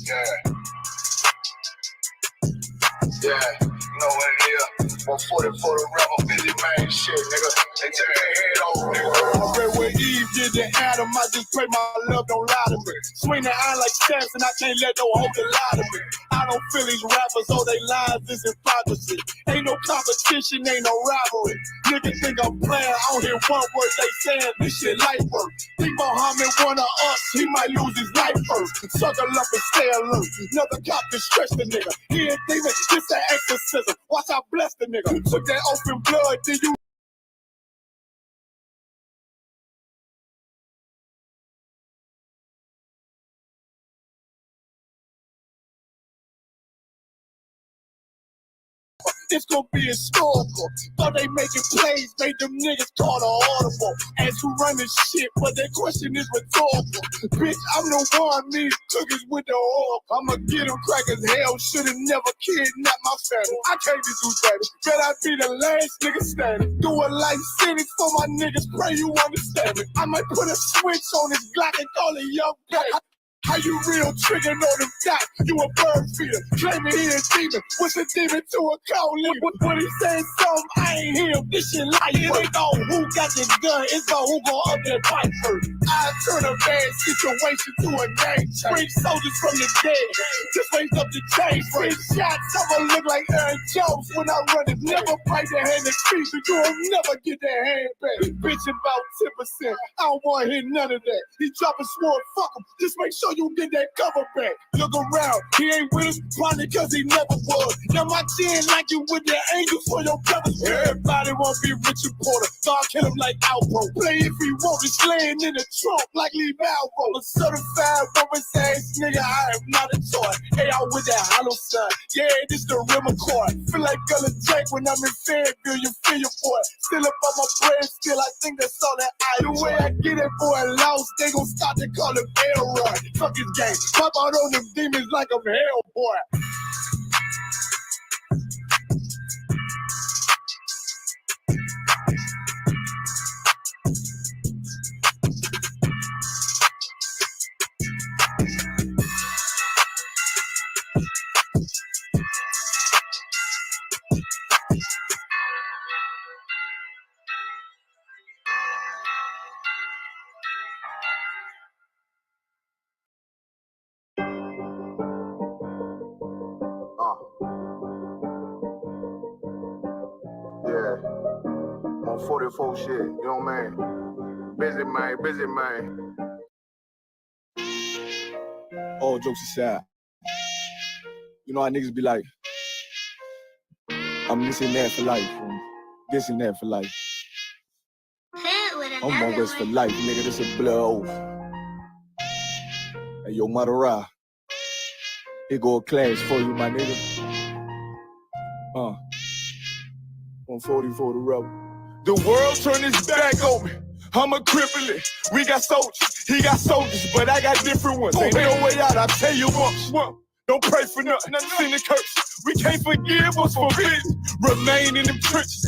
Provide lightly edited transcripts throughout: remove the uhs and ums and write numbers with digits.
Yeah. Yeah, you know what it is. 140 for the rebel, busy man shit, nigga. They turn their head over, nigga. I read where Eve did to Adam, I just pray my love don't lie to me. Swing the iron like Samson, I can't let no hoe lie to me. I don't feel these rappers, all they lies is hypocrisy. Ain't no competition, ain't no rivalry. Niggas think I'm playing, I don't hear one word they saying, this shit light work. Think Muhammad one of us, he might lose his life first. Suckle up and stay alert. Another cop to stretch the nigga. He ain't demon, this an exorcism. Watch I bless the nigga. Took that open blood, then you it's gonna be historical. Thought they making plays, made them niggas call the audible. As who run this shit, but that question is rhetorical. Bitch, I'm the one, me cookies with the oil. I'ma get them crackers, hell, should've never kidnapped my family. I can't do that. Bet I be the last nigga standing. Do a life sentence for my niggas, pray you understand it. I might put a switch on this Glock and call it young guy. How you real trigger on them dots? You a bird feeder, claiming he a demon. What's a demon to a cold leader? What he saying something, I ain't him. This shit like it ain't all who got the gun, it's all who gon' up that fight first. I turn a bad situation to a game change. Bring soldiers from the dead, just raise up the change. 6 shots, I'ma look like Aaron Jones when I run it. Never fight the hand and feet, but you will never get that hand back. Bitch about 10%, I don't wanna hear none of that. He dropping sword, fuck him, just make sure you get that cover back. Look around, he ain't with us, probably cause he never was. Now my chin like you with the angels for your brothers. Everybody wanna be Richard Porter, so I'll kill him like Alpo. Play if he want, it's laying in the trunk like Lee Malvo. A certified rubber ass nigga, I am not a toy. Hey, out with that hollow sign, yeah, this the real McCoy. Feel like Gullah Drake when I'm in Fayetteville, you feel your boy. Still up on my bread, still I think that's all that I do. The way I get it boy lost, they gon' start to call it Bell Run. Fuck his game. Pop out on them demons like I'm hell, boy. Yeah. On 44 shit, you know what I mean? Busy man. All jokes aside, you know how niggas be like, I'm missing that for life, and this and that for life. I'm on this for life, nigga, this a blood oath. Hey, yo, Madara, here go a class for you, my nigga. 140 for the rebel. The world turned its back on me. I'm a cripple. We got soldiers, he got soldiers, but I got different ones. Ain't no way out, I tell you once. Don't pray for nothing, sin the curse. We can't forgive us for this. Remain in them trenches.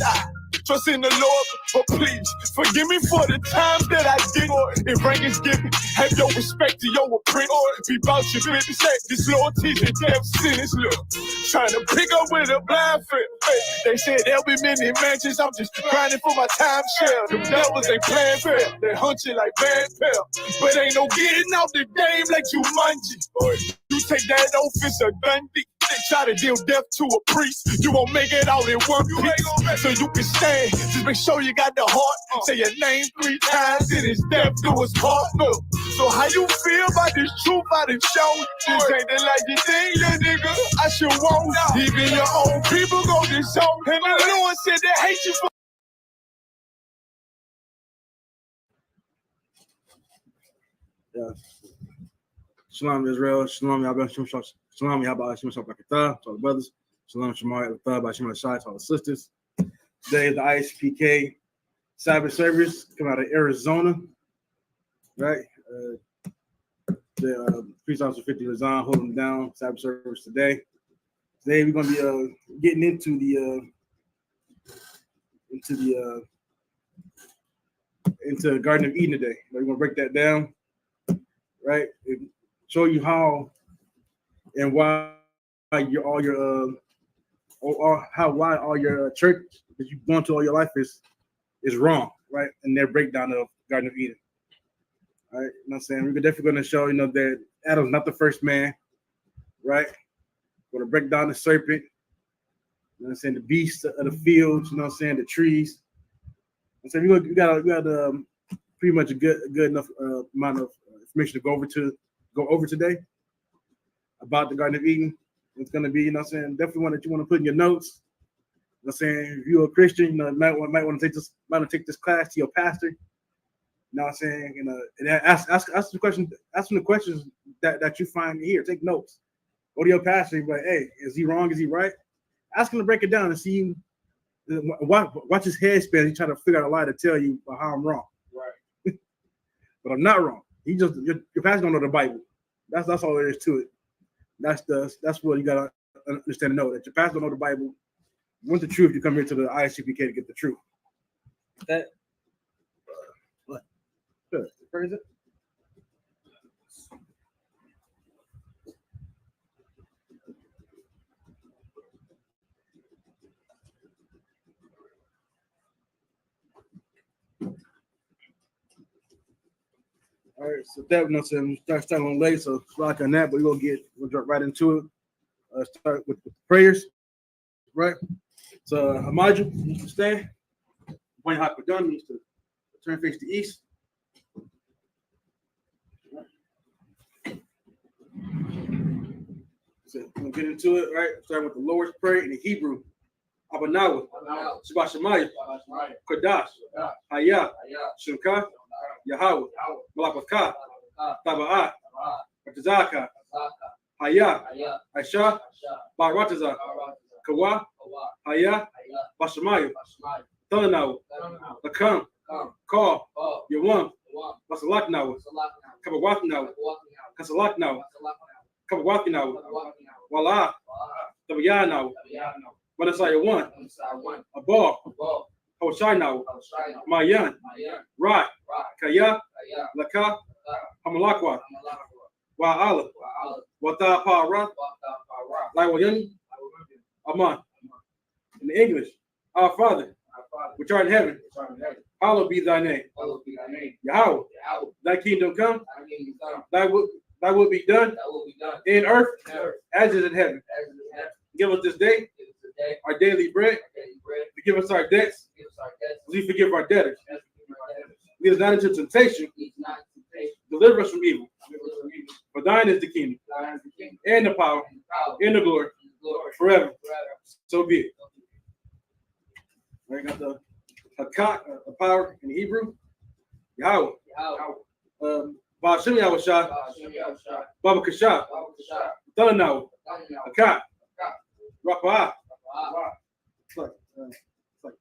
Trust in the Lord, but please forgive me for the times that I did. If rank is given, have your respect to your apprentice. Be about your business. This loyalty's a death sentence. Look, trying to pick up with a blind fit. They said there'll be many mansions. I'm just grinding for my time share. The devils ain't playing fair. They hunt you like bad pal. But ain't no getting out the game like you manji. You take that offense or Dundee. They try to deal death to a priest. You won't make it out in one piece. So you can stand. Just make sure you got the heart. Say your name 3 times. Then it's death to his partner. So how you feel about this truth I done shown? This ain't the like you think, little nigga. I should want. Even your own people go disown. And the Lord said they hate you for. Yeah. Shalom Israel, Shalom Yahweh, Shalom Yahweh, Shalom Shabbat to all the brothers, Shalom Shemar Yahweh, by Shalom Shai to all the sisters. Today is the ISPK Sabbath Service coming out of Arizona, right? The Police Officer 50 Razan holding down Sabbath Service today. Today we're going to be getting into the Garden of Eden today. We're going to break that down, right? show you how and why all your why all your church that you've gone to all your life is wrong, right? And their breakdown of Garden of Eden. All right, you know what I'm saying? We're definitely going to show, that Adam's not the first man, right? We're going to break down the serpent, you know what I'm saying, the beasts of the fields, you know what I'm saying, the trees. And so we got pretty much a good enough amount of information to go over today about the Garden of Eden. It's going to be, you know what I'm saying, definitely one that you want to put in your notes. You know what I'm saying, if you're a Christian, you might want to take this class to your pastor. You know what I'm saying? And ask the question, ask them the questions that you find here. Take notes. Go to your pastor and be like, hey, is he wrong? Is he right? Ask him to break it down and see watch his head spin. He try to figure out a lie to tell you how I'm wrong. Right. But I'm not wrong. Your pastor don't know the Bible. That's all there is to it. That's what you gotta understand and know, that your pastor don't know the Bible. You want the truth, you come here to the ISCPK to get the truth. That what? Good. Where is it? All right, so that, we starting on late, so it's like on that, but we'll drop right into it. Start with the prayers, right? So Amaju needs to stand. Wayne Hakadun needs to turn face to east. So we'll get into it, right? Starting with the Lord's Prayer in the Hebrew. Abanawa, Shabbat Shemayah, Kodash, Hayah, Shemka, Yahweh, Malakaka, Taba'at, Ratazaka, Hayah, Aisha, Barataza, Kawa, Hayah, Bashamayah, Thalanaw, Lakam, Call, Yawam, Basalaknaw, Kabawatnaw, Kasalaknaw, Kabawatnaw, Wala, Tabayanaw, Manasaya 1, Abal, Hoshainaw, Mayan, Rai, Kaya, Laka, Hamalakwa, Wa'ala, Wata Para, Laiwayan, Aman. In English, our Father, which art in heaven, hallowed be thy name. Yahweh, thy kingdom come, thy will be done in earth as it is in heaven. Give us this day our daily bread. Forgive us our debts, as we forgive our debtors. Lead us not into temptation. Deliver us from evil. For thine is the kingdom, and the power, and the glory, forever. So be it. I got the Hakat, the power in Hebrew. Yahweh. Ba'ashem Yahushua. Baba Kasha. Thalanaw. Hakat. Rapa'ah.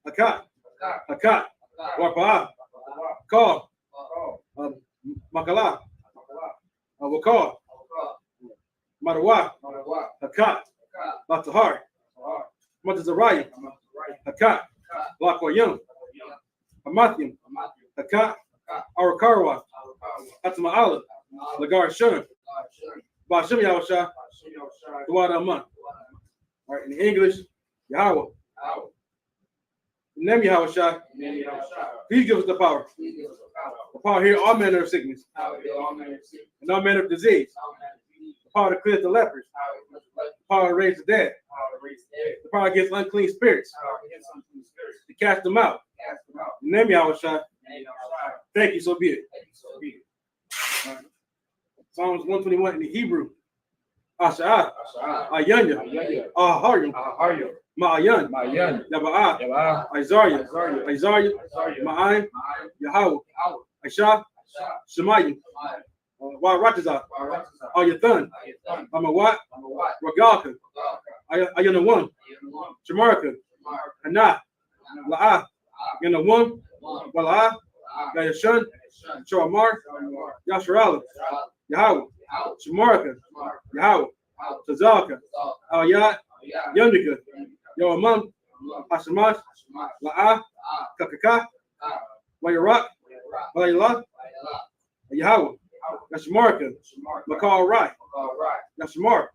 Hakat. Hakat. Rapa'ah. Call. Makala. Wakal. Madawa. Hakat. Latahar. Matazariah. Hakat. Lakwayam. Hamathium. Hakat. Arakarwa. Atma'ala. Lagar Shun. Ba'ashem Yahushua. Duwada Aman. All right, in English, Yahweh. Name Yahushua. Please give us the power. The power to heal all manner of sickness. And all manner of disease. The power to cleanse the lepers. The power to raise the dead. The power against unclean spirits. To cast them out. Name Yahushua. Thank you, so be it. Right. Psalms 121 in the Hebrew. Asha'ah, Ayanya, Aharyum, Ma'ayan, Yaba'ah, Isaiah, Ma'ayin, Yahweh, Aisha, Shemayim, Wa'ratazah, Ayathan, Amawat, Ragalka, Ayanawam, Shamarka, Hana, La'ah, Yanawam, Wala'ah, Yashun, Shamar, Yasharala, Yahweh, Shamarka, Yahweh, Tazaka, Ayat, Yamika, Yoamam, Hashamash, La'ah, Kakaka, Wayarak, Walayla, Yahweh, Yashamarka, McCall Wright, Yashamar,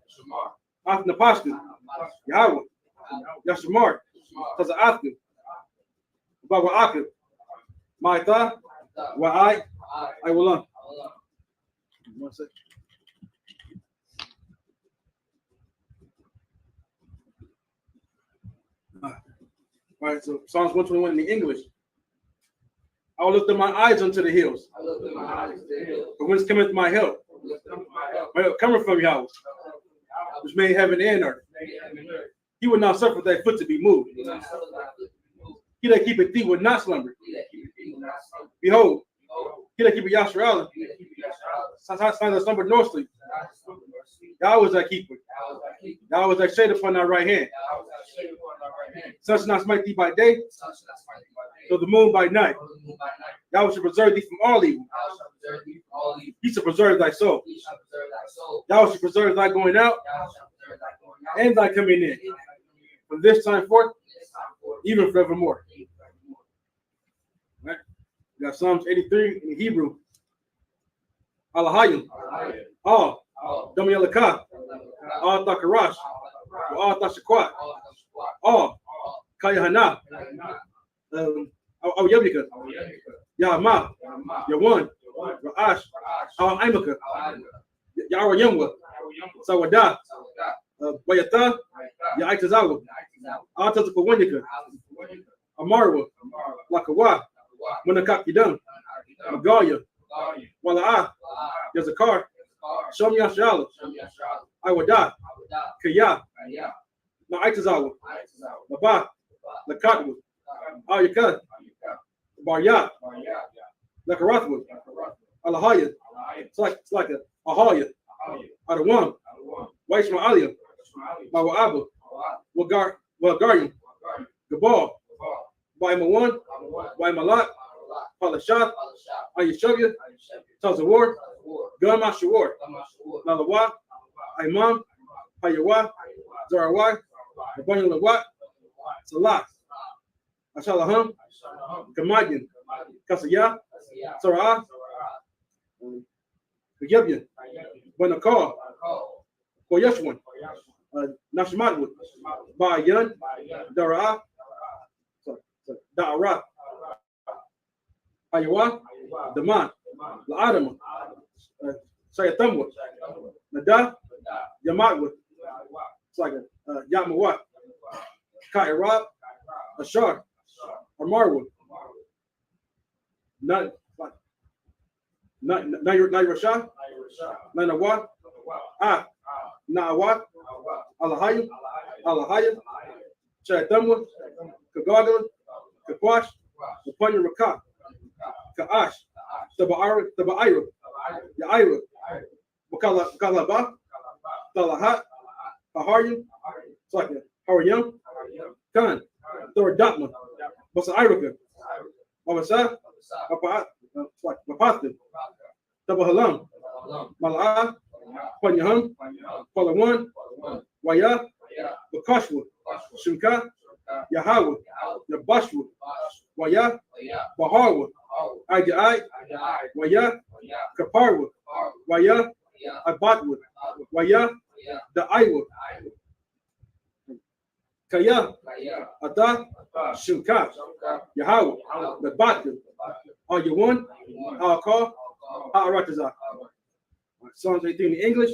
Athnapashka, Yahweh, Yashamar, Tazaathka, Babaaka, Maitha, Wa'ai, I will learn. 1 second. All right, so Psalms 121 in the English. I will lift up my eyes unto the hills. From whence cometh my help? My help cometh from Yahweh, which made heaven and earth. He will not suffer thy foot to be moved. He that keepeth thee will not slumber. Behold, he that keepeth Yasharallah, neither slumber nor sleep. Yahweh is thy keeper. Yahweh is thy shade upon thy right hand. Sun shall not smite thee by day, nor the moon by night. Yahweh shall preserve thee from all evil. He shall preserve thy soul. Yahweh shall preserve thy going out and thy coming in, from this time forth, even forevermore. Right? We got Psalms 83 in Hebrew. Alahayim. All. Dami Alakah. All Thakarash. All Tashakwat. All. Kayahana. Yabika. Yahma. Yawan. Ra'ash. Al Imaka. Yara Yamwa. Sawada. Wayata. Yaitazawa. Atazakawanyaka. Amarwa. Lakawa. Munakakidam. Magalia. Wala'a. Yazakar. Shom Yashala. Iwada. Kaya. Naitazawa. Laba. Lakatwa. Ayaka. Barya. Lakarathwa. Alahaya. It's like a Ahaya. Adawam. Waishma Alia. Mawa'aba. Wagarian. Gabal. Waimawan. Waimalat. Palashat. Ayashavia. Tazawar. Gama Shawar. Nalawa. Imam. Hayawa. Zarawai. Abanya Lawat. Salah. Ashalaham. Gamadian. Kasaya. Sarah. Yabian. Wanakar. Koyeshwan. Nashmatwood. Bayan. Dara. Dara. Ayawa. Daman. La'adama. Sayatamwa. Nada. Yamatwood. It's like a Yamawat. Kairab. Ashar. Amarwood. Not Nairashah. Nanawa. Na'awat. Alahayim. Alahayim. Chayatamwa. Kagagala. Kakwash. Kapanya Rakah. Ka'ash. Taba'ira. Ya'ira. Wakalaba. Talahat. Paharyam. It's like a Haryam. Khan. Thoradotma. Basa'iraka. Mabasa. Mapatha. Tabahalam. Mala'ah. Panyaham. Palawan. Waya. Bakashwa. Shimka. Yahawah. Yabashwa. Waya. Baharwa. Ajai. Waya. Kaparwa. Waya. Abatwa. Waya. Da'aiwa. Kaya. Ada. Shimka. Yahawah. Nabatwa. Ayawan. Alakar. Ha'aratazah. Psalms 18 in English.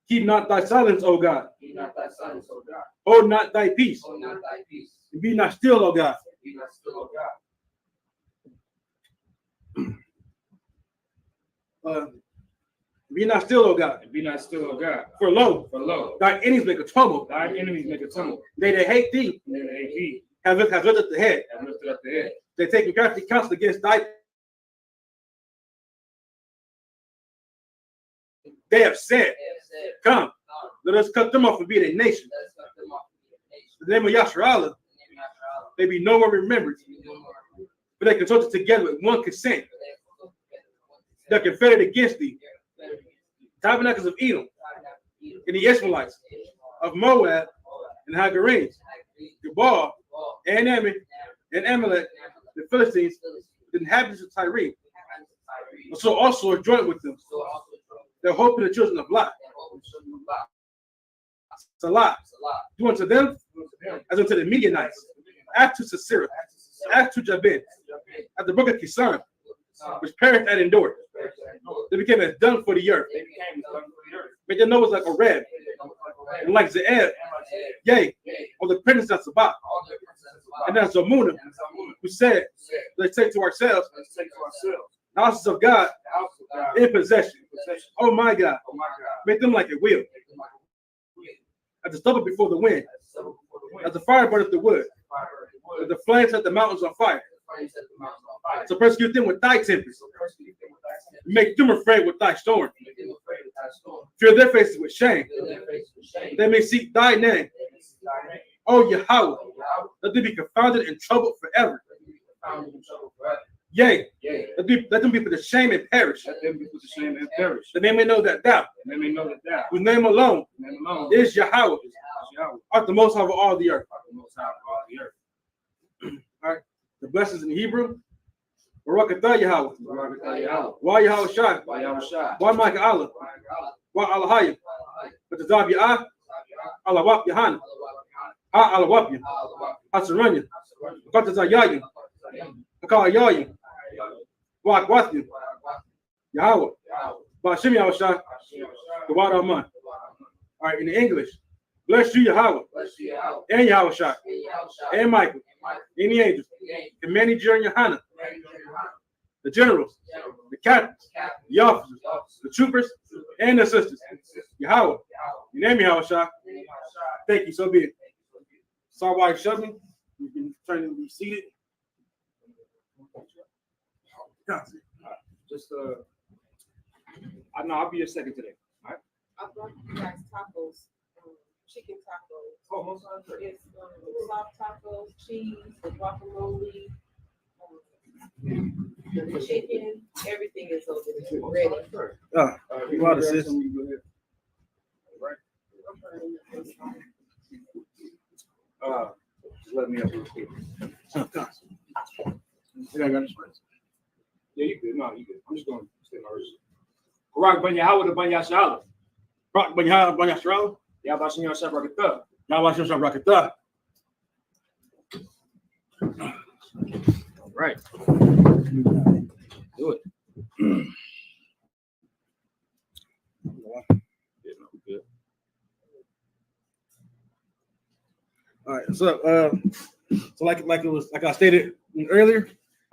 Keep not thy silence, O God. Keep not thy silence, O God. Hold not thy peace. Hold not thy peace. And be not still, O God. Be not still, O God. Be not still, O God. Be not still, O God. For lo, thy enemies make a tumult. Thy enemies make a tumult. They that hate thee They that hate thee have lifted up the head. have lifted up the head. They take crafty counsel against thy. They have said, They have said, come, let us cut them off and be their nation. let us cut them off from the nation. In the name of Yasharallah, In the name of Yahweh, they be no more remembered, we no more remember. but they consulted together with one consent. But they have come together with one consent. They're confederate against thee. They are confederate against thee. Tabernacles of Edom, Tabernacle of Edom, and the Ishmaelites, of Moab, and Hagarenes, Gebal, and Ammon, and Amalek, the Philistines, the inhabitants of Tyre, So also a joint with them. The hope of the children of Lot. Salah. Do unto them as unto the Midianites. Act to Sisera. Act to Jabin. At the brook of Kisan, which perished at Endor. They became as dung for the earth. Make their nose like a red. And like Zeeb. Yea, on the princes of Sabbath. And that's Zamuna, who said, let's take to ourselves the houses of God in possession. Oh my God. Make them like a wheel. As the stubble before the wind. As the fire burneth the wood. As the flames set the mountains on fire. So persecute them with thy tempest. Make them afraid with thy storm. Fill their faces with shame. They may seek thy name. Oh Yahweh, let them be confounded and troubled forever. Yea, let them be put to shame and perish. That they may know that thou, whose name alone is Yahweh, art the most high of all the earth. All right, the blessings in Hebrew. Baruch atah Yahweh. Why Yahweh Shai? Why Micah Allah? Why Allahayim? But the Zab Yah, Alawap Yahana. Ha Alawapya. Hasaranya. Kata Zayayim. Akal Yayim. Wak Wathim. Yahweh. Bashim Yahweh Shai. The water of man. All right, in the English. Bless you, Yahweh. And Yahweh Shai. And Michael. And the angels. And many during Yohana. The generals, the captains, the officers, the troopers, and the sisters. Yahweh. Your name Yahweh Shai. Thank you, so be it. Sorry why you shut me. You can turn and be seated. Just I know I'll be your second today. All right. I brought you guys tacos, chicken tacos. Oh, most of the It's soft tacos, cheese, the guacamole, the chicken, everything is over there ready. You are the sis. Just let me up real quick. Yeah, you good. No, you good. I'm just going to stay my wrist. Barak ben Yahweh to ben Yashala. Barak ben Yahweh ben Yashala. Yahweh Shem Yahweh Rakatah. Yahweh Shem Rakatah. All right. Do it. Yeah, no, good. All right, so like I stated earlier,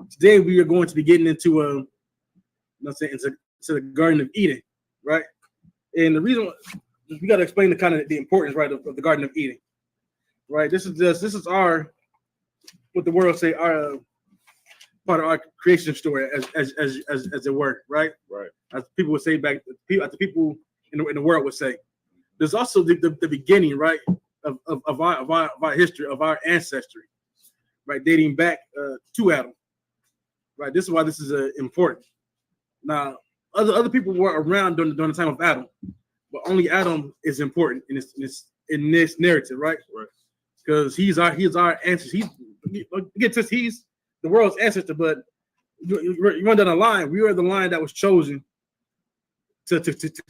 today we are going to be getting into into the Garden of Eden, right? And the reason we got to explain the importance, right, of the Garden of Eden, right? This is our, what the world say, our part of our creation story, as it were, right? Right. As people would say as the people in the world would say. There's also the beginning, right, of our history, of our ancestry, right, dating back to Adam, right. This is why this is important. Now, other people were around during the time of Adam, but only Adam is important in this narrative, right? Right. Because he's our ancestor. He's the world's ancestor, but you run down the line. We are the line that was chosen to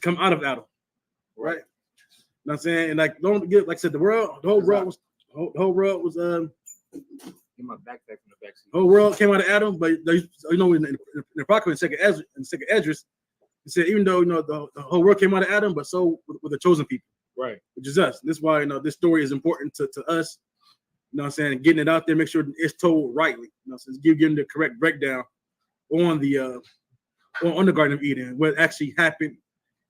come out of Adam, right? You know what I'm saying? And like, don't get, like I said, the whole world was Get my backpack from the back seat. whole world came out of Adam, but in the Apocalypse, in second Esdras, it said even though the whole world came out of Adam, but so with the chosen people, Right. which is us. This is why this story is important to us. You know what I'm saying? Getting it out there, make sure it's told rightly. You know, so giving the correct breakdown on the Garden of Eden, what actually happened,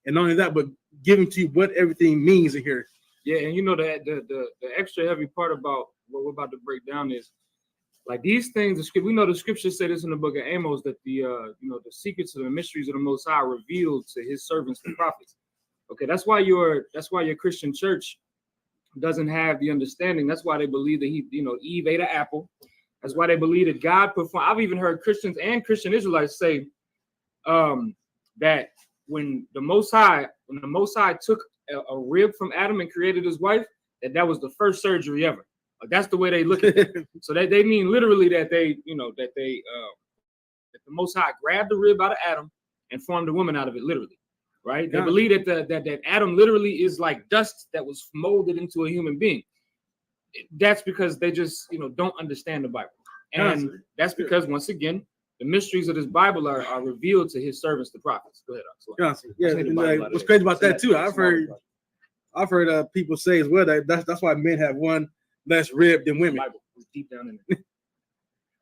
and not only that, but giving to you what everything means in here. Yeah, and you know that the extra heavy part about what we're about to break down is like these things. We know the scripture said this in the book of Amos that the secrets of the mysteries of the Most High are revealed to His servants, the prophets. Okay, that's why your Christian church doesn't have the understanding. That's why they believe that Eve ate an apple. That's why they believe that God performed. I've even heard Christians and Christian Israelites say that when the Most High took a rib from Adam and created his wife, that was the first surgery ever. Like, that's the way they look at it. So that they mean literally that the Most High grabbed the rib out of Adam and formed a woman out of it, literally, right? They Yeah. believe that Adam literally is like dust that was molded into a human being. That's because they just, don't understand the Bible. And Yeah. that's because, once again, the mysteries of this Bible are revealed to his servants, the prophets. Go ahead. Axel. Yeah, Just need the and, Bible like, out of what's there. crazy about that So too, I've heard people say as well that's why men have one less rib than women. Bible is deep down in it.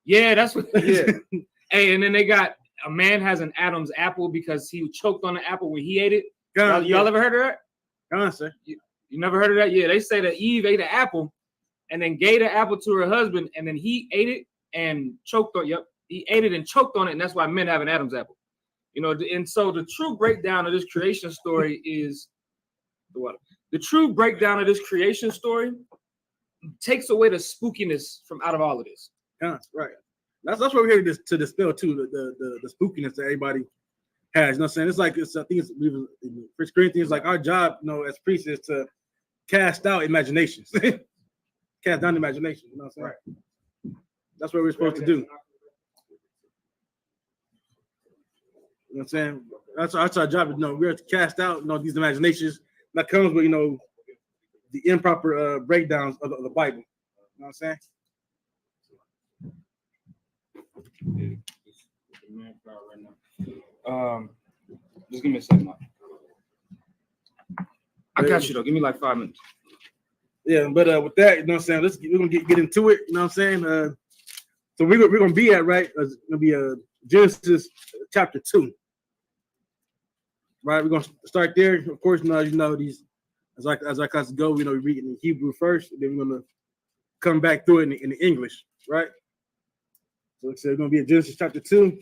Yeah, that's what. Yeah. Hey, and then they got a man has an Adam's apple because he choked on the apple when he ate it. Y'all ever heard of that? Answer. You never heard of that? Yeah, they say that Eve ate an apple and then gave the apple to her husband, and then he ate it and choked on. Yep, he ate it and choked on it, and that's why men have an Adam's apple. And so the true breakdown of this creation story is the true breakdown of this creation story takes away the spookiness from out of all of this. Right. That's what we're here to dispel too, the spookiness that everybody has. You know what I'm saying? I think it's in 1 Corinthians, like our job, as priests is to cast out imaginations. Cast down imagination. You know what I'm saying? Right. That's what we're supposed to do. You know what I'm saying? That's our job. We're to cast out these imaginations that comes with the improper breakdowns of the Bible. You know what I'm saying? Just give me a second. I got you though. Give me like 5 minutes. Yeah, but with that, we're gonna get into it. You know what I'm saying? So we're gonna be at it's gonna be Genesis chapter 2. Right, we're gonna start there. Of course, these as I class go, we read in Hebrew first, and then we're gonna come back through it in English, right? So it's gonna be at Genesis chapter 2.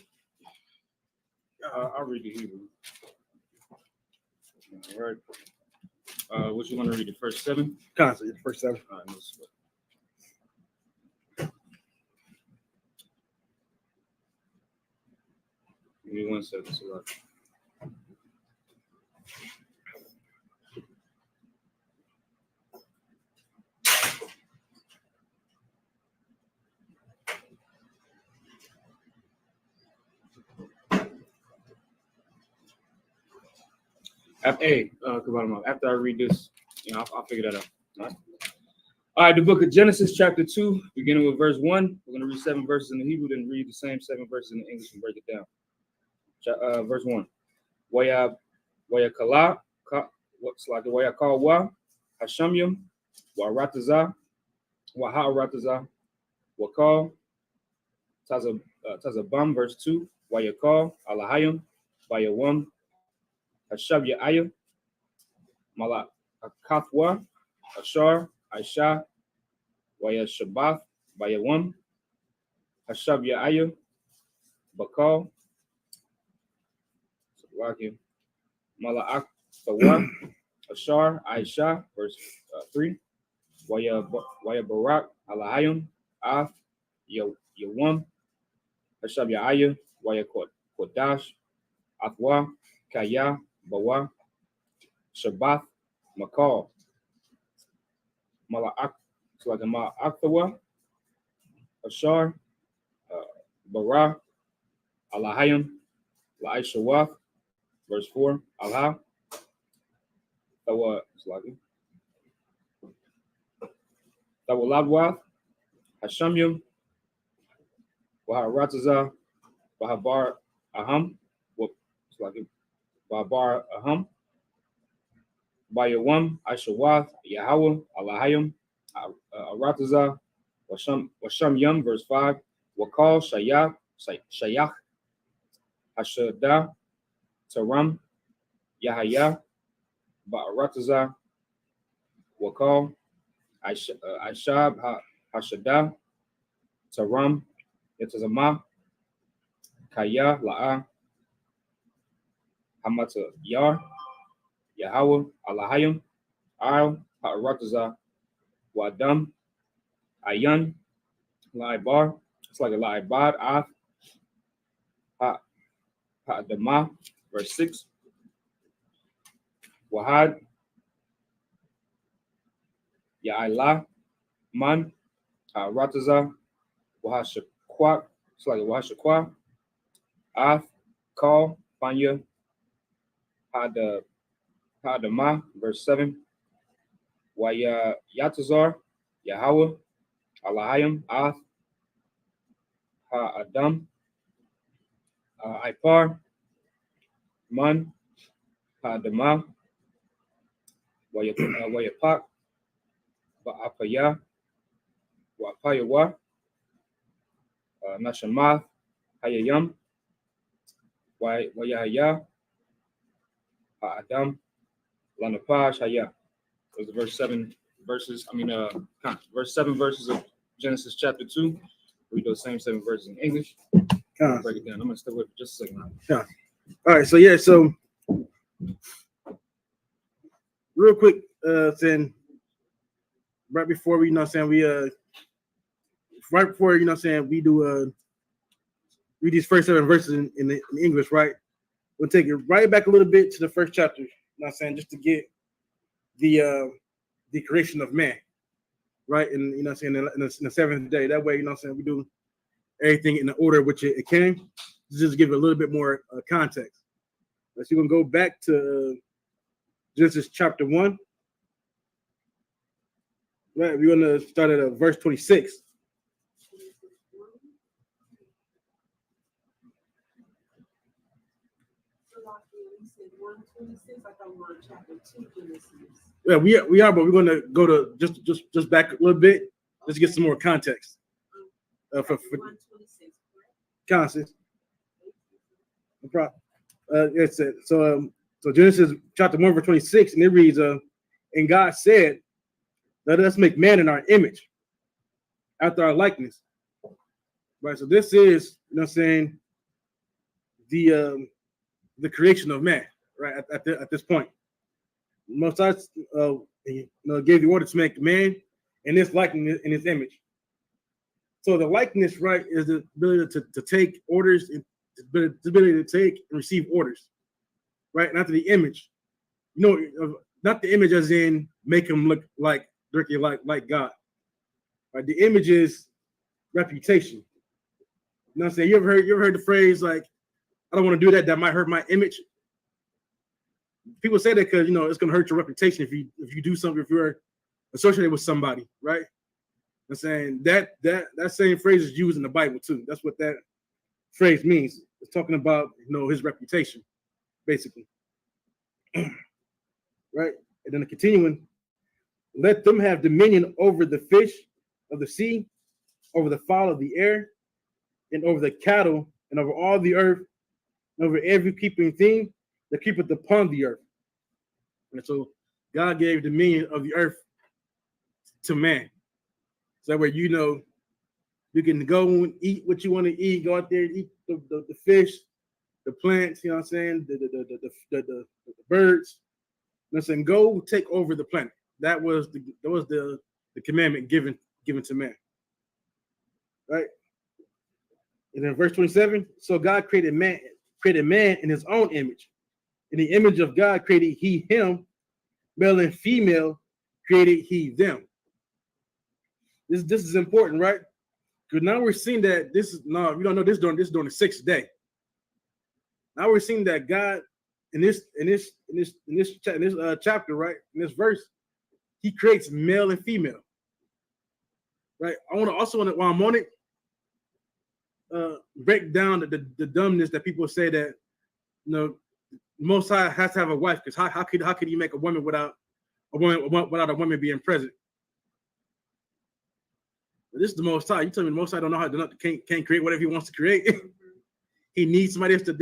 I'll read the Hebrew. All right. What you want to read? The first 7? Constantly, the first 7. All right, give me 1 second. So after I read this, I'll figure that out. All right, the book of Genesis, chapter 2, beginning with verse 1. We're going to read 7 verses in the Hebrew, then read the same 7 verses in the English and break it down. Verse 1. Wayakala, what's like the way I call wa, Hashamyum, Warataza, Waharataza, Wakal, Tazabam, verse 2. Wayakal, Alahayim, Bayawam, Hashabya Ayah, Malak Akathwa, Ashar, Aisha, Waya Shabath, Bayawam, Hashabya Ayah, Bakal, Malak Akthwa, Ashar, Aisha, verse 3. Waya Barak, Alahayim, Af, Yawam, Hashabya Ayah, Waya Kodash, Athwa, Kaya, Bawa, Shabbath, Makal, Mala'aktawa, Ashar, Bara, Alahayim, La'ishawath, verse 4, Allah, Tawaladwath, Hashamyum, Waharataza, Wahabar Aham, Wahabar Aham, Bayawam, Aishawath, Yahweh, Alahayim, Arataza, Washam Yum, verse 5, Wakal, Shayach, Hashada, Taram, Yahaya, Ba'arataza, Wakal, Aishab, Hashada, Taram, Yatazama, Kaya, La'a, Hamata Yar, Yahweh, Alahayim, Al, Ha'arataza, Wadam, Ayan, Laibar, it's like a Laibad, Af, Ha'adama, verse 6, Wahad, Ya'ila, Man, Ha'arataza, Wahashakwak, it's like a Wahashakwa, Af, Kal, Fanya, Hadama, verse 7. Waya Yatazar, Yahweh, Alahayim, Ath, Ha Adam, Ipar, Man, Hadama, Wayapak, Wa'apaya, Wa'apayawa, Nashamath, Hayayam, Wayahaya, Adam, Lanapa, Shaya. Those are verse 7 verses. Verse 7 verses of Genesis chapter 2. Read those same 7 verses in English. Break it down. I'm gonna stay with it for just a second. All right, so yeah, so real quick, saying right before we, right before, we do read these first 7 verses in English, right? We'll take it right back a little bit to the first chapter, just to get the creation of man, right? And in the seventh day. That way, we do everything in the order which it came. Just give it a little bit more context. So you're gonna go back to Genesis chapter 1. Right, we're gonna start at verse 26. Yeah, we are, but we're gonna go to just back a little bit, just to get some more context. For context. No problem. It's it. So Genesis chapter 1 verse 26, and it reads, and God said, let us make man in our image, after our likeness. Right. So this is, the creation of man, right? At this point, Most High gave the order to make man in his likeness, in his image. So the likeness, right, is the ability to take orders, and the ability to take and receive orders, right? And after the image, not the image as in make him look like directly like God. Right? The image is reputation. You know what I'm saying? You ever heard the phrase like, I don't want to do that, that might hurt my image? People say that because it's gonna hurt your reputation if you do something, if you're associated with somebody, right? I'm saying that same phrase is used in the Bible too. That's what that phrase means. It's talking about his reputation, basically. Right? And then continuing, let them have dominion over the fish of the sea, over the fowl of the air, and over the cattle, and over all the earth, and over every creeping thing that keepeth upon the earth. And so God gave dominion of the earth to man. So that way, you can go and eat what you want to eat, go out there and eat the fish, the plants, the birds. Listen, go take over the planet. That was the commandment given to man. Right? And then verse 27, so God created man in his own image. In the image of God created he him, male and female created he them. This is important, right? Because now we're seeing that we don't know this during the 6th day. Now we're seeing that God in this chapter, right? In this verse, he creates male and female. Right? I want to while I'm on it, break down the dumbness that people say that Most High has to have a wife, because how could he make a woman without a woman being present? This is the Most High. You tell me the Most High don't know how to can't create whatever he wants to create. He needs somebody else to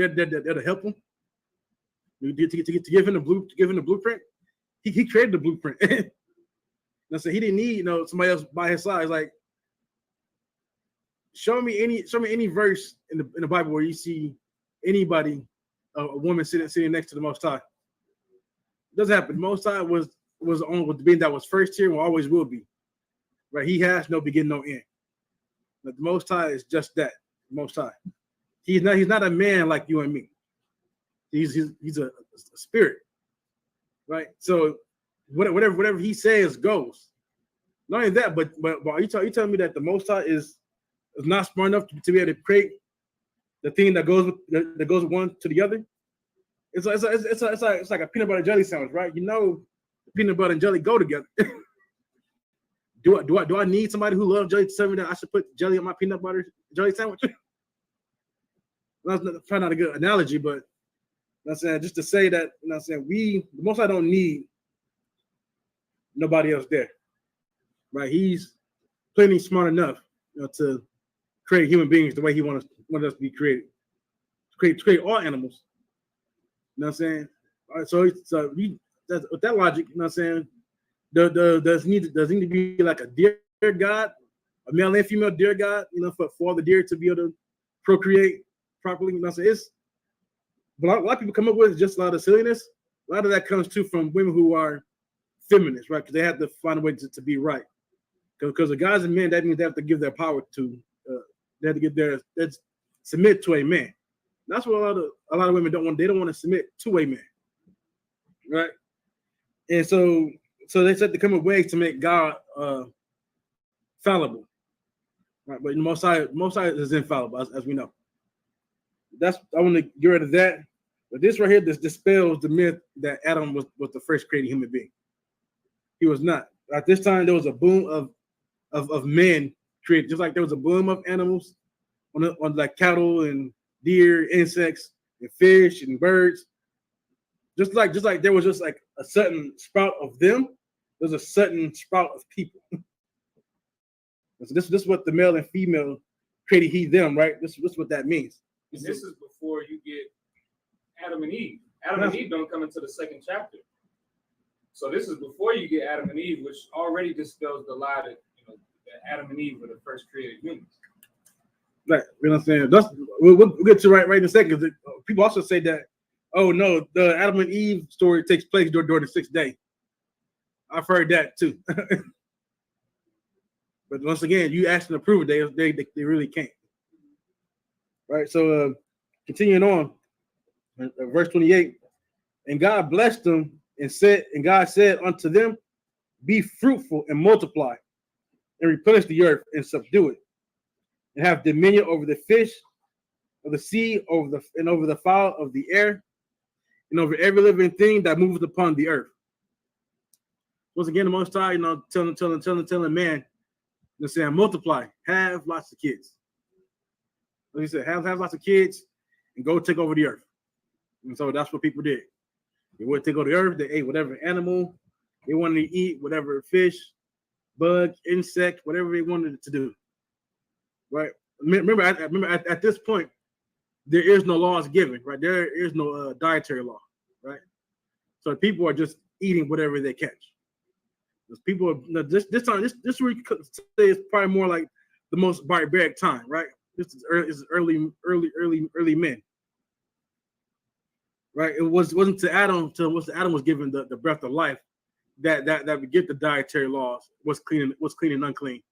help him. To give him the blueprint. He created the blueprint. So he didn't need somebody else by his side. It's like, show me any verse in the Bible where you see anybody, a woman sitting next to the Most High. It doesn't happen. The Most High was on with the being that was first here and always will be. Right? He has no beginning, no end. But the Most High is just that. The Most High. He's not a man like you and me. He's a spirit. Right? So whatever he says goes. Not only that, but you telling me that the Most High is not smart enough to be able to create the thing that goes one to the other? It's like a peanut butter jelly sandwich, right? You know, the peanut butter and jelly go together. Do I need somebody who loves jelly to tell me that I should put jelly on my peanut butter jelly sandwich? That's probably not a good analogy, but you know what I'm saying, just to say that, you know what I'm saying, the Most High don't need nobody else there, right? He's plenty smart enough, you know, to create human beings the way he wanted us to be created, to create all animals. You know what I'm saying? All right, so with that logic, you know what I'm saying, does need to be like a deer god, a male and female deer god, you know, for all the deer to be able to procreate properly. You know what I'm saying? But a lot of people come up with just a lot of silliness. A lot of that comes too from women who are feminists, right? Because they have to find a way to be right. Because the guys and men, that means they have to give their power to, they have to give submit to a man. That's what a lot of women don't want. They don't want to submit to a man, right? And so they said to come up with ways to make God fallible, right? But Most High is infallible, as we know. I want to get rid of that. But this right here, this dispels the myth that Adam was the first created human being. He was not. At this time, there was a boom of men created, just like there was a boom of animals on like cattle and deer, insects, and fish and birds. Just like there was just like a sudden sprout of them, there's a sudden sprout of people. So this is what the male and female created he them, right? This is what that means. And this is before you get Adam and Eve. Adam and Eve don't come into the second chapter. So this is before you get Adam and Eve, which already dispels the lie that, you know, that Adam and Eve were the first created humans. Right, you know what I'm saying? We'll get to right in a second. People also say that, oh no, the Adam and Eve story takes place during the sixth day. I've heard that too. But once again, you ask them to prove it, they really can't. Right, so continuing on, verse 28, and God blessed them and God said unto them, be fruitful and multiply, and replenish the earth and subdue it, and have dominion over the fish of the sea, over the fowl of the air, and over every living thing that moveth upon the earth. Once again, the Most High, you know, telling man, you know, saying, multiply, have lots of kids. Like he said, have lots of kids and go take over the earth. And so that's what people did. They would take over the earth. They ate whatever animal they wanted to eat, whatever fish, bug, insect, whatever they wanted to do. Right? Remember, at this point, there is no laws given. Right? There is no dietary law. Right? So people are just eating whatever they catch. People, this week is probably more like the most barbaric time. Right? This is early men. Right? It wasn't to Adam once Adam was given the breath of life that would get the dietary laws, what's clean and unclean.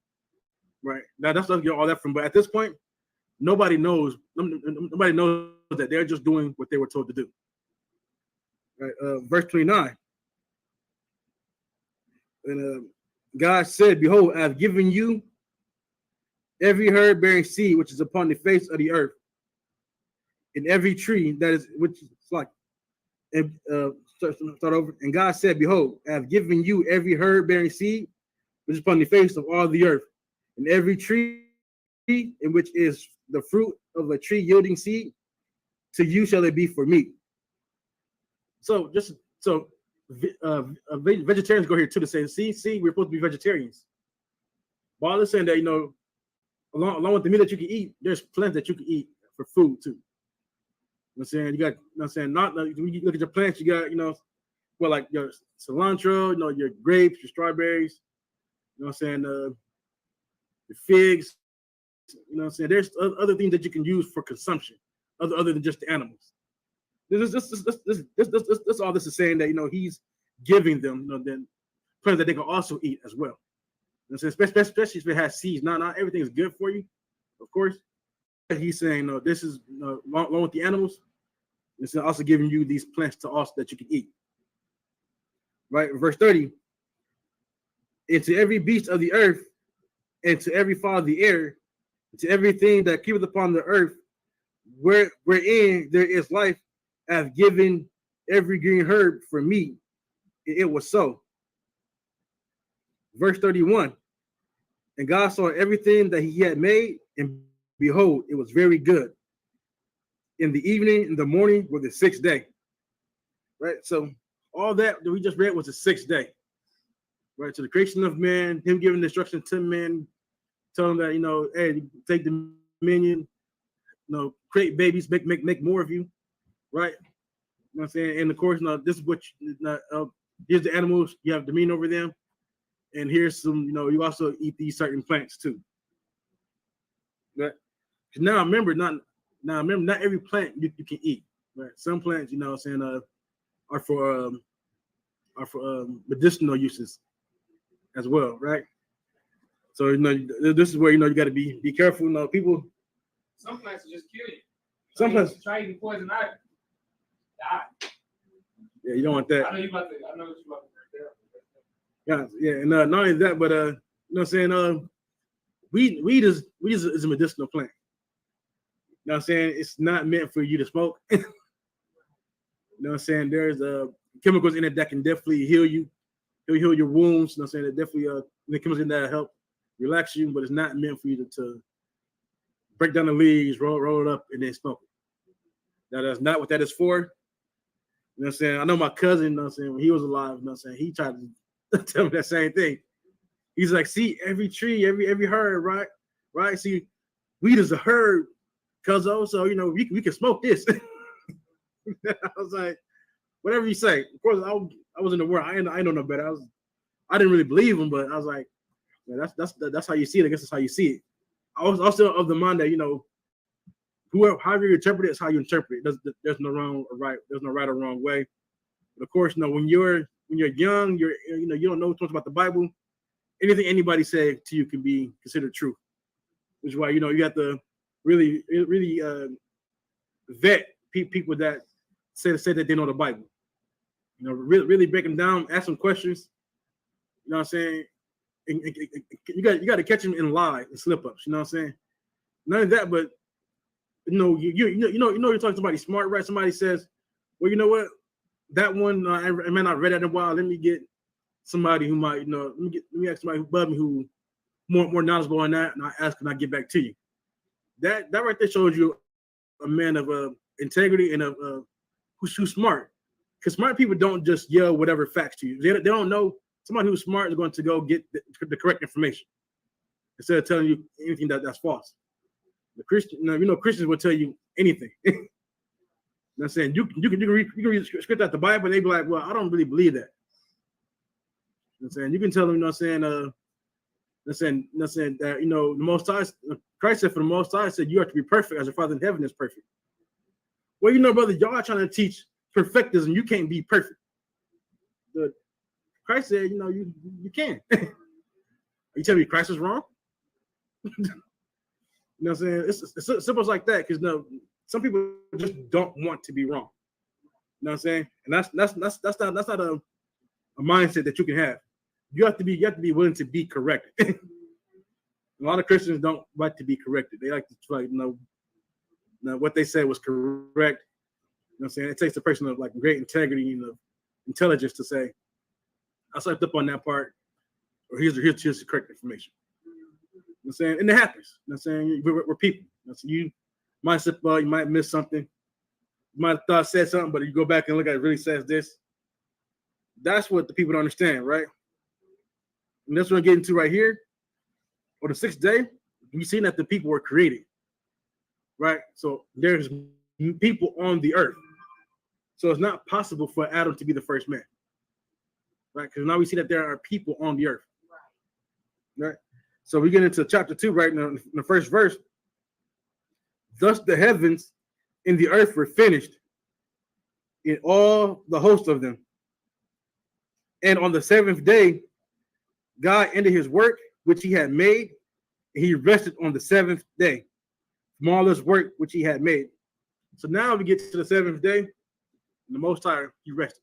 Right? Now that's what get all that from. But at this point, nobody knows that they're just doing what they were told to do. Right? Verse 29. And God said, behold, I have given you every herb bearing seed which is upon the face of the earth, and every tree that is which is like, and start over. And God said, behold, I have given you every herb bearing seed which is upon the face of all the earth, and every tree in which is the fruit of a tree yielding seed, to you shall it be for meat. So vegetarians go here too to say, see, we're supposed to be vegetarians. But all this saying that, you know, along with the meat that you can eat, there's plants that you can eat for food too. You know what I'm saying? You got, you know what I'm saying, not when you look at your plants, you got, you know, well, like your cilantro, you know, your grapes, your strawberries, you know what I'm saying, the figs, you know what I'm saying? There's other things that you can use for consumption, other than just the animals. This all this is saying that, you know, he's giving them, you know, then plants that they can also eat as well. You know, especially if it has seeds. Not everything is good for you, of course. He's saying, no, this is, you know, along with the animals, it's also giving you these plants to also that you can eat. Right, verse 30. And to every beast of the earth, and to every fowl of the air, and to everything that keepeth upon the earth, wherein there is life, I have given every green herb for meat. It was so. Verse 31. And God saw everything that he had made, and behold, it was very good. In the evening, in the morning, were the sixth day. Right? So all that we just read was the sixth day. Right? So the creation of man, him giving instruction to man, telling them that, hey, take dominion, create babies, make more of you. Right? You know what I'm saying? And of course, this is what here's the animals, you have dominion over them. And here's some, you also eat these certain plants too. Right? Now remember, not every plant you can eat. Right? Some plants, are for medicinal uses as well, right? So this is where you got to be careful. People. Some plants will just kill you. Some plants try eating poison ivy. Die. Yeah, you don't want that. I know you about to. I know what you about to. Yeah, and not only that, but you know what I'm saying, weed is a medicinal plant. You know what I'm saying? It's not meant for you to smoke. You know what I'm saying? There's chemicals in it that can definitely heal you. It'll heal your wounds. You know what I'm saying? It definitely the chemicals in there help relax you, but it's not meant for you to break down the leaves, roll it up, and then smoke it. That's not what that is for. You know what I'm saying? I know my cousin, you know what I'm saying, when he was alive, you know what I'm saying, he tried to tell me that same thing. He's like, see, every tree, every herb, right? See, weed is a herb, cuz also, we can smoke this. I was like, whatever you say. Of course, I was in the world. I know no better. I didn't really believe him, but I was like, yeah, that's how you see it. I guess that's how you see it. I was also of the mind that however you interpret it is how you interpret it. There's no wrong or right. There's no right or wrong way. But of course, when you're young, you don't know too much about the Bible. Anything anybody said to you can be considered true. Which is why you have to really vet people that say that they know the Bible. Really break them down, ask them questions. You know what I'm saying? And you got to catch them in lie and slip ups. You know what I'm saying? None of that, but you're talking to somebody smart, right? Somebody says, well, you know what? That one I may not read that in a while. Let me get somebody who might, let me ask somebody above me who more knowledgeable on that, and I ask and I get back to you. That right there shows you a man of integrity and of who's smart. Because smart people don't just yell whatever facts to you. They don't know. Somebody who's smart is going to go get the correct information instead of telling you anything that's false. The Christian, Christians will tell you anything. You know what I'm saying? You can read script out the Bible, and they be like, well, I don't really believe that. You know what I'm saying? You can tell them, you know what I'm saying, that, the Most High, Christ said for the Most High, said you have to be perfect as your Father in heaven is perfect. Well, brother, y'all are trying to teach perfectism. You can't be perfect. Christ said, you can. Are you telling me Christ is wrong? You know what I'm saying? It's simple like that, because some people just don't want to be wrong. You know what I'm saying? And that's not a mindset that you can have. You have to be willing to be corrected. A lot of Christians don't like to be corrected. They like to try, what they said was correct. You know what I'm saying? It takes a person of like great integrity and intelligence to say, I slept up on that part, or here's the correct information. You know what I'm saying? And it happens. You know what I'm saying? We're people. You might slip up, you might miss something. You might have thought said something, but you go back and look at it really says this. That's what the people don't understand, right? And that's what I'm getting to right here. On the sixth day, we seen that the people were created, right? So there's people on the earth. So it's not possible for Adam to be the first man, right? Because now we see that there are people on the earth, right? So we get into chapter 2 right now in the first verse. Thus the heavens and the earth were finished in all the host of them. And on the seventh day, God ended his work which he had made, and he rested on the seventh day from all his work which he had made. So now we get to the seventh day, and the Most High, he rested.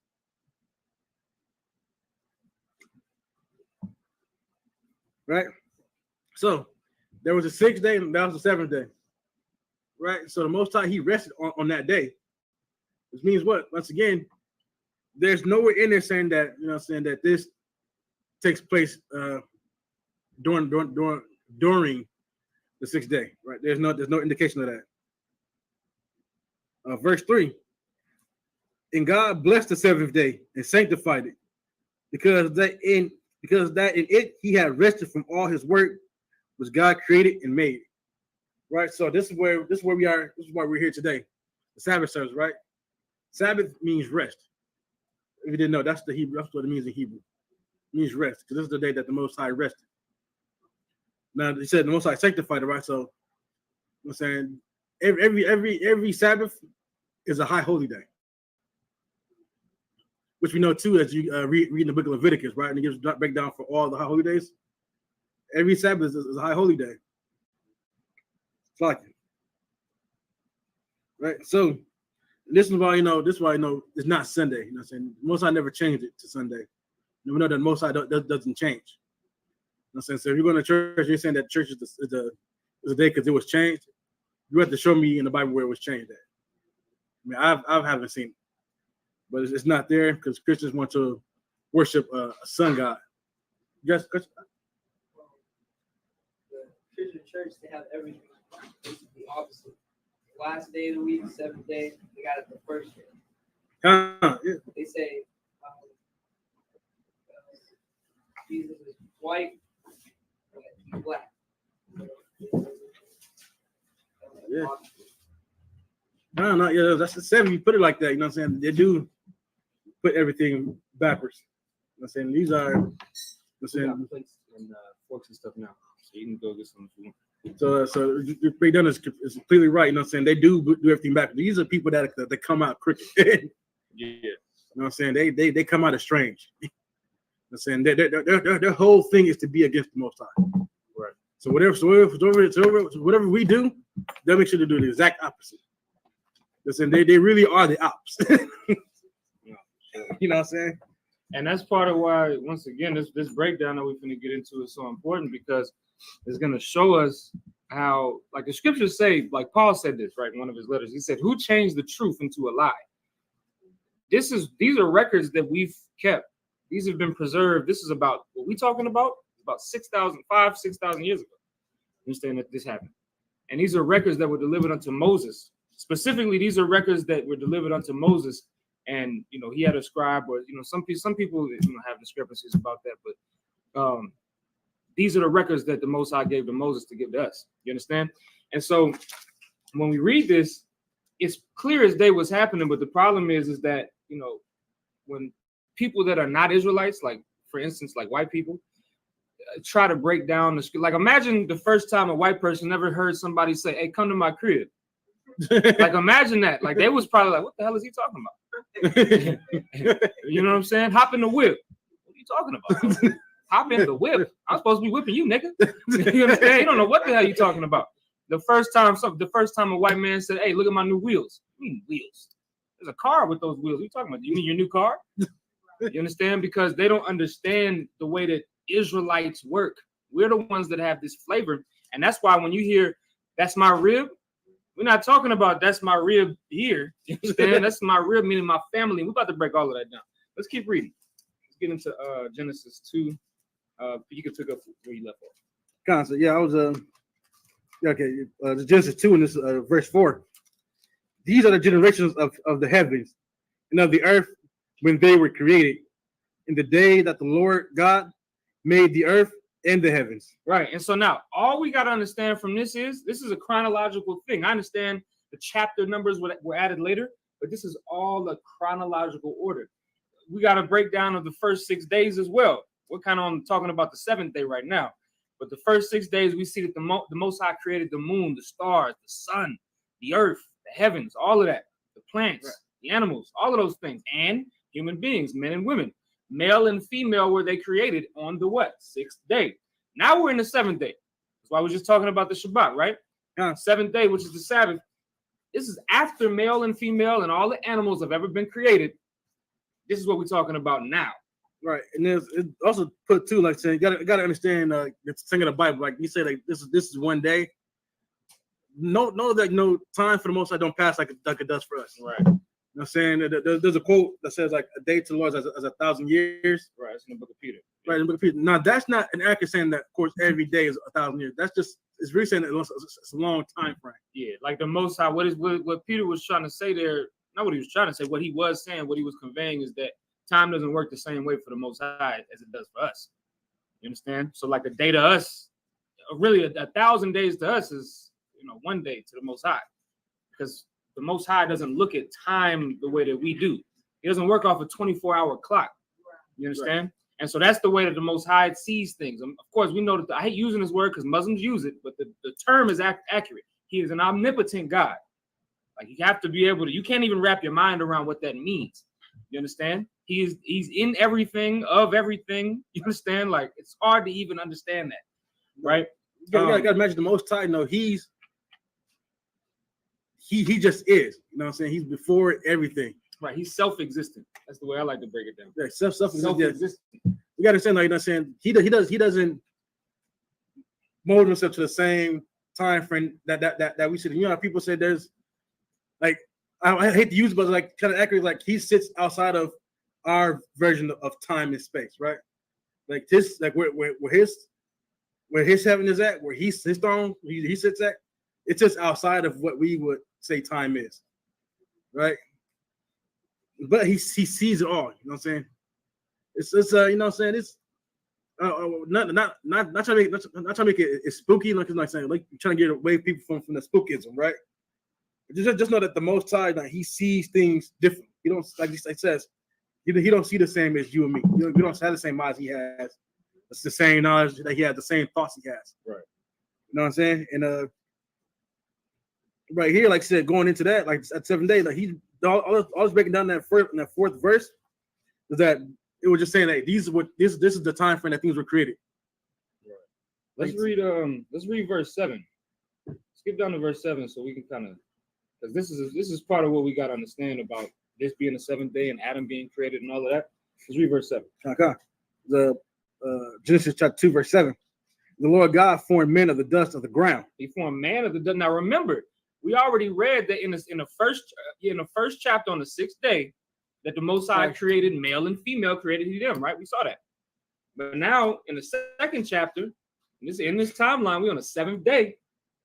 Right? So there was a sixth day, and that was the seventh day. Right? So the Most High, he rested on that day. Which means what? Once again, there's nowhere in there saying that, that this takes place during the 6th day, right? There's no indication of that. Verse 3. And God blessed the 7th day and sanctified it, because that in it he had rested from all his work which God created and made. Right. So this is where we are. This is why we're here today. The Sabbath service, right? Sabbath means rest. If you didn't know, that's the Hebrew. That's what it means in Hebrew. It means rest, because this is the day that the Most High rested. Now he said the Most High sanctified it, right? So I'm saying every Sabbath is a high holy day, which we know too as you read in the book of Leviticus, right? And it gives a breakdown for all the high holy days. Every Sabbath is a high holy day. It's like it. Right? So this is why it's not Sunday. You know what I'm saying? Most High never changed it to Sunday. And we know that Most High doesn't change. You know what I'm saying? So if you're going to church, you're saying that church is a day because it was changed. You have to show me in the Bible where it was changed at. I mean, I haven't seen it, but it's not there because Christians want to worship a sun god. Yes, Christian. The Christian church, they have everything basically opposite. Last day of the week, 7th day, they got it the first day. Yeah. They say Jesus is white, but he's black. Yeah. No, yeah, that's the 7. You put it like that, you know what I'm saying? They do put everything backwards. You know what I'm saying? These are, you know what I'm saying? Plates and forks and stuff now, so you can go get some food. So your breakdown is completely right. You know what I'm saying? They do everything back. These are people that come out crooked. Yeah. You know what I'm saying? They come out as strange. You know what I'm saying? Their whole thing is to be against the Most High. Right. So whatever we do, they'll make sure to do the exact opposite. Listen, they really are the ops. You know what I'm saying? And that's part of why, once again, this breakdown that we're going to get into is so important, because it's going to show us how, like the scriptures say, like Paul said this, right, in one of his letters. He said, who changed the truth into a lie? These are records that we've kept. These have been preserved. This is about what we're talking about 6,000 years ago. You understand that this happened. And these are records that were delivered unto Moses. Specifically, these are records that were delivered unto Moses. And, he had a scribe, or, some people have discrepancies about that. But these are the records that the Most High gave to Moses to give to us. You understand? And so when we read this, it's clear as day what's happening. But the problem is that, when people that are not Israelites, like, for instance, like white people, try to break down the script. Like, imagine the first time a white person ever heard somebody say, hey, come to my crib. Like, imagine that. Like, they was probably like, what the hell is he talking about? You know what I'm saying? Hop in the whip. What are you talking about? Hop in the whip. I'm supposed to be whipping you, nigga. You understand? You don't know what the hell you talking about. The first time a white man said, hey, look at my new wheels. What do you mean wheels? There's a car with those wheels. What are you talking about? You mean your new car? You understand? Because they don't understand the way that Israelites work. We're the ones that have this flavor. And that's why when you hear, that's my rib, we're not talking about that's my rib here. You understand? That's my rib, meaning my family. We're about to break all of that down. Let's keep reading. Let's get into Genesis 2. You can pick up where you left off. Concept. Yeah, I was Genesis 2 in this verse 4. These are the generations of the heavens and of the earth when they were created, in the day that the Lord God made the earth and the heavens. Right. And so now all we got to understand from this is a chronological thing. I understand the chapter numbers were added later, but this is all a chronological order. We got a breakdown of the first 6 days as well. We're kind of talking about the 7th day right now. But the first 6 days, we see that the Most High created the moon, the stars, the sun, the earth, the heavens, all of that, the plants, right, the animals, all of those things, and human beings, men and women. Male and female were they created on the what? 6th day. Now we're in the 7th day. That's why we're just talking about the Shabbat, right? 7th day, which is the Sabbath. This is after male and female and all the animals have ever been created. This is what we're talking about now. Right. And it also put too, like saying, you gotta understand the thing of the Bible. Like you say, like this is one day. No time for the Most High don't pass like it does for us. Right. You know You know what I'm saying? There's a quote that says like a day to the Lord as 1,000 years. Right, it's in the book of Peter. Right, in the book of Peter. Now that's not an accurate saying that, of course, every day is 1,000 years. That's just it's really saying that it's a long time frame. Yeah, like the Most High. What Peter was trying to say there? Not what he was trying to say. What he was saying, what he was conveying, is that time doesn't work the same way for the Most High as it does for us. You understand? So like a day to us, really 1,000 days to us is 1 day to the Most High, because the Most High doesn't look at time the way that we do. He doesn't work off a 24-hour clock. You understand? Right. And so that's the way that the Most High sees things. Of course, we know that I hate using this word because Muslims use it, but the term is accurate. He is an omnipotent God. Like you have to be able to. You can't even wrap your mind around what that means. You understand? He's in everything, of everything. You understand? Like it's hard to even understand that, right? You gotta imagine the Most High. He just is. You know what I'm saying? He's before everything. Right. He's self-existent. That's the way I like to break it down. Yeah, self-existent. You gotta understand, like, you know what I'm saying? He doesn't mold himself to the same time frame that we see. You know how people say there's like I hate to use it, but like kind of accurate, like he sits outside of our version of time and space, right? Like this, like where his heaven is at, where his throne he sits at, it's just outside of what we would say time is, right? But he sees it all. You know what I'm saying? It's you know what I'm saying? It's not trying to make it spooky, like it's not saying like trying to get away people from the spookism, right? Just know that the Most High, like he sees things different. He don't, like he says, he don't see the same as you and me. You don't have the same eyes he has. It's the same knowledge that he has, the same thoughts he has. Right. You know what I'm saying? And right here, like I said, going into that, like at 7 days, like he's all breaking down that fourth verse is that it was just saying that this is the time frame that things were created. Right. Let's read verse 7. Skip down to verse 7 so we can kind of, because this is part of what we got to understand about this being the 7th day and Adam being created and all of that. Let's read verse 7. Okay. The Genesis chapter 2, verse 7. The Lord God formed men of the dust of the ground. He formed man of the dust. Now remember, we already read that in the first chapter on the 6th day that the Most High created male and female, created he them, right? We saw that. But now in the second chapter, in this timeline, we're on the 7th day.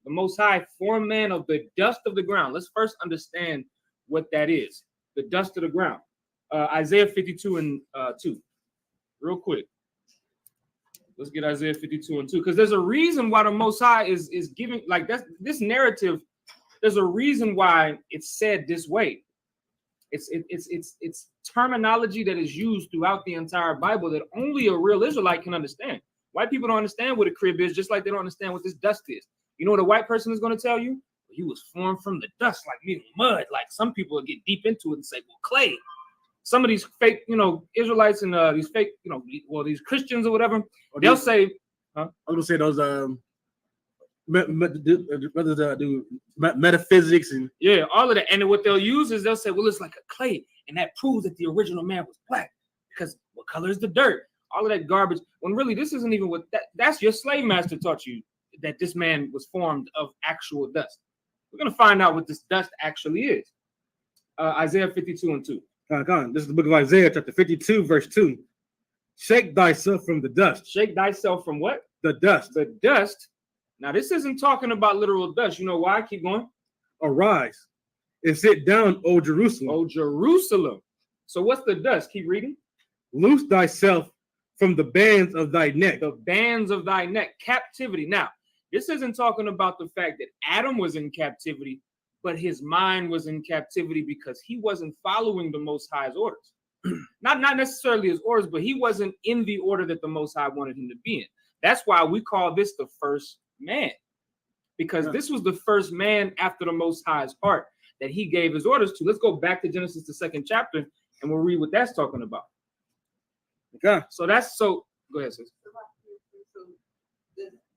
The Most High formed man of the dust of the ground. Let's first understand what that is. The dust of the ground. Isaiah 52 and 2. Real quick. Let's get Isaiah 52 and 2. Because there's a reason why the Most High is giving, like this narrative, there's a reason why it's said this way. It's terminology that is used throughout the entire Bible that only a real Israelite can understand. White people don't understand what a crib is, just like they don't understand what this dust is. You know what a white person is going to tell you? He was formed from the dust, like me, mud. Like some people will get deep into it and say, well, clay. Some of these fake, Israelites and these fake, these Christians or whatever, they'll say, huh? I'm gonna say those metaphysics and all of that. And what they'll use is they'll say, well, it's like a clay, and that proves that the original man was black because what color is the dirt? All of that garbage. When really this isn't even what that's your slave master taught you, that this man was formed of actual dust. We're gonna find out what this dust actually is. Isaiah 52 and 2. This is the book of Isaiah, chapter 52, verse 2. Shake thyself from the dust. Shake thyself from what? The dust. The dust. Now, this isn't talking about literal dust. You know why? Keep going. Arise and sit down, O Jerusalem. O Jerusalem. So what's the dust? Keep reading. Loose thyself from the bands of thy neck. The bands of thy neck. Captivity. Now, this isn't talking about the fact that Adam was in captivity, but his mind was in captivity because he wasn't following the Most High's orders. Not necessarily his orders, but he wasn't in the order that the Most High wanted him to be in. That's why we call this the first man, because this was the first man after the Most High's heart that he gave his orders to. Let's go back to Genesis, the 2nd chapter, and we'll read what that's talking about. Okay. So go ahead, sis.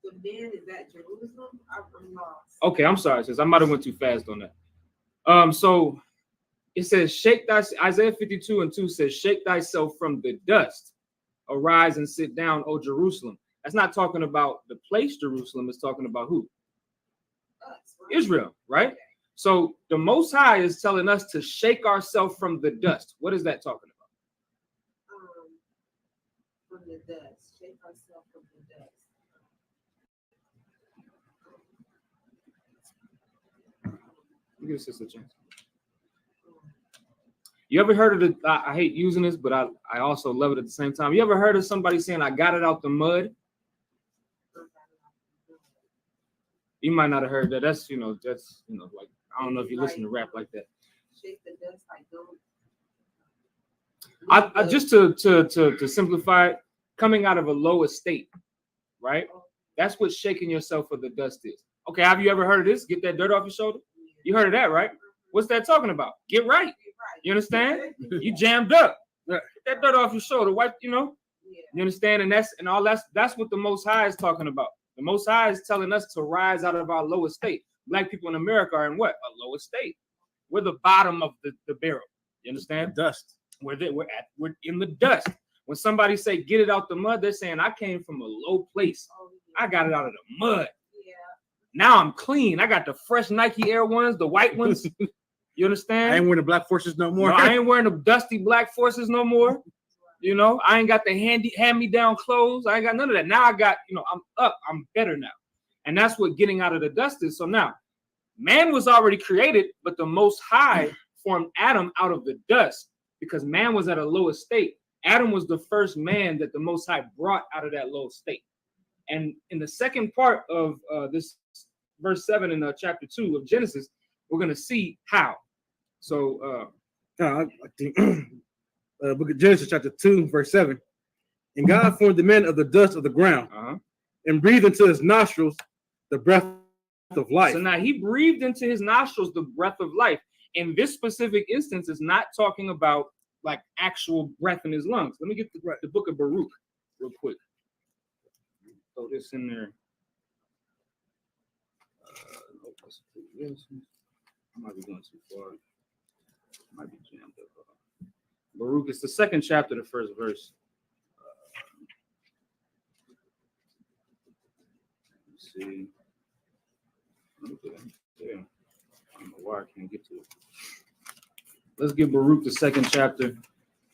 The man is at Jerusalem. I'm lost. Okay, I'm sorry, sis. I might have went too fast on that. So it says, Isaiah 52 and 2 says, shake thyself from the dust, arise and sit down, O Jerusalem. That's not talking about the place Jerusalem. It's talking about who? Us, right? Israel, right? So the Most High is telling us to shake ourselves from the dust. What is that talking about? From the dust. Shake ourselves from the dust. Give us a chance. You ever heard of the, I hate using this, but I also love it at the same time. You ever heard of somebody saying, I got it out the mud? You might not have heard that. That's like, I don't know if you listen to rap like that. Shake the dust, I just to simplify it, coming out of a low estate, right? That's what shaking yourself for the dust is. Okay, have you ever heard of this? Get that dirt off your shoulder? You heard of that, right? What's that talking about? Get right. You understand? You jammed up. Get that dirt off your shoulder. Wipe, You understand? And that's what the Most High is talking about. The Most High is telling us to rise out of our low estate. Black people in America are in what? A low estate. We're the bottom of the barrel. You understand? Dust. We're in the dust. When somebody say get it out the mud, they're saying I came from a low place. I got it out of the mud. Now I'm clean. I got the fresh Nike Air Ones, the white ones. You understand? I ain't wearing the black forces no more. No, I ain't wearing the dusty black forces no more. I ain't got the hand-me-down clothes. I ain't got none of that. Now I got, I'm up. I'm better now. And that's what getting out of the dust is. So now, man was already created, but the Most High formed Adam out of the dust because man was at a low estate. Adam was the first man that the Most High brought out of that low state. And in the second part of this verse 7 in chapter 2 of Genesis, we're going to see how. So I think book of Genesis chapter 2 verse 7. And God formed the man of the dust of the ground and breathed into his nostrils the breath of life. So now he breathed into his nostrils the breath of life. In this specific instance, is not talking about like actual breath in his lungs. Let me get the book of Baruch real quick. Throw this in there. I might be going too far. Might be jammed up. Baruch, it's the second chapter, the first verse. Let's see. Yeah. I don't know why I can't get to it. Let's get Baruch, the second chapter,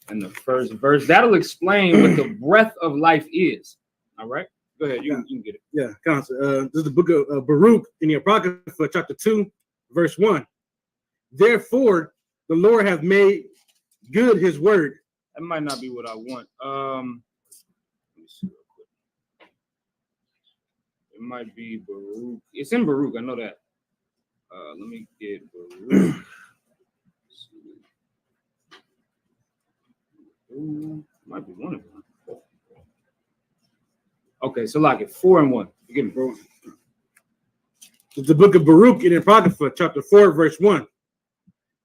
and the first verse. That'll explain what the breath of life is. All right? Go ahead. You can get it. Yeah, Council. This is the book of Baruch in the Apocrypha, chapter 2, verse 1. Therefore, the Lord hath made good his word. That might not be what I want. Let me see real quick. It might be Baruch. It's in Baruch. I know that. Let me get Baruch. Might be one of them. Okay, so like it 4 and 1. You get it, bro. It's the book of Baruch in the Apocrypha, chapter 4, verse 1.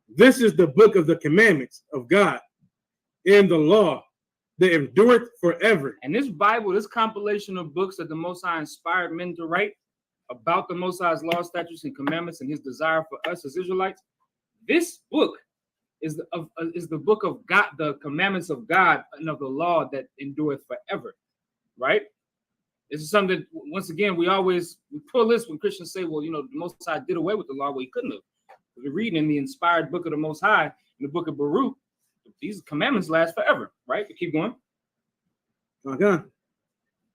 This is the book of the commandments of God and the law that endureth forever. And this Bible, this compilation of books that the Most High inspired men to write about the Most High's law, statutes, and commandments, and his desire for us as Israelites, this book is the book of God, the commandments of God and of the law that endureth forever, right? This is something that, once again, we pull this when Christians say, well, the Most High did away with the law. Well, he couldn't have. We're reading in the inspired book of the Most High, in the book of Baruch, these commandments last forever, right? Keep going. Okay.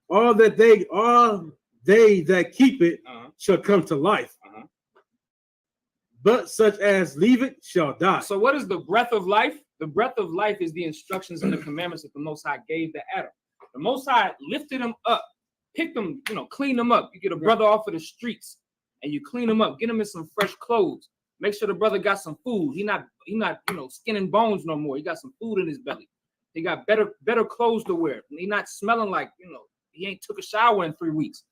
All they that keep it shall come to life. But such as leave it shall die. So what is the breath of life? The breath of life is the instructions and the commandments that the Most High gave to Adam. The Most High lifted him up, picked him, cleaned him up. You get a brother off of the streets and you clean him up, get him in some fresh clothes. Make sure the brother got some food. He not skin and bones no more. He got some food in his belly. He got better clothes to wear. He not smelling like, he ain't took a shower in 3 weeks.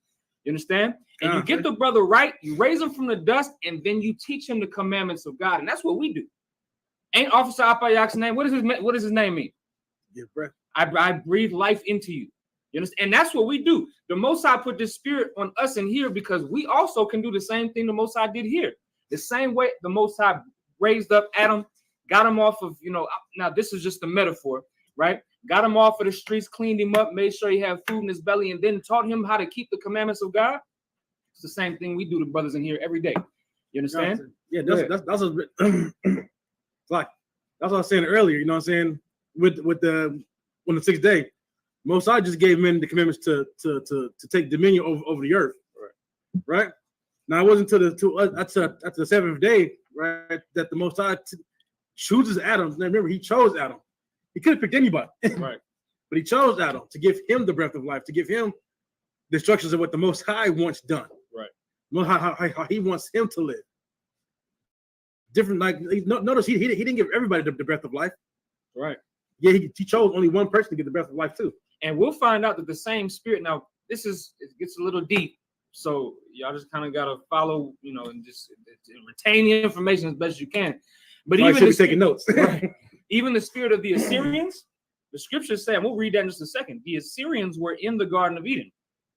You understand? And you get the brother right, you raise him from the dust, and then you teach him the commandments of God. And that's what we do. Ain't Officer Apayak's name? What does his name mean? Your breath. I breathe life into you. You understand? And that's what we do. The Most High put this spirit on us in here because we also can do the same thing the Most High did here. The same way the Most High raised up Adam, got him off of, now this is just a metaphor, right? Got him off of the streets, cleaned him up, made sure he had food in his belly, and then taught him how to keep the commandments of God. It's the same thing we do to brothers in here every day. You understand? Yeah, Go that's like that's what I was saying earlier. You know what I'm saying? With the on the 6th day, Mosai just gave men the commandments to take dominion over the earth. Right. Now it wasn't until the 7th day, right, that the Mosai chooses Adam. Now remember, he chose Adam. He could have picked anybody, Right. but he chose Adam to give him the breath of life, to give him the instructions of what the Most High wants done. Right. How he wants him to live. Different, like notice he didn't give everybody the breath of life. Right. Yeah, he chose only one person to get the breath of life too. And we'll find out that the same spirit. Now, it gets a little deep, so y'all just kind of gotta follow, and just retain the information as best you can. But So even taking notes. right, even the spirit of the Assyrians, the scriptures say, and we'll read that in just a second. The Assyrians were in the Garden of Eden.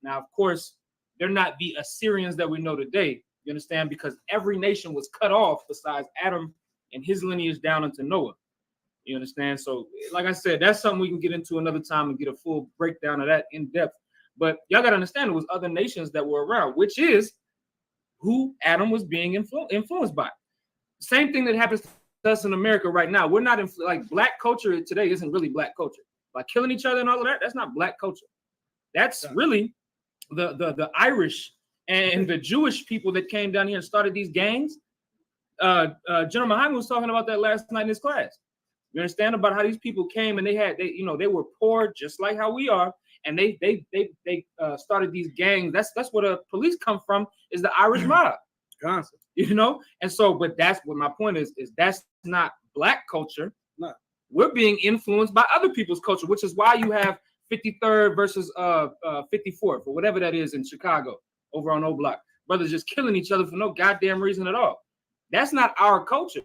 Now, of course, they're not the Assyrians that we know today. You understand? Because every nation was cut off besides Adam and his lineage down into Noah. You understand? So, like I said, that's something we can get into another time and get a full breakdown of that in depth. But y'all got to understand, there was other nations that were around, which is who Adam was being influenced by. Same thing that happens to us in America right now. We're not like black culture today isn't really black culture. Like killing each other and all of that, that's not black culture. That's really the Irish and the Jewish people that came down here and started these gangs. General Muhammad was talking about that last night in his class. You understand about how these people came and they were poor just like how we are, and they started these gangs. That's where the police come from, is the Irish mob. Constant. And so, but that's what my point is that's not black culture. No. We're being influenced by other people's culture, which is why you have 53rd versus 54th or whatever that is in Chicago over on O Block. Brothers just killing each other for no goddamn reason at all. That's not our culture.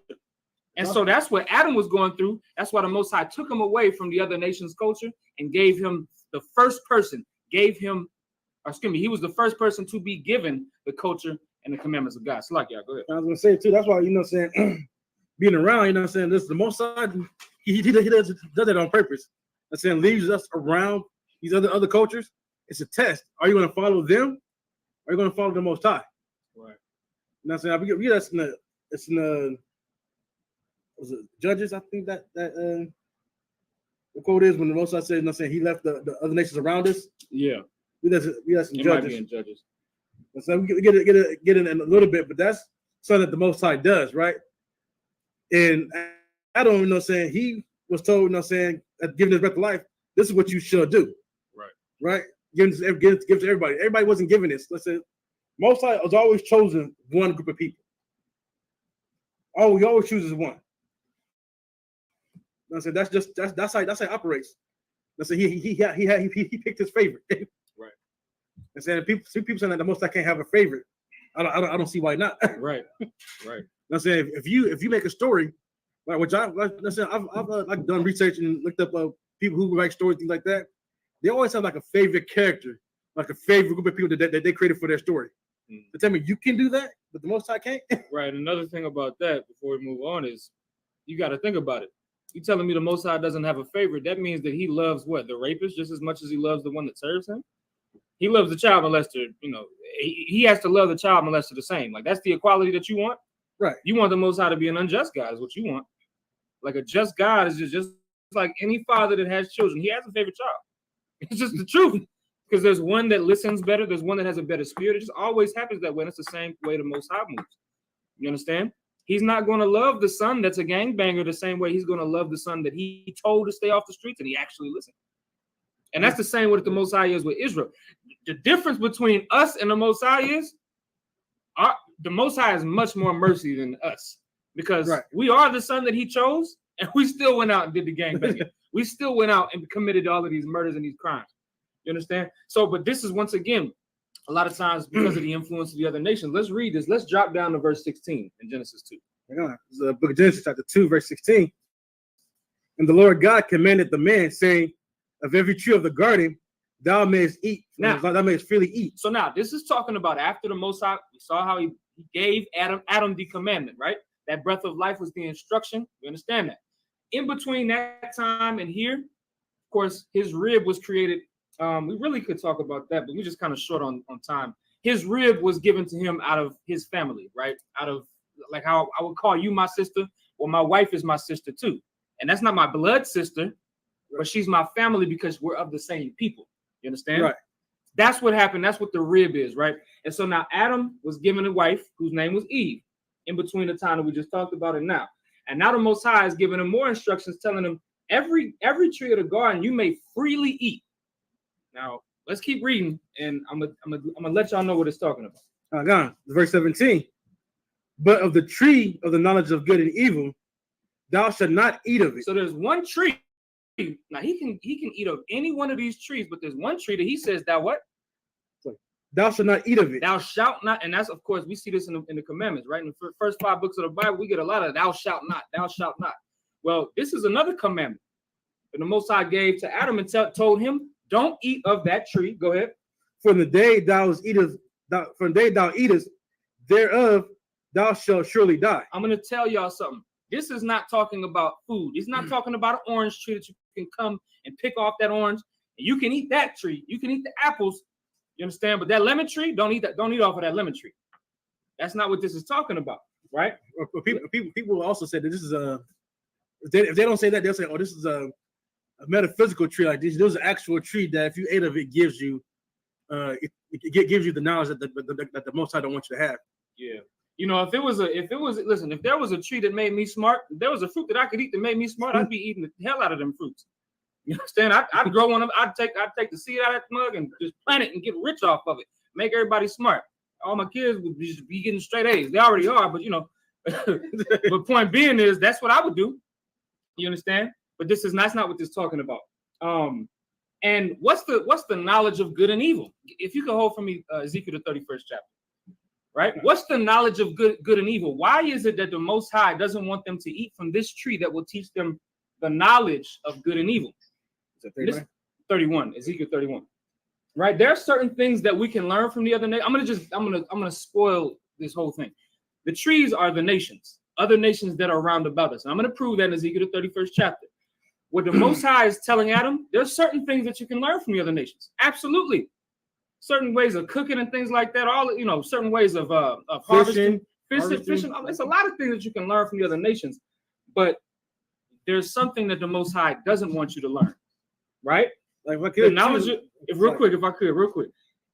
And so that's what Adam was going through. That's why the Most High took him away from the other nation's culture and gave him the first person, he was the first person to be given the culture and the commandments of God. So like, y'all, go ahead. I was gonna say too, that's why, being around, this is the Most High, he does that on purpose. I'm saying leaves us around these other cultures. It's a test. Are you gonna follow them? Or are you gonna follow the Most High? Right. You know what I'm saying? I believe that's in the was it Judges? I think that the quote is when the Most High said, he left the other nations around us. Yeah. We got some It Judges. might be in Judges. So we get in a little bit, but that's something that the Most High does, right? And Adam, he was told, given his breath of life, this is what you should do. Right? Give to everybody. Everybody wasn't given this. Listen, Most High has always chosen one group of people. Oh, he always chooses one. I said that's how it operates. I said he picked his favorite. Right. And saying people saying that the Most High can't have a favorite. I don't see why not. Right. I'm saying if you make a story, like which I've done research and looked up people who write stories, things like that. They always have like a favorite character, like a favorite group of people that they created for their story. So tell me, you can do that, but the Most High can't. Right. Another thing about that, before we move on, is you got to think about it. You telling me the Most High doesn't have a favorite? That means that he loves what? The rapist just as much as he loves the one that serves him. He loves the child molester. He has to love the child molester the same. Like that's the equality that you want. Right. You want the Most High to be an unjust God is what you want. Like a just God is just like any father that has children. He has a favorite child. It's just the truth. Because there's one that listens better. There's one that has a better spirit. It just always happens that way. And it's the same way the Most High moves. You understand? He's not going to love the son that's a gangbanger the same way he's going to love the son that he told to stay off the streets and he actually listened. And that's the same way that the Most High is with Israel. The difference between us and the Most High is the Most High has much more mercy than us because we are the son that he chose and we still went out and did the gangbanging. We still went out and committed all of these murders and these crimes. You understand? So, but this is once again, a lot of times because of the influence of the other nations. Let's read this. Let's drop down to verse 16 in Genesis 2. This is the book of Genesis, chapter 2, verse 16. And the Lord God commanded the man, saying, of every tree of the garden, thou mayest eat. Now, thou mayest freely eat. So now, this is talking about after the Most High. We saw how he gave Adam the commandment, right? That breath of life was the instruction. We understand that. In between that time and here, of course, his rib was created. We really could talk about that, but we're just kind of short on time. his rib was given to him out of his family, right? Out of like how I would call you my sister, or my wife is my sister too. And that's not my blood sister, but she's my family because we're of the same people. You understand? Right. That's what happened. That's what the rib is, right? And so now Adam was given a wife whose name was Eve in between the time that we just talked about it now. And now the Most High is giving him more instructions, telling him every tree of the garden you may freely eat. Now, let's keep reading, and I'm gonna let y'all know what it's talking about. Gone. Verse 17. But of the tree of the knowledge of good and evil, thou shalt not eat of it. So there's one tree. Now he can eat of any one of these trees, but there's one tree that he says, thou what? Thou shalt not eat of it. Thou shalt not, and that's, of course, we see this in the commandments, right? In the first 5 books of the Bible, we get a lot of thou shalt not, thou shalt not. Well, this is another commandment that the Most High gave to Adam and told him, don't eat of that tree. Go ahead. From the day thou eatest thereof, thou shalt surely die. I'm going to tell y'all something. This is not talking about food. It's not talking about an orange tree that you can come and pick off that orange. And you can eat that tree. You can eat the apples. You understand? But that lemon tree, don't eat that. Don't eat off of that lemon tree. That's not what this is talking about, right? People also say that this is a. If they don't say that, they'll say, "Oh, this is a metaphysical tree. Like this is an actual tree that if you ate of it, gives you, it gives you the knowledge that the Most High don't want you to have." Yeah. You know, if there was a tree that made me smart, if there was a fruit that I could eat that made me smart, I'd be eating the hell out of them fruits. You understand? I'd grow one of them. I'd take the seed out of that mug and just plant it and get rich off of it. Make everybody smart. All my kids would just be getting straight A's. They already are, but you know. But point being is that's what I would do. You understand? But that's not what this is talking about. And what's the knowledge of good and evil? If you can hold for me, Ezekiel the 31st chapter. Right? What's the knowledge of good and evil? Why is it that the Most High doesn't want them to eat from this tree that will teach them the knowledge of good and evil? Is that 31, Ezekiel 31. Right? There are certain things that we can learn from the other nation. I'm gonna spoil this whole thing. The trees are the nations, other nations that are round about us. And I'm gonna prove that in Ezekiel the 31st chapter. What the Most High is telling Adam, there's certain things that you can learn from the other nations. Absolutely. Certain ways of cooking and things like that. All, you know, certain ways of harvesting, fishing. It's a lot of things that you can learn from the other nations. But there's something that the Most High doesn't want you to learn. Right? Like what the knowledge of, real quick,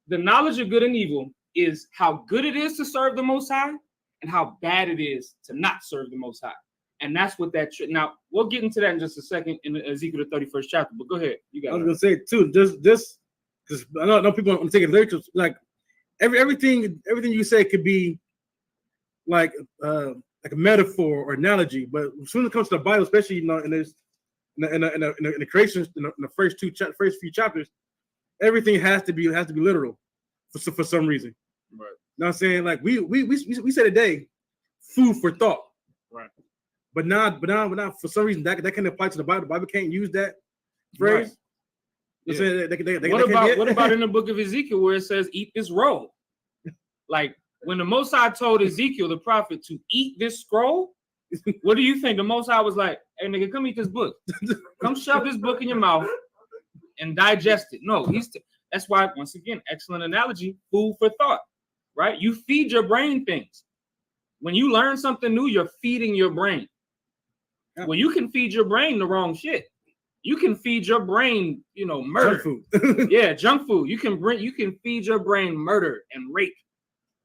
the knowledge of good and evil is how good it is to serve the Most High and how bad it is to not serve the Most High. And that's what now we'll get into that in just a second in Ezekiel the 31st chapter. But go ahead. You got. I was gonna say too, this because I know people want to take it literal. Like everything you say could be like a metaphor or analogy, but as soon as it comes to the Bible, especially in the creation, in the first few chapters, everything has to be literal for some reason. Right. You know what I'm saying? Like we say today, food for thought. Right. But now for some reason that can apply to the Bible. The Bible can't use that phrase. Right. Yeah. What about in the book of Ezekiel where it says eat this roll? Like when the Most High told Ezekiel the prophet to eat this scroll, what do you think? The Most High was like, hey nigga, come eat this book. Come shove this book in your mouth and digest it. No, that's why, once again, excellent analogy, food for thought, right? You feed your brain things. When you learn something new, you're feeding your brain. Yeah. Well, you can feed your brain the wrong shit. You can feed your brain, murder. Junk food. Yeah, junk food. You can feed your brain murder and rape.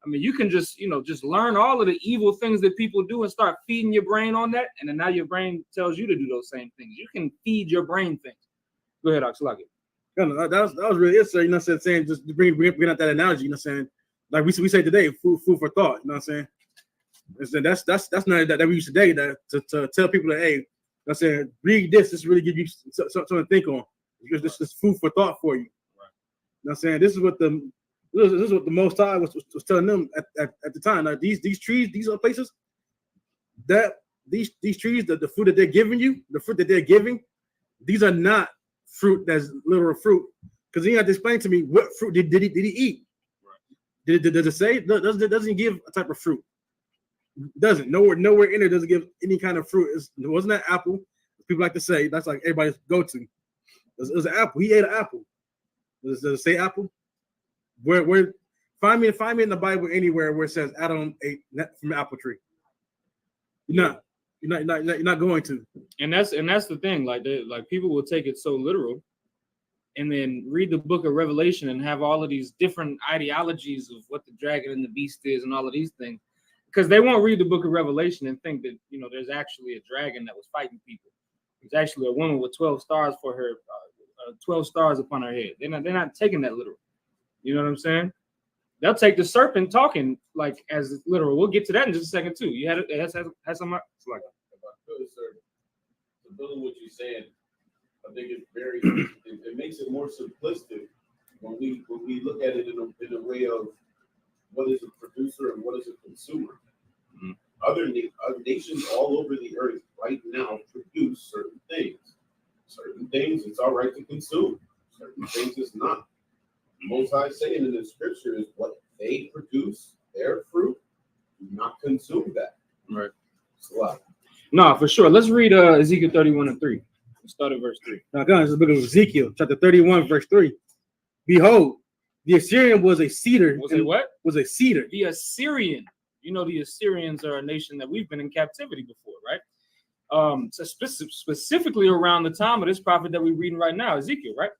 I mean, you can just learn all of the evil things that people do and start feeding your brain on that. And then now your brain tells you to do those same things. You can feed your brain things. Go ahead, Oxalaki. That was really it, sir. You know what I'm saying? Just bring out that analogy, you know what I'm saying? Like we say today, food for thought, you know what I'm saying? That's not that we use today to tell people that, hey, you know what I'm saying, read this really give you something to think on. Because this is food for thought for you. Right. You know what I'm saying? This is what the Most High was telling them at the time. Now these trees, these are places that these trees, the fruit that they're giving you, the fruit that they're giving, these are not fruit that's literal fruit. Because he had to explain to me what fruit did he eat. Right. Did it say? Doesn't give a type of fruit. Doesn't. Nowhere in there doesn't give any kind of fruit. It wasn't an apple. People like to say that's like everybody's go-to. It was an apple. He ate an apple. Does it say apple? Where Find me in the Bible anywhere where it says Adam ate from the apple tree. You're not going to. And that's the thing. Like people will take it so literal, and then read the book of Revelation and have all of these different ideologies of what the dragon and the beast is and all of these things, because they won't read the book of Revelation and think that there's actually a dragon that was fighting people. There's actually a woman with 12 stars for her, 12 stars upon her head. They're not taking that literal. You know what I'm saying? They'll take the serpent talking like as literal. We'll get to that in just a second too. You had some like. If I could, sir, to build on what you're saying, I think it's very. It makes it more simplistic when we look at it in a way of what is a producer and what is a consumer. Mm-hmm. Other nations all over the earth right now produce certain things. Certain things it's all right to consume. Certain things it's not. Most High saying in the scripture is what they produce, their fruit, do not consume that. Right. It's a lot. No, for sure. Let's read Ezekiel 31:3. Let's start at verse 3. Now, guys, this is the book of Ezekiel, chapter 31, verse 3. Behold, the Assyrian was a cedar. Was it what? Was a cedar. The Assyrian. The Assyrians are a nation that we've been in captivity before, right? So specifically around the time of this prophet that we're reading right now, Ezekiel, right?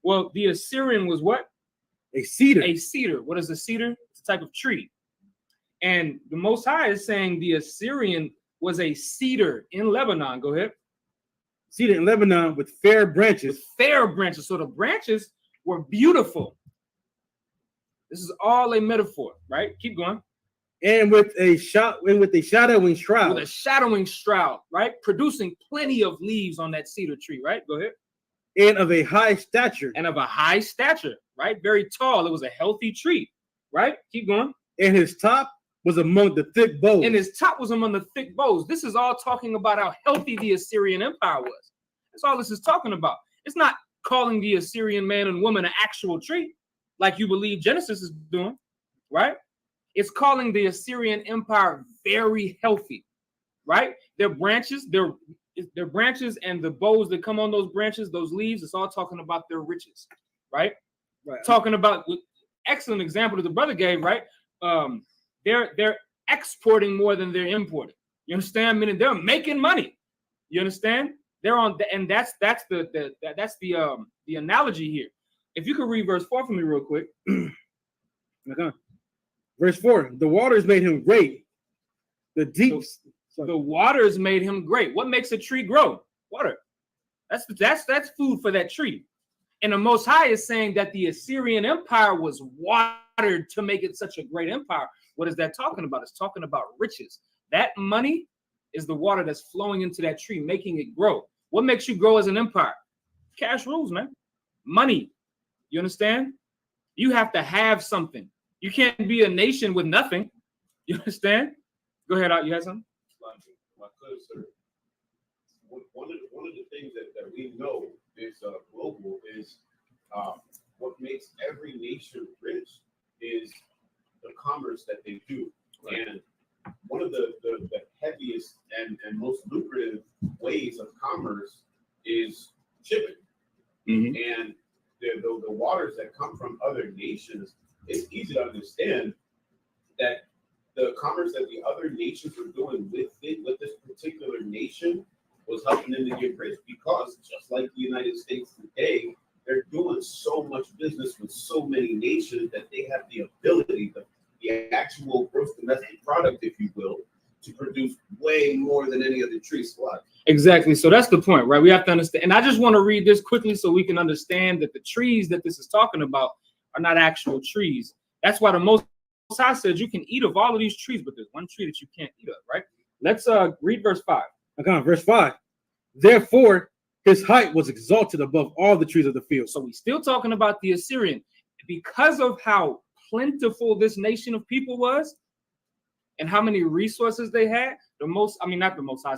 Well, the Assyrian was what? A cedar. A cedar. What is a cedar? It's a type of tree. And the Most High is saying the Assyrian was a cedar in Lebanon. Go ahead. Cedar in Lebanon with fair branches. With fair branches. So the branches were beautiful. This is all a metaphor, right? Keep going. And with a shadowing shroud. With a shadowing shroud, right? Producing plenty of leaves on that cedar tree, right? Go ahead. And of a high stature. And of a high stature, right? Very tall. It was a healthy tree, right? Keep going. And his top was among the thick boughs. And his top was among the thick boughs. This is all talking about how healthy the Assyrian Empire was. That's all this is talking about. It's not calling the Assyrian man and woman an actual tree, like you believe Genesis is doing, right? It's calling the Assyrian Empire very healthy, right? Their branches, their branches and the boughs that come on those branches, those leaves, it's all talking about their riches, right? Right. Talking about excellent example that the brother gave, right? They're exporting more than they're importing. You understand? Meaning they're making money. You understand? They're on, and that's the analogy here. If you could read verse 4 for me real quick. Okay. Verse 4: the waters made him great. The deeps. The waters made him great. What makes a tree grow? Water. That's food for that tree. And the Most High is saying that the Assyrian Empire was watered to make it such a great empire. What is that talking about? It's talking about riches. That money is the water that's flowing into that tree, making it grow. What makes you grow as an empire? Cash rules, man. Money. You understand? You have to have something. You can't be a nation with nothing. You understand? Go ahead, you had something? My good sir. One of the things that we know is global is what makes every nation rich is the commerce that they do. Right. And one of the heaviest and most lucrative ways of commerce is shipping. Mm-hmm. And the waters that come from other nations, it's easy to understand that the commerce that the other nations were doing with this particular nation was helping them to get rich, because just like the United States today, they're doing so much business with so many nations that they have the ability, the actual gross domestic product, if you will, to produce way more than any other tree supply. Exactly. So that's the point, right? We have to understand. And I just want to read this quickly so we can understand that the trees that this is talking about are not actual trees. That's why the Most High said you can eat of all of these trees, but there's one tree that you can't eat of, right? Let's read verse 5. Okay, verse 5. Therefore, his height was exalted above all the trees of the field. So we're still talking about the Assyrian. Because of how plentiful this nation of people was and how many resources they had, not the Most High,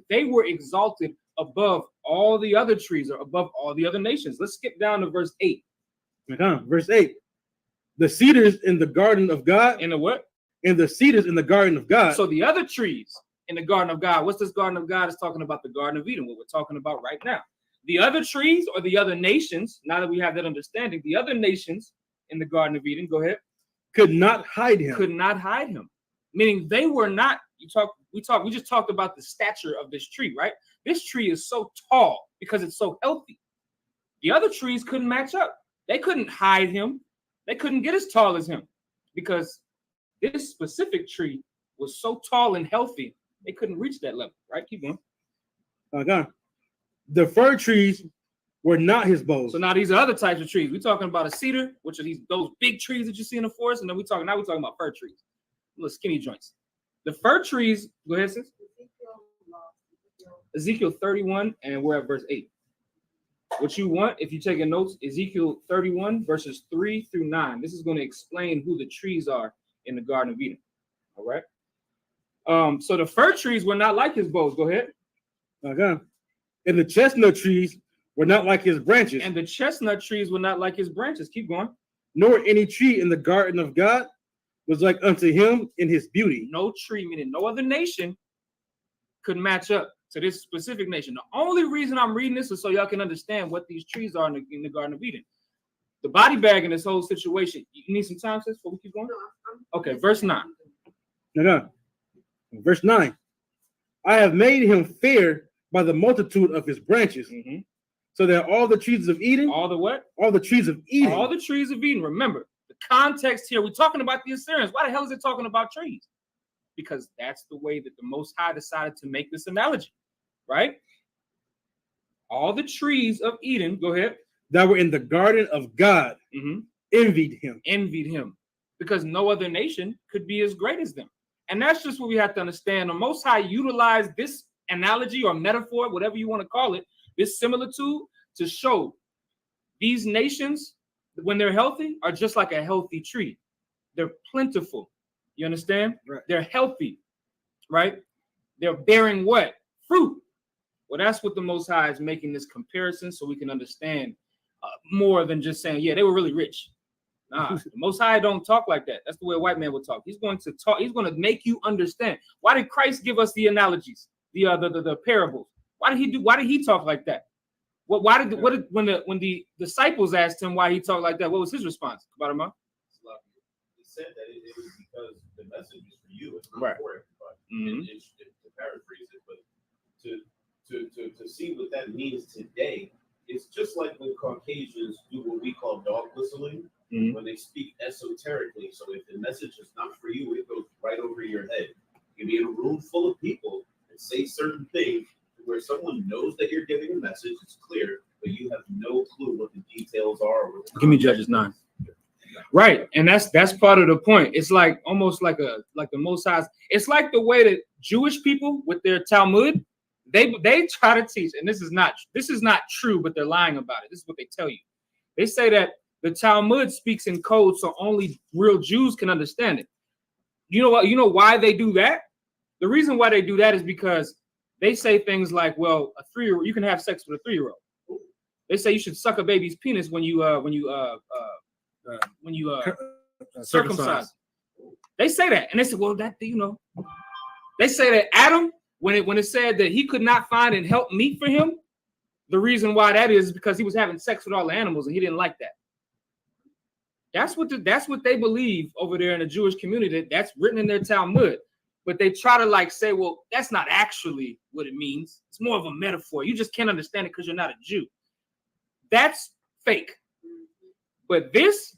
they were exalted above all the other trees or above all the other nations. Let's skip down to verse 8. Okay, verse 8. The cedars in the garden of God. In the what? In the cedars in the garden of God. So the other trees in the garden of God. What's this garden of God? It's talking about the Garden of Eden, what we're talking about right now. The other trees or the other nations, now that we have that understanding, the other nations in the Garden of Eden, go ahead, could not hide him. Could not hide him. Meaning they were not, we just talked about the stature of this tree, right? This tree is so tall because it's so healthy. The other trees couldn't match up. They couldn't hide him. They couldn't get as tall as him because this specific tree was so tall and healthy, they couldn't reach that level, right? Keep going. Okay. The fir trees were not his boughs. So now these are other types of trees. We're talking about a cedar, which are those big trees that you see in the forest, and then we're talking about fir trees, little skinny joints. The fir trees, go ahead, sis. Ezekiel 31, and we're at verse 8. What you want, if you're taking notes, Ezekiel 31, verses 3 through 9. This is going to explain who the trees are in the Garden of Eden. All right. So the fir trees were not like his boughs. Go ahead. Okay. And the chestnut trees were not like his branches. And the chestnut trees were not like his branches. Keep going. Nor any tree in the garden of God was like unto him in his beauty. No tree, meaning no other nation, could match up to this specific nation. The only reason I'm reading this is so y'all can understand what these trees are in the Garden of Eden. The body bag in this whole situation. You need some time, sis, before we keep going? Okay, verse 9. Okay. Verse 9. I have made him fair by the multitude of his branches, so that all the trees of Eden, all the what? All the trees of Eden. All the trees of Eden. Remember, the context here, we're talking about the Assyrians. Why the hell is it talking about trees? Because that's the way that the Most High decided to make this analogy, right? All the trees of Eden, go ahead. That were in the garden of God, envied him. Envied him. Because no other nation could be as great as them. And that's just what we have to understand. The Most High utilized this analogy or metaphor, whatever you want to call it, this similitude to show these nations, when they're healthy, are just like a healthy tree. They're plentiful. You understand? Right. They're healthy, right? They're bearing what? Fruit. Well, that's what the Most High is making this comparison so we can understand more than just saying, yeah, they were really rich. Nah, the Most High don't talk like that. That's the way a white man would talk. He's going to talk. He's going to make you understand. Why did Christ give us the analogies, the parables? Why did he talk like that? When the disciples asked him why he talked like that, what was his response? He said that it was because the message is for you. It's not for everybody. To paraphrase it, but to see what that means today, it's just like when Caucasians do what we call dog whistling. When they speak esoterically. So if the message is not for you, it goes right over your head. You can be in a room full of people and say certain things where someone knows that you're giving a message, it's clear, but you have no clue what the details are. Give me Judges 9. Right, and that's part of the point. It's like almost like the Most High. It's like the way that Jewish people with their Talmud, they try to teach, and this is not true, but they're lying about it. This is what they tell you. They say that the Talmud speaks in code so only real Jews can understand it. You know what? You know why they do that? The reason why they do that is because they say things like, well, a 3-year-old, you can have sex with a 3-year-old. They say you should suck a baby's penis when you circumcise. They say that, and they say, well, that they say that Adam, when it said that he could not find and help meet for him, the reason why that is because he was having sex with all the animals and he didn't like that. That's what they believe over there in the Jewish community. That's written in their Talmud. But they try to say, well, that's not actually what it means. It's more of a metaphor. You just can't understand it because you're not a Jew. That's fake. But this,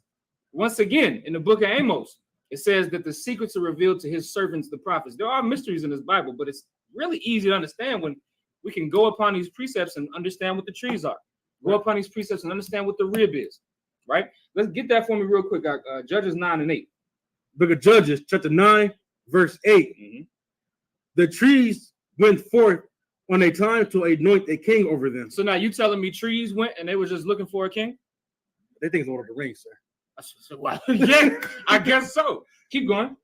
once again, in the book of Amos, it says that the secrets are revealed to his servants, the prophets. There are mysteries in this Bible, but it's really easy to understand when we can go upon these precepts and understand what the trees are. Go upon these precepts and understand what the rib is. Right? Let's get that for me real quick. Judges 9 and 8. Book of Judges, chapter 9, verse 8. The trees went forth on a time to anoint a king over them. So now you telling me trees went and they were just looking for a king? They think it's Lord of the Rings, sir. Well, yeah, I guess so. Keep going.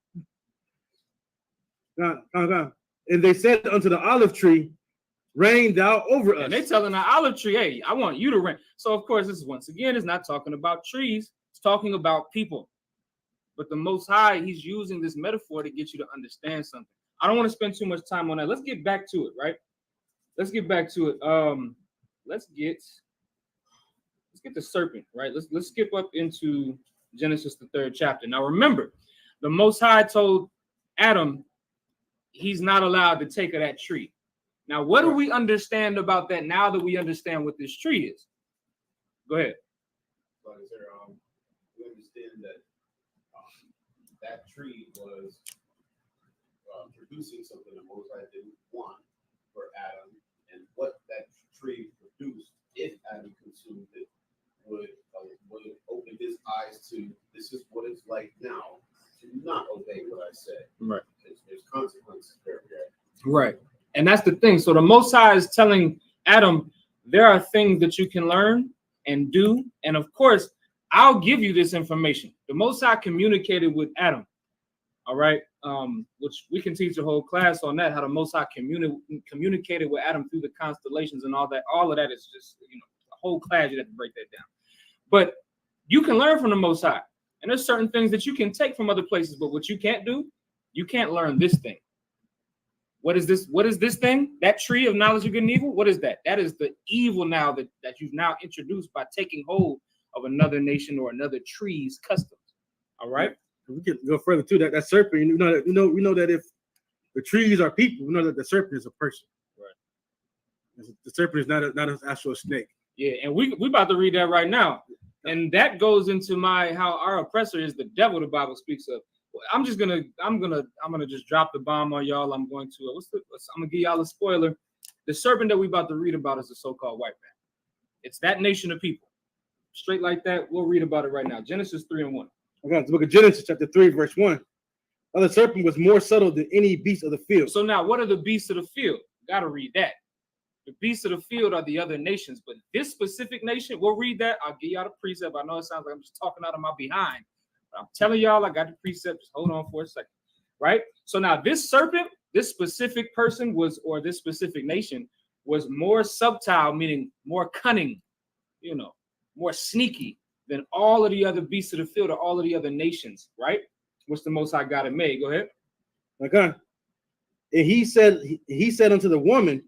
And they said unto the olive tree, reign thou over us. And they telling the olive tree, hey, I want you to reign. So of course, this is once again, it's not talking about trees. It's talking about people. But the Most High, he's using this metaphor to get you to understand something. I don't want to spend too much time on that. Let's get back to it, right? Let's get back to it. Let's get the serpent, right? Let's skip up into Genesis, the 3rd chapter. Now remember, the Most High told Adam he's not allowed to take of that tree. Now, what do we understand about that now that we understand what this tree is? Go ahead. So is there, we understand that that tree was producing something that Most High didn't want for Adam, and what that tree produced, if Adam consumed it, would open his eyes to this is what it's like now to not obey what I said. Right. There's consequences there. Right. And that's the thing. So the Most High is telling Adam, there are things that you can learn and do. And of course, I'll give you this information. The Most High communicated with Adam. All right. Which we can teach a whole class on that, how the Most High communicated with Adam through the constellations and all that. All of that is just, a whole class. You have to break that down. But you can learn from the Most High. And there's certain things that you can take from other places. But what you can't do, you can't learn this thing. What is this? What is this thing? That tree of knowledge of good and evil? What is that? That is the evil now that you've now introduced by taking hold of another nation or another tree's customs. All right. We can go further too. That serpent, we know that if the trees are people, we know that the serpent is a person. Right. The serpent is not an actual snake. Yeah, and we about to read that right now, and that goes into how our oppressor is the devil. The Bible speaks of. I'm gonna just drop the bomb on y'all. I'm gonna give y'all a spoiler. The serpent that we about to read about is the so-called white man. It's that nation of people. Straight like that. We'll read about it right now. Genesis 3:1. Okay, the book of Genesis, chapter 3, verse 1. Now the serpent was more subtle than any beast of the field. So now, what are the beasts of the field? Gotta read that. The beasts of the field are the other nations, but this specific nation, we'll read that. I'll give y'all the precept. I know it sounds like I'm just talking out of my behind. I'm telling y'all, I got the precept. Just hold on for a second, right? So now this serpent, this specific person or this specific nation was more subtle, meaning more cunning, more sneaky than all of the other beasts of the field or all of the other nations, right? Which the Most High God had made. Go ahead. Okay. And he said unto the woman,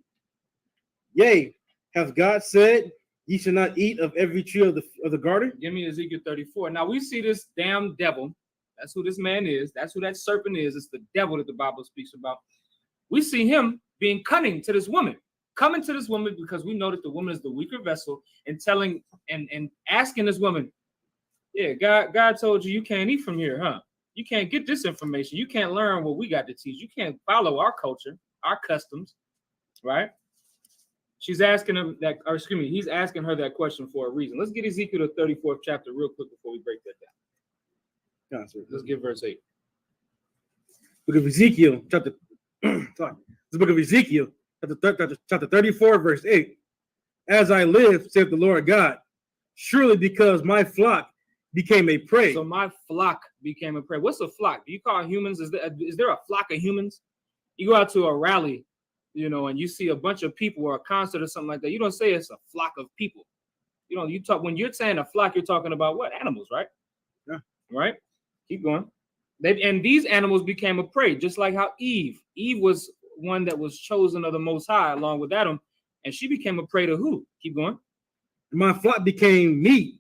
yea, hath God said, ye shall not eat of every tree of the garden? Give me Ezekiel 34. Now we see this damn devil. That's who this man is. That's who that serpent is. It's the devil that the Bible speaks about. We see him being cunning to this woman, coming to this woman because we know that the woman is the weaker vessel, and telling and asking this woman, yeah, God told you can't eat from here, huh? You can't get this information. You can't learn what we got to teach. You can't follow our culture, our customs, right? She's asking him that, or excuse me, he's asking her that question for a reason. Let's get Ezekiel the 34th chapter real quick before we break that down. Let's get verse 8. Book of Ezekiel, chapter the book of Ezekiel, chapter 34, verse 8. As I live, saith the Lord God, surely because my flock became a prey. So my flock became a prey. What's a flock? Do you call humans? Is there a flock of humans? You go out to a rally, and you see a bunch of people or a concert or something like that. You don't say it's a flock of people. You talk when you're saying a flock, you're talking about what? Animals, right? Yeah. Right. Keep going. And these animals became a prey, just like how Eve was one that was chosen of the Most High along with Adam, and she became a prey to who? Keep going. My flock became meat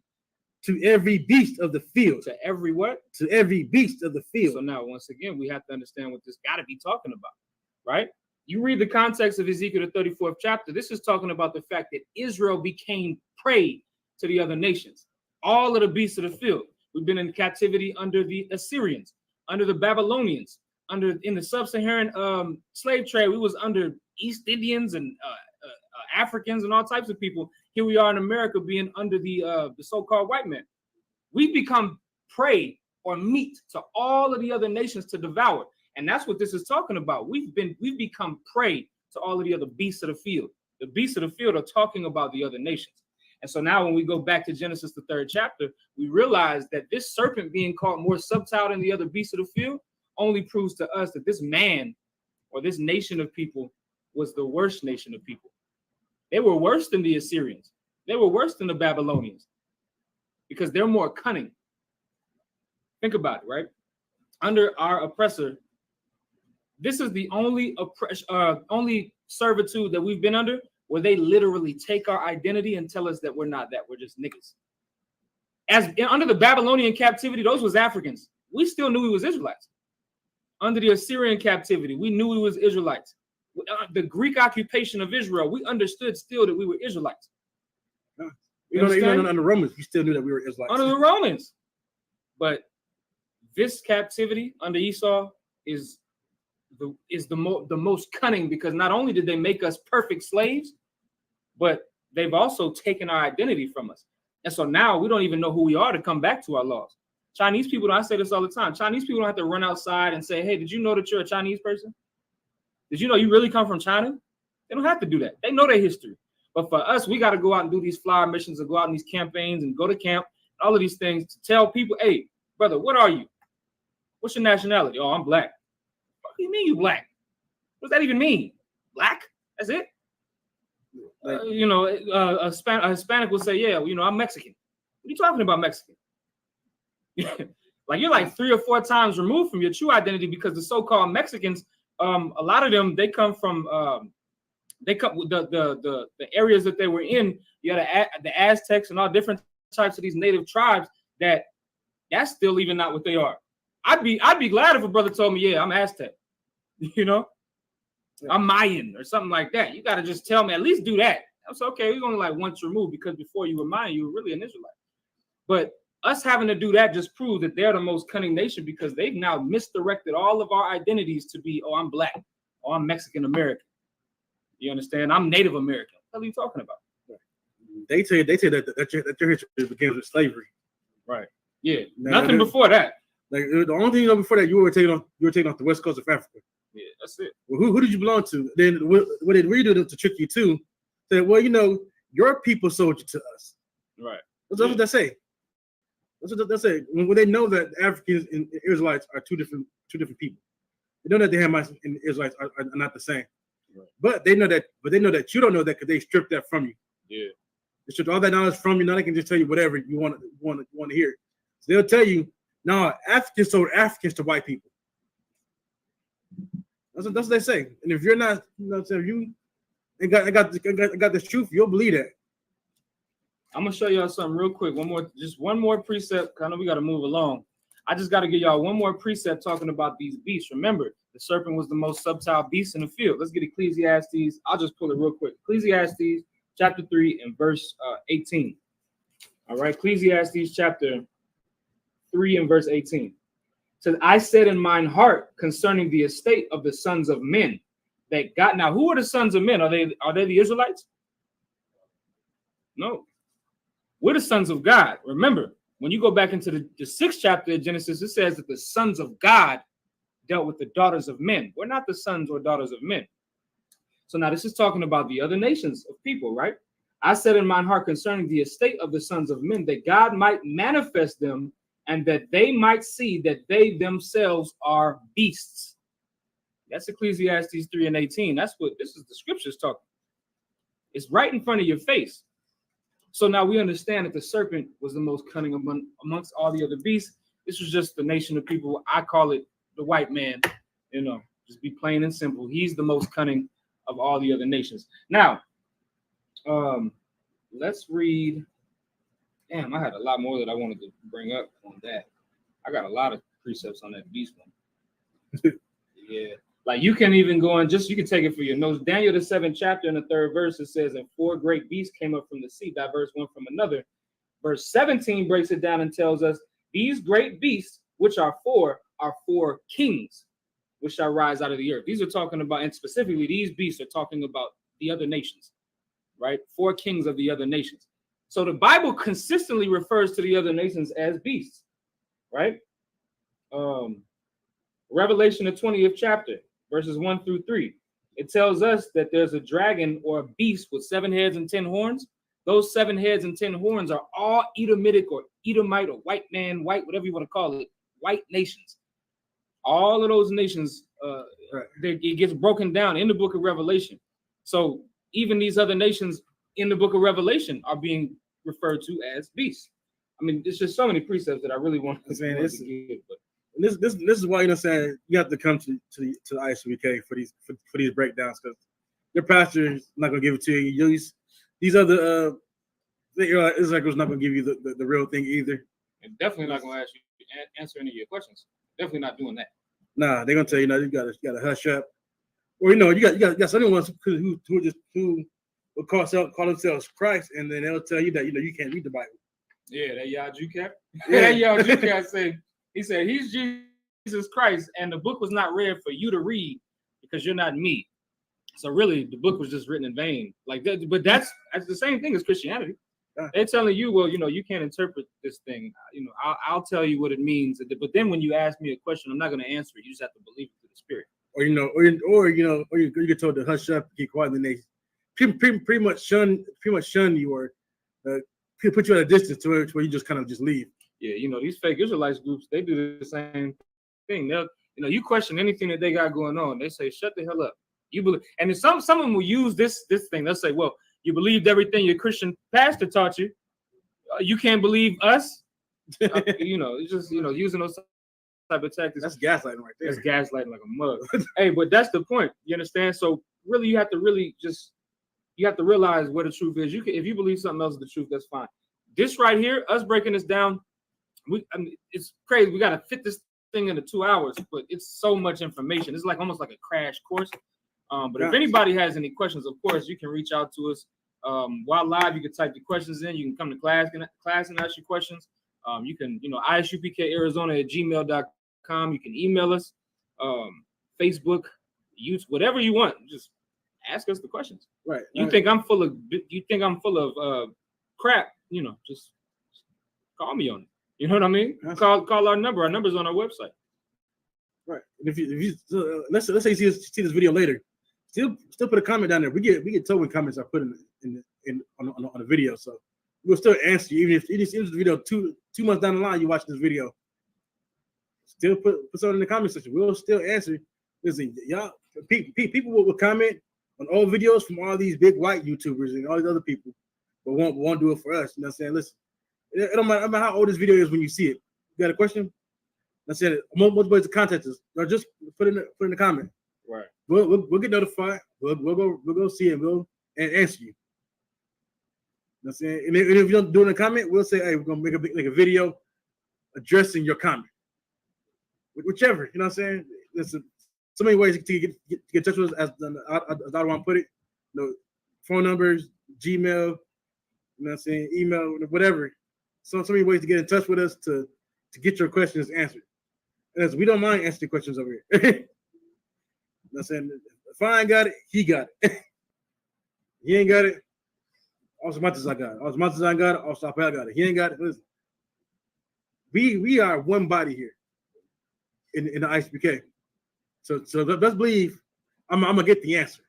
to every beast of the field. To every what? To every beast of the field. So now, once again, we have to understand what this got to be talking about, right? You read the context of Ezekiel the 34th chapter. This is talking about the fact that Israel became prey to the other nations. All of the beasts of the field. We've been in captivity under the Assyrians, under the Babylonians, in the sub-Saharan slave trade. We was under East Indians and Africans and all types of people. Here we are in America being under the so-called white man. We've become prey or meat to all of the other nations to devour. And that's what this is talking about. We've become prey to all of the other beasts of the field. The beasts of the field are talking about the other nations. And so now when we go back to Genesis, the 3rd chapter, we realize that this serpent being called more subtle than the other beasts of the field only proves to us that this man or this nation of people was the worst nation of people. They were worse than the Assyrians. They were worse than the Babylonians because they're more cunning. Think about it, right? Under our oppressor, this is the only servitude that we've been under where they literally take our identity and tell us that we're not that. We're just niggas. Under the Babylonian captivity, those was Africans. We still knew we was Israelites. Under the Assyrian captivity, we knew we was Israelites. The Greek occupation of Israel, we understood still that we were Israelites. Even under the Romans, we still knew that we were Israelites. Under the Romans. But this captivity under Esau is the most cunning, because not only did they make us perfect slaves, but they've also taken our identity from us. And so now we don't even know who we are to come back to our laws. Chinese people, I say this all the time, Chinese people don't have to run outside and say, hey, did you know that you're a Chinese person? Did you know you really come from China? They don't have to do that. They know their history. But for us, we got to go out and do these flower missions and go out in these campaigns and go to camp, all of these things to tell people, hey, brother, what are you? What's your nationality? Oh, I'm black. What do you mean you black? What does that even mean? Black? That's it? A Hispanic will say, yeah, I'm Mexican. What are you talking about, Mexican? Like, you're like 3 or 4 times removed from your true identity, because the so-called Mexicans, a lot of them, they come from the areas that they were in. You had the Aztecs and all different types of these native tribes that's still even not what they are. I'd be glad if a brother told me, yeah, I'm Aztec, I'm Mayan or something like that. You got to just tell me, at least do that. That's okay. We're only like once removed, because before you were Mayan, you were really an Israelite. But us having to do that just proves that they're the most cunning nation, because they've now misdirected all of our identities to be, oh, I'm black, oh, I'm Mexican American. You understand? I'm Native American. What are you talking about? They say that your history begins with slavery. Right. Yeah. Nothing before that. Like, the only thing you know before that, you were taking off the west coast of Africa. Yeah, that's it. Well, who did you belong to? Then what they really do to trick you too? Say, well, your people sold you to us. Right. That's what they say. That's what they say. When they know that Africans and Israelites are two different people, they know that the Hamites and the Israelites are not the same. Right. But they know that you don't know that, because they stripped that from you. Yeah. They stripped all that knowledge from you. Now they can just tell you whatever you want to hear. So they'll tell you, no, Africans sold Africans to white people. That's what they say. And if you're not, if you got this truth, you'll believe that. I'm gonna show y'all something real quick. One more precept. I know we got to move along. I just got to give y'all one more precept talking about these beasts. Remember, the serpent was the most subtle beast in the field. Let's get Ecclesiastes. I'll just pull it real quick. Ecclesiastes chapter 3 and verse 18. All right, Ecclesiastes chapter 3 and verse 18. It says, I said in mine heart concerning the estate of the sons of men that God. Now, who are the sons of men? Are they the Israelites? No. We're the sons of God. Remember, when you go back into the 6th chapter of Genesis, it says that the sons of God dealt with the daughters of men. We're not the sons or daughters of men. So now this is talking about the other nations of people, right? I said in mine heart concerning the estate of the sons of men that God might manifest them, and that they might see that they themselves are beasts. That's Ecclesiastes 3 and 18. That's what this is, the scriptures talking. It's right in front of your face. So now we understand that the serpent was the most cunning amongst all the other beasts. This was just the nation of people. I call it the white man, just be plain and simple. He's the most cunning of all the other nations. Now, let's read. Damn, I had a lot more that I wanted to bring up on that. I got a lot of precepts on that beast one. Yeah. Like, you can even go and you can take it for your notes. Daniel, the 7th chapter and the 3rd verse, it says, and 4 great beasts came up from the sea, diverse one from another. Verse 17 breaks it down and tells us, these great beasts, which are 4 kings, which shall rise out of the earth. These are talking about, and specifically these beasts are talking about the other nations, right? 4 kings of the other nations. So the Bible consistently refers to the other nations as beasts, right? Revelation, the 20th chapter, verses 1 through 3. It tells us that there's a dragon or a beast with 7 heads and 10 horns. Those 7 heads and 10 horns are all Edomitic or Edomite or white man, white, whatever you want to call it, white nations. All of those nations, it gets broken down in the book of Revelation. So even these other nations in the book of Revelation are being referred to as beasts. I mean, there's just so many precepts that I really want to give. But this is why, saying you have to come to the ISWK for these breakdowns, because your pastor is not gonna give it to you. These other It's like it's not gonna give you the real thing either. And definitely not gonna ask you to answer any of your questions. Definitely not doing that. Nah, they're gonna tell you, you gotta hush up. Or you got some ones who will call themselves Christ, and then they'll tell you that you can't read the Bible. Yeah, that Yaju Cap. Yeah. That Yaju Cap said he's Jesus Christ, and the book was not read for you to read because you're not me. So really, the book was just written in vain. Like that, but that's the same thing as Christianity. Yeah. They're telling you, well, you can't interpret this thing. I'll tell you what it means. But then when you ask me a question, I'm not going to answer it. You just have to believe it through the Spirit. Or you get told to hush up, keep quiet, and they pretty much shun you, or put you at a distance to where you just kind of just leave. Yeah, these fake Israelites groups, they do the same thing. They'll, you question anything that they got going on, they say, shut the hell up. You believe, and then some of them will use this thing. They'll say, well, you believed everything your Christian pastor taught you. You can't believe us. It's just using those type of tactics. That's gaslighting right there. That's gaslighting like a mug. Hey, but that's the point. You understand? So really, you have to realize what the truth is. If you believe something else is the truth, that's fine. This right here, us breaking this down, it's crazy. We got to fit this thing into 2 hours, but it's so much information. It's like almost like a crash course. But if anybody has any questions, of course, you can reach out to us. While live, you can type the questions in. You can come to class and ask your questions. You can, isupkarizona@gmail.com. You can email us, Facebook, YouTube, whatever you want. Just ask us the questions. Right. You think I'm full of crap? Just call me on it. You know what I mean? Call our number. Our number's on our website. Right. And if you let's say you see this video later, still put a comment down there. We get told when comments are put in on the video, so we'll still answer you even if the video two months down the line you watch this video. Still put something in the comment section. We'll still answer. Listen, y'all, people will comment on old videos from all these big white YouTubers and all these other people, but won't do it for us. You know what I'm saying? Listen, it don't matter how old this video is when you see it. You got a question? I said multiple ways to contact us, or just put in the comment. Right. We'll get notified. We'll go see it. We'll answer you. You know what I'm saying? And if you don't do it in a comment, we'll say, hey, we're gonna make a video addressing your comment. Whichever, you know what I'm saying? There's so many ways to get in touch with us, as I want to put it. Phone numbers, Gmail, you know what I'm saying, email, whatever. So many ways to get in touch with us to get your questions answered. And we don't mind answering questions over here. You know what I'm saying? If I ain't got it, he got it. He ain't got it. Also, Montes I got it. Also, Montes I got it. Also, I got it. He ain't got it. Listen, we are one body here in the ISBK. So let's believe I'm gonna get the answer.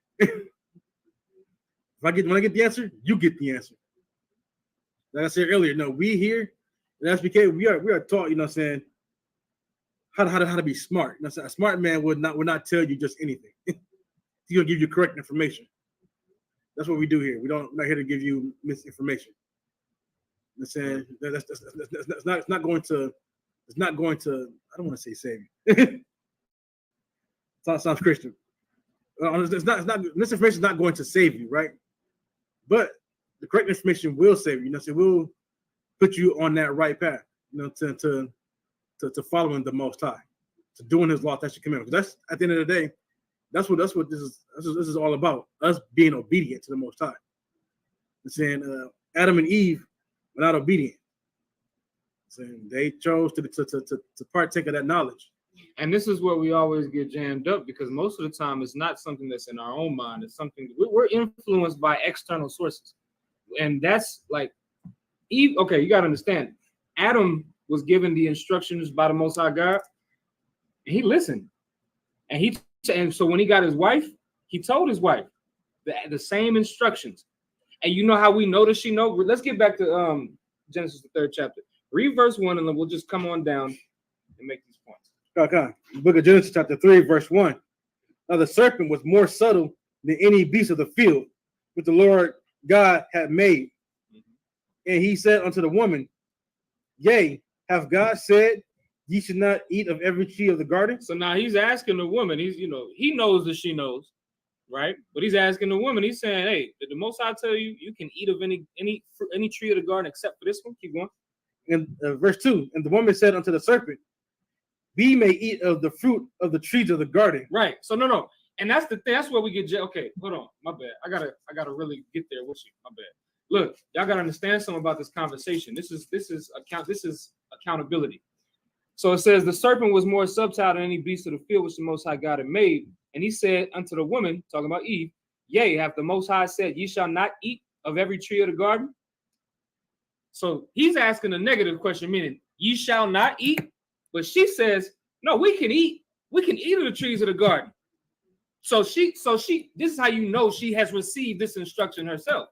When I get the answer, you get the answer. Like I said earlier, no, we here in SBK, we are taught, you know what I'm saying, how to be smart. You know what I'm saying? A smart man would not tell you just anything. He's gonna give you correct information. That's what we do here. We're not here to give you misinformation. You know what I'm saying? It's not going to, I don't want to say save you. Sounds Christian. Misinformation is not going to save you, right? But the correct information will save you. You know, so we'll put you on that right path. You know, to following the Most High, to doing His law, that's your commandment. That's at the end of the day, that's what this is all about. Us being obedient to the Most High. It's saying Adam and Eve were not obedient. Saying they chose to partake of that knowledge. And this is where we always get jammed up, because most of the time it's not something that's in our own mind. It's something we're influenced by external sources. And that's like Eve. Okay, you got to understand. Adam was given the instructions by the Most High God. And he listened. And so when he got his wife, he told his wife the same instructions. And you know how we know that she knows? Let's get back to Genesis, the 3rd chapter. Read verse 1, and then we'll just come on down and make these points. Okay. Book of Genesis, chapter 3, verse 1. Now the serpent was more subtle than any beast of the field, which the Lord God had made. And he said unto the woman, yea, hath God said, ye should not eat of every tree of the garden? So now he's asking the woman, he knows that she knows. right? But he's asking the woman. He's saying, "Hey, did the Most High tell you you can eat of any tree of the garden except for this one?" Keep going. In verse 2, and the woman said unto the serpent, we may eat of the fruit of the trees of the garden. Right. So no. And that's the thing. That's where we get. Okay, hold on. My bad. I gotta really get there with you. My bad. Look, y'all gotta understand something about this conversation. This is accountability. So it says the serpent was more subtle than any beast of the field which the Most High God had made. And he said unto the woman, talking about Eve, yea, hath the Most High said, ye shall not eat of every tree of the garden? So he's asking a negative question, meaning ye shall not eat. But she says, no, we can eat of the trees of the garden. So she, this is how you know she has received this instruction herself.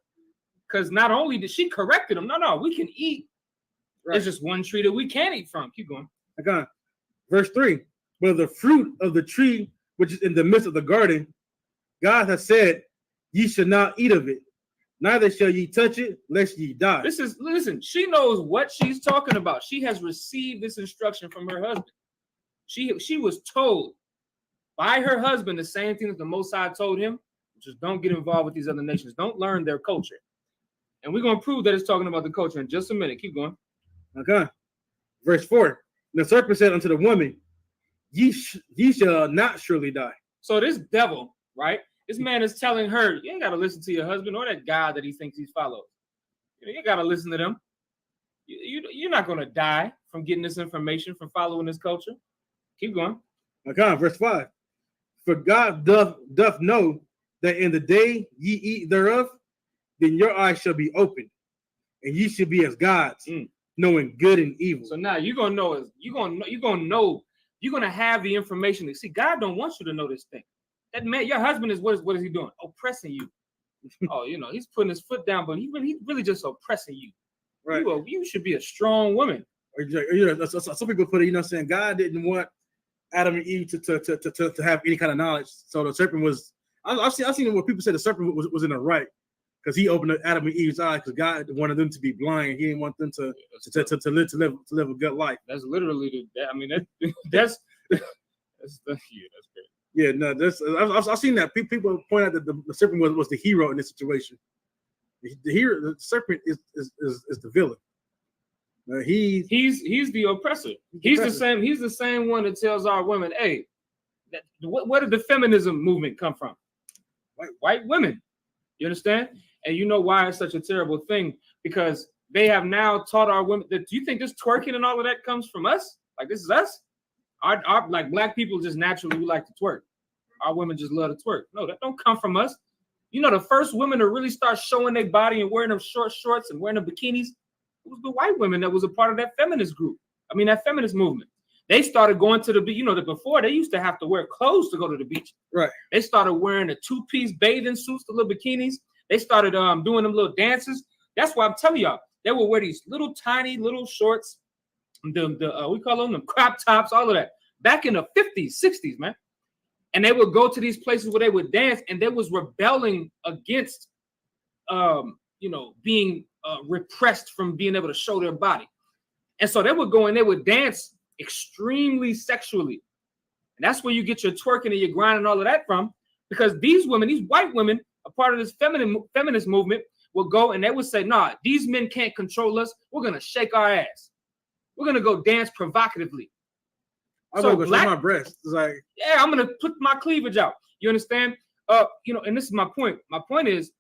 Because not only did she corrected him, no, we can eat. Right. There's just one tree that we can't eat from. Keep going. Okay. Verse 3, but of the fruit of the tree which is in the midst of the garden, God has said, ye shall not eat of it, neither shall ye touch it, lest ye die. Listen, she knows what she's talking about. She has received this instruction from her husband. She was told by her husband the same thing that the Most High told him, which is don't get involved with these other nations. Don't learn their culture. And we're going to prove that it's talking about the culture in just a minute. Keep going. Okay. Verse 4, the serpent said unto the woman, ye shall not surely die. So this devil, right? This man is telling her, you ain't got to listen to your husband or that God that he thinks he follows. You got to listen to them. You're not going to die from getting this information, from following this culture. Keep going. Okay, verse 5. For God doth know that in the day ye eat thereof, then your eyes shall be opened, and ye shall be as gods, knowing good and evil. So now you're gonna know you're gonna have the information. See, God don't want you to know this thing. That man, your husband is what is he doing? Oppressing you. Oh, he's putting his foot down, but he's really just oppressing you. Right. You should be a strong woman. Some people put it, saying God didn't want Adam and Eve to have any kind of knowledge. So the serpent was. I've seen where people say the serpent was in the right because he opened Adam and Eve's eyes because God wanted them to be blind. He didn't want them to live a good life. That's literally that's great. Yeah, no, I've seen that. People point out that the serpent was the hero in this situation. The serpent is the villain. He's the oppressor. He's the same one that tells our women, hey, where did the feminism movement come from? White women. You understand? And you know why it's such a terrible thing? Because they have now taught our women that. Do you think this twerking and all of that comes from us? Like this is us? Our like black people just naturally we like to twerk. Our women just love to twerk. No, that don't come from us. The first women to really start showing their body and wearing them short shorts and wearing them bikinis, it was the white women that was a part of that feminist group. That feminist movement. They started going to the beach. Before they used to have to wear clothes to go to the beach. Right. They started wearing the two-piece bathing suits, the little bikinis. They started doing them little dances. That's why I'm telling y'all, they would wear these little tiny little shorts, we call them crop tops, all of that. Back in the 50s, 60s, man. And they would go to these places where they would dance, and they was rebelling against, being repressed from being able to show their body. And so they would go and they would dance extremely sexually. And that's where you get your twerking and your grind and all of that from, because these women, these white women, a part of this feminist movement, will go and they would say, nah, these men can't control us. We're going to shake our ass. We're going to go dance provocatively. I'm going to go show my breasts. It's like, yeah, I'm going to put my cleavage out. You understand? And this is my point. My point is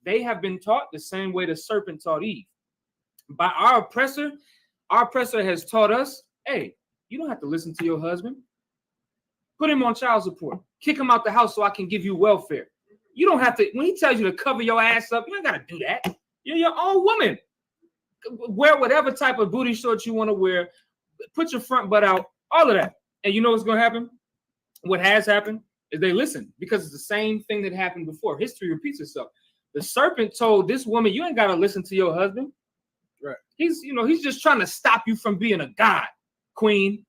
they have been taught the same way the serpent taught Eve. By our oppressor has taught us, hey, you don't have to listen to your husband. Put him on child support. Kick him out the house so I can give you welfare. You don't have to, when he tells you to cover your ass up, you ain't got to do that. You're your own woman. Wear whatever type of booty shorts you want to wear. Put your front butt out, all of that. And you know what's going to happen? What has happened is they listen because it's the same thing that happened before. History repeats itself. The serpent told this woman, you ain't got to listen to your husband. Right. He's just trying to stop you from being a god, queen.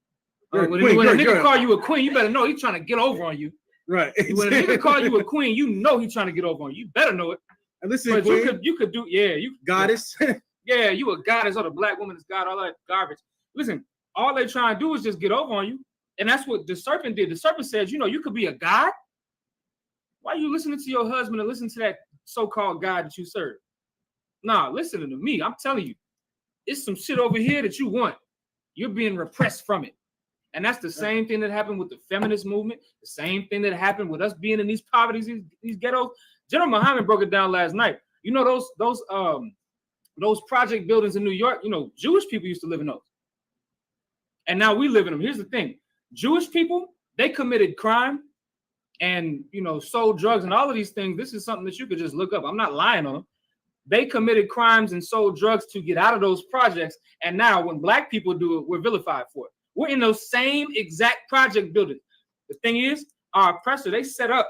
When a nigga call you a queen, you better know he's trying to get over on you. Right. When a nigga call you a queen, you know he's trying to get over on you. You better know it. And listen, but you could do, you goddess. Yeah, you a goddess, or the black woman is God, all that garbage. Listen, all they trying to do is just get over on you. And that's what the serpent did. The serpent said, you could be a god. Why are you listening to your husband and listen to that so-called God that you serve? Nah, listen to me. I'm telling you, it's some shit over here that you want. You're being repressed from it. And that's the same thing that happened with the feminist movement, the same thing that happened with us being in these poverties, these ghettos. General Muhammad broke it down last night. You know, those project buildings in New York, you know, Jewish people used to live in those. And now we live in them. Here's the thing. Jewish people, they committed crime and, you know, sold drugs and all of these things. This is something that you could just look up. I'm not lying on them. They committed crimes and sold drugs to get out of those projects. And now when black people do it, we're vilified for it. We're in those same exact project buildings. The thing is, our oppressor, they set up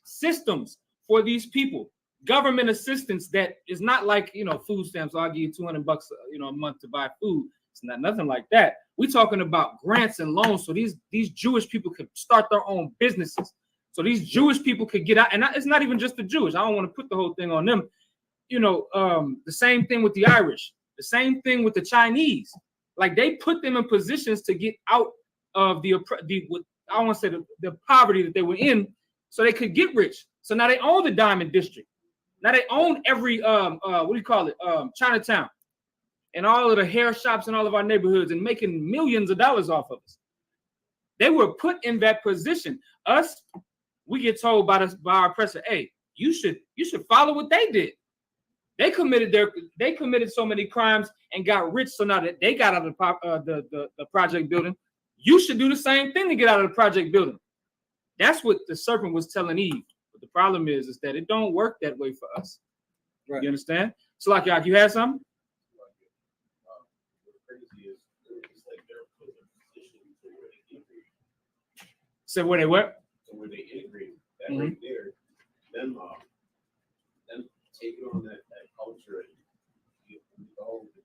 systems for these people, government assistance that is not like, you know, food stamps. So I'll give you $200, you know, a month to buy food. It's not nothing like that. We're talking about grants and loans. So these Jewish people could start their own businesses. So these Jewish people could get out. And it's not even just the Jewish. I don't want to put the whole thing on them. You know, the same thing with the Irish, the same thing with the Chinese. Like they put them in positions to get out of the I don't want to say the poverty that they were in, so they could get rich. So now they own the Diamond District. Now they own every what do you call it? Chinatown, and all of the hair shops in all of our neighborhoods, and making millions of dollars off of us. They were put in that position. Us, we get told by our oppressor, hey, you should follow what they did. They committed so many crimes and got rich. So now that they got out of the project building, you should do the same thing to get out of the project building. That's what the serpent was telling Eve. But the problem is that it don't work that way for us. Right. You understand? So like you had something? So where they what? So where they integrate that right there, them taking on that culture and the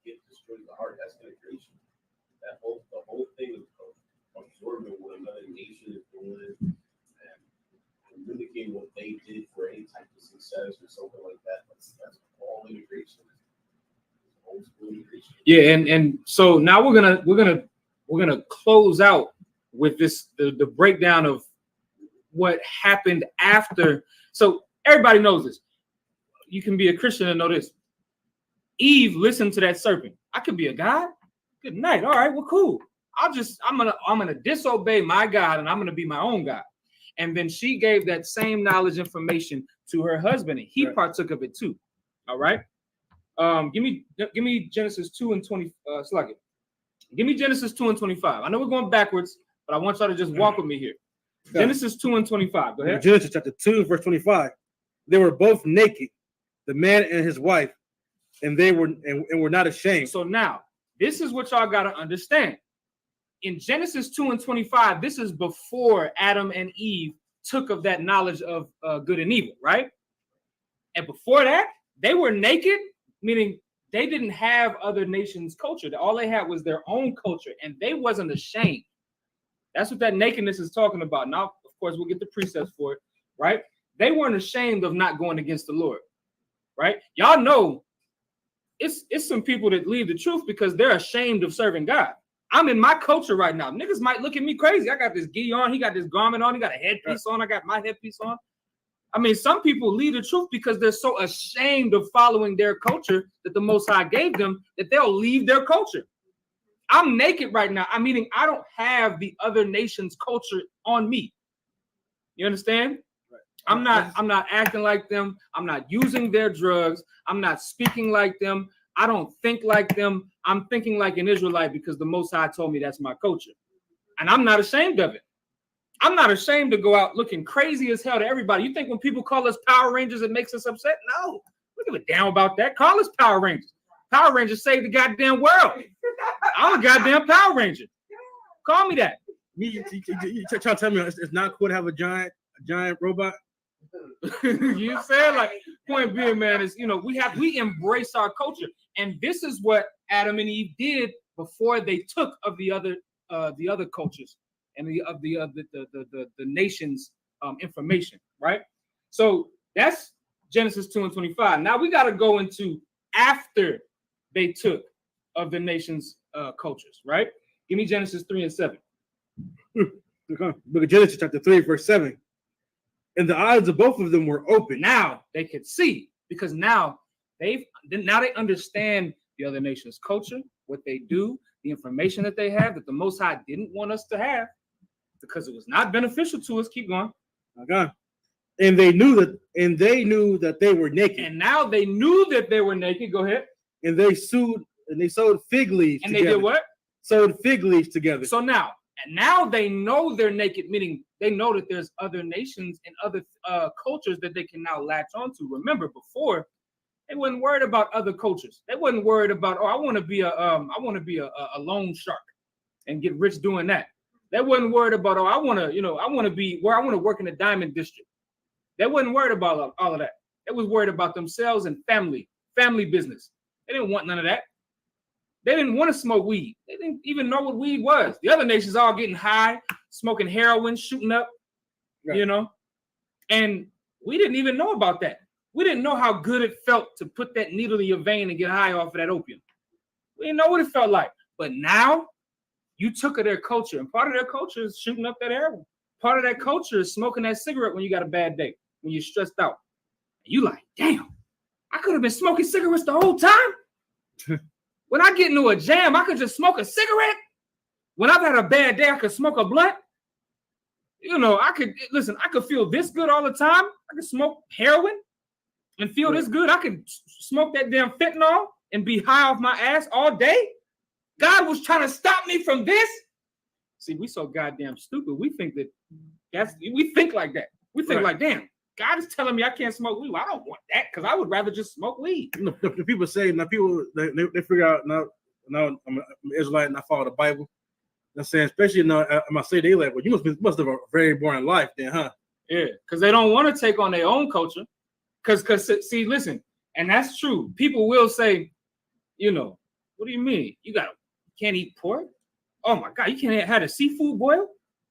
get destroying the heart. That's integration. The whole thing of absorbing what another nation is doing and mimicking what they did for any type of success or something like that. That's all integration. Old school integration. Yeah, and so now we're gonna close out with this the breakdown of what happened after. So everybody knows this. You can be a Christian and know this. Eve listened to that serpent. I could be a God. Good night. All right, well, cool. I'm gonna disobey my God and I'm gonna be my own God. And then she gave that same knowledge information to her husband, and he partook of it too. All right. Give me Genesis 2 and 20. Give me Genesis 2 and 25. I know we're going backwards, but I want y'all to just walk with me here. Genesis 2 and 25. Go ahead. Genesis chapter 2, verse 25. They were both naked, the man and his wife, and they were not ashamed. So now, this is what y'all got to understand. In Genesis 2 and 25, this is before Adam and Eve took of that knowledge of good and evil, right? And before that, they were naked, meaning they didn't have other nations' culture. All they had was their own culture, and they wasn't ashamed. That's what that nakedness is talking about. Now, of course, we'll get the precepts for it, right? They weren't ashamed of not going against the Lord, right? Y'all know it's some people that leave the truth because they're ashamed of serving God. I'm in my culture right now. Niggas might look at me crazy. I got this gi on. He got this garment on. He got a headpiece on. I got my headpiece on. I mean, some people leave the truth because they're so ashamed of following their culture that the Most High gave them that they'll leave their culture. I'm naked right now. I'm meaning I don't have the other nation's culture on me. You understand? Right. I'm not acting like them. I'm not using their drugs. I'm not speaking like them. I don't think like them. I'm thinking like an Israelite because the Most High told me that's my culture. And I'm not ashamed of it. I'm not ashamed to go out looking crazy as hell to everybody. You think when people call us Power Rangers, it makes us upset? No. We give a damn about that. Call us Power Rangers. Power Rangers saved the goddamn world. I'm a goddamn Power Ranger. Call me that. You trying to tell me it's not cool to have a giant robot? You said, like, point being, man, is, you know, we embrace our culture, and this is what Adam and Eve did before they took of the other cultures and the nation's information, right? So that's Genesis 2 and 25. Now we got to go into after they took of the nation's cultures, right? Give me Genesis 3 and 7. Book of Genesis chapter 3, verse 7. And the eyes of both of them were open. Now they could see, because now they understand the other nation's culture, what they do, the information that they have that the Most High didn't want us to have because it was not beneficial to us. Keep going. Okay. And they knew that they were naked. And now they knew that they were naked. Go ahead. And they sewed fig leaves and together. They did what? Sewed fig leaves together. So now they know they're naked, meaning they know that there's other nations and other cultures that they can now latch onto. Remember, before they wasn't worried about other cultures. They wasn't worried about, I want to be a loan shark and get rich doing that. They wasn't worried about, I want to work in the diamond district. They wasn't worried about all of that. They was worried about themselves and family business. They didn't want none of that. They didn't want to smoke weed. They didn't even know what weed was. The other nations all getting high, smoking heroin, shooting up, right. And we didn't even know about that. We didn't know how good it felt to put that needle in your vein and get high off of that opium. We didn't know what it felt like. But now you took their culture, and part of their culture is shooting up that heroin. Part of that culture is smoking that cigarette when you got a bad day, when you're stressed out. And you like, damn, I could have been smoking cigarettes the whole time. When I get into a jam, I could just smoke a cigarette. When I've had a bad day, I could smoke a blunt. I could feel this good all the time. I could smoke heroin and feel this good. I could smoke that damn fentanyl and be high off my ass all day. God was trying to stop me from this. See, we so goddamn stupid. We think we think like that. We think like, damn, God is telling me I can't smoke weed. Well, I don't want that because I would rather just smoke weed. The people say, now people, they figure out, now I'm an Israelite and I follow the Bible. I'm saying, especially now, I must say, they like, well, you must have a very boring life then, huh? Yeah, because they don't want to take on their own culture. Because see, listen, and that's true. People will say, what do you mean? You can't eat pork? Oh my God, you can't have a seafood boil?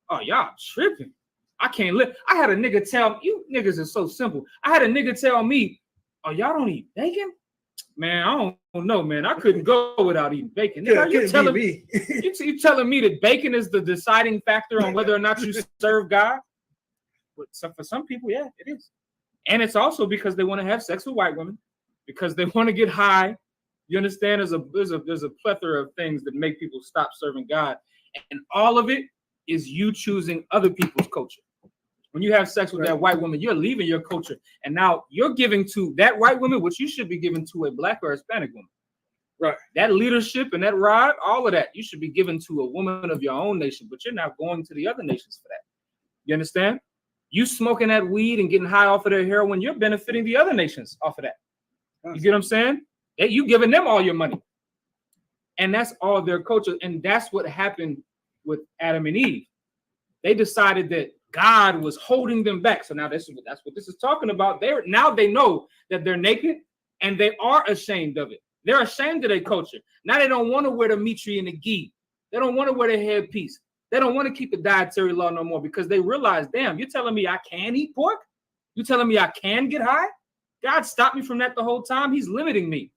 Oh, y'all tripping. I can't live. I had a nigga tell me, you niggas are so simple. I had a nigga tell me, oh, y'all don't eat bacon? Man, I don't know, man. I couldn't go without eating bacon. You're telling me you telling me that bacon is the deciding factor on whether or not you serve God? But for some people, yeah, it is. And it's also because they want to have sex with white women, because they want to get high. You understand? There's a plethora of things that make people stop serving God. And all of it is you choosing other people's culture. When you have sex with that white woman, you're leaving your culture. And now you're giving to that white woman what you should be giving to a Black or Hispanic woman. Right. That leadership and that rod, all of that, you should be given to a woman of your own nation, but you're not going to the other nations for that. You understand? You smoking that weed and getting high off of their heroin, you're benefiting the other nations off of that. You get what I'm saying? You giving them all your money. And that's all their culture. And that's what happened with Adam and Eve. They decided that God was holding them back. So now that's what this is talking about. Now they know that they're naked and they are ashamed of it. They're ashamed of their culture. Now they don't want to wear the mitri and the gi. They don't want to wear the headpiece. They don't want to keep the dietary law no more because they realize, damn, you're telling me I can eat pork? You're telling me I can get high? God stopped me from that the whole time. He's limiting me.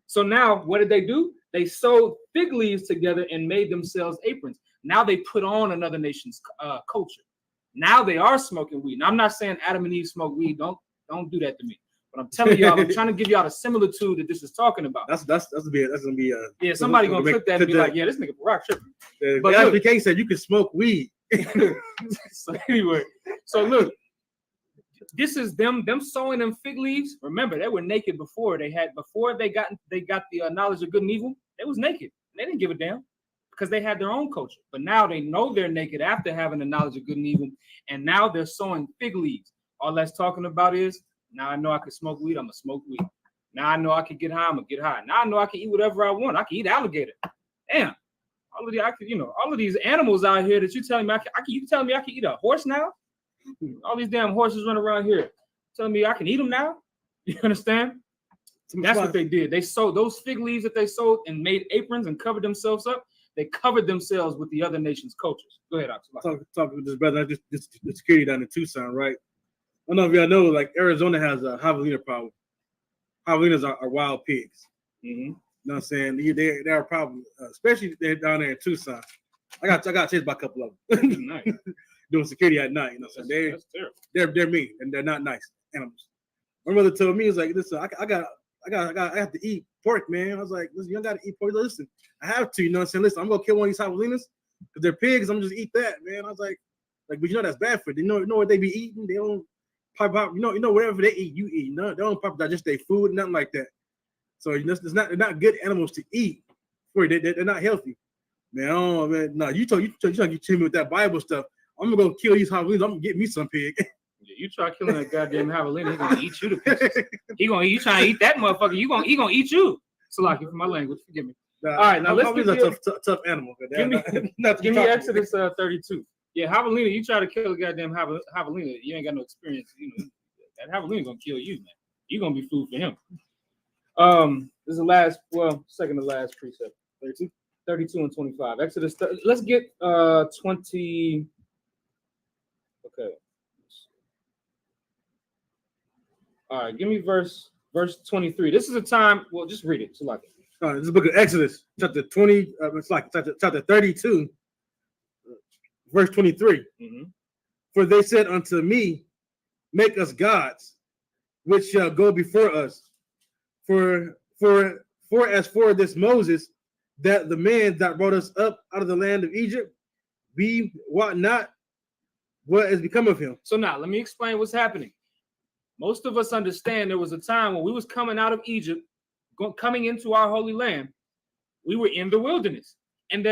So now what did they do? They sewed fig leaves together and made themselves aprons. Now they put on another nation's culture. Now they are smoking weed. Now, I'm not saying Adam and Eve smoke weed. Don't do that to me. But I'm telling y'all, I'm trying to give y'all the similitude that this is talking about. That's gonna be yeah. Somebody gonna clip that and be like, yeah, this nigga Barack tripping. But the application said you can smoke weed. So anyway, so look, this is them sewing them fig leaves. Remember, they were naked before they got the knowledge of good and evil. They was naked. They didn't give a damn because they had their own culture. But now they know they're naked after having the knowledge of good and evil, and now they're sewing fig leaves. All that's talking about is, now I know I can smoke weed, I'm gonna smoke weed. Now I know I can get high, I'm gonna get high. Now I know I can eat whatever I want. I can eat alligator. Damn, all of these animals out here that you telling me you telling me I can eat a horse now? All these damn horses running around here telling me I can eat them now. You understand? That's what they did. They sewed those fig leaves that they sewed and made aprons and covered themselves up. They covered themselves with the other nations' cultures. Go ahead, Ox. Talking with this brother, just the security down in Tucson, right? I don't know if y'all know, like Arizona has a javelina problem. Javelinas are wild pigs. Mm-hmm. You know what I'm saying? They're a problem, especially down there in Tucson. I got chased by a couple of them. Nice. doing security at night. You know, so That's terrible. they're mean and they're not nice animals. My mother told me, "It's like, listen, I have to eat pork, man." I was like, "Listen, you don't got to eat pork. Listen, I have to. You know what I'm saying? Listen, I'm gonna kill one of these javelinas because they're pigs. I'm just eat that, man." I was like, but you know that's bad for them. You know what they be eating? They don't pop out. You know whatever they eat, you eat. No, they don't pop digest their food, nothing like that. So you know, they're not good animals to eat. For you, they're not healthy, man. Oh man, no, you trying to kill me with that Bible stuff. I'm gonna go kill these javelinas. I'm gonna get me some pig. Yeah, you try killing that goddamn javelina, he's gonna eat you to pieces. You trying to eat that motherfucker? He gonna eat you. Salaki for my language. Forgive me. Nah, all right, now let's get a tough animal. Give me Exodus 32. Yeah, javelina. You try to kill a goddamn javelina, you ain't got no experience. You know that javelina gonna kill you, man. You gonna be food for him. This is the last, second to last precept. 32 and 25. Exodus. Let's get 20. Okay. All right, give me verse 23. This is a time. Well, just read it. Salaki. This is the book of Exodus, chapter 20. It's like chapter 32, verse 23. Mm-hmm. For they said unto me, make us gods, which shall go before us. For as for this Moses, that the man that brought us up out of the land of Egypt, we wot not what has become of him. So now let me explain what's happening. Most of us understand there was a time when we was coming out of Egypt, coming into our holy land. We were in the wilderness, and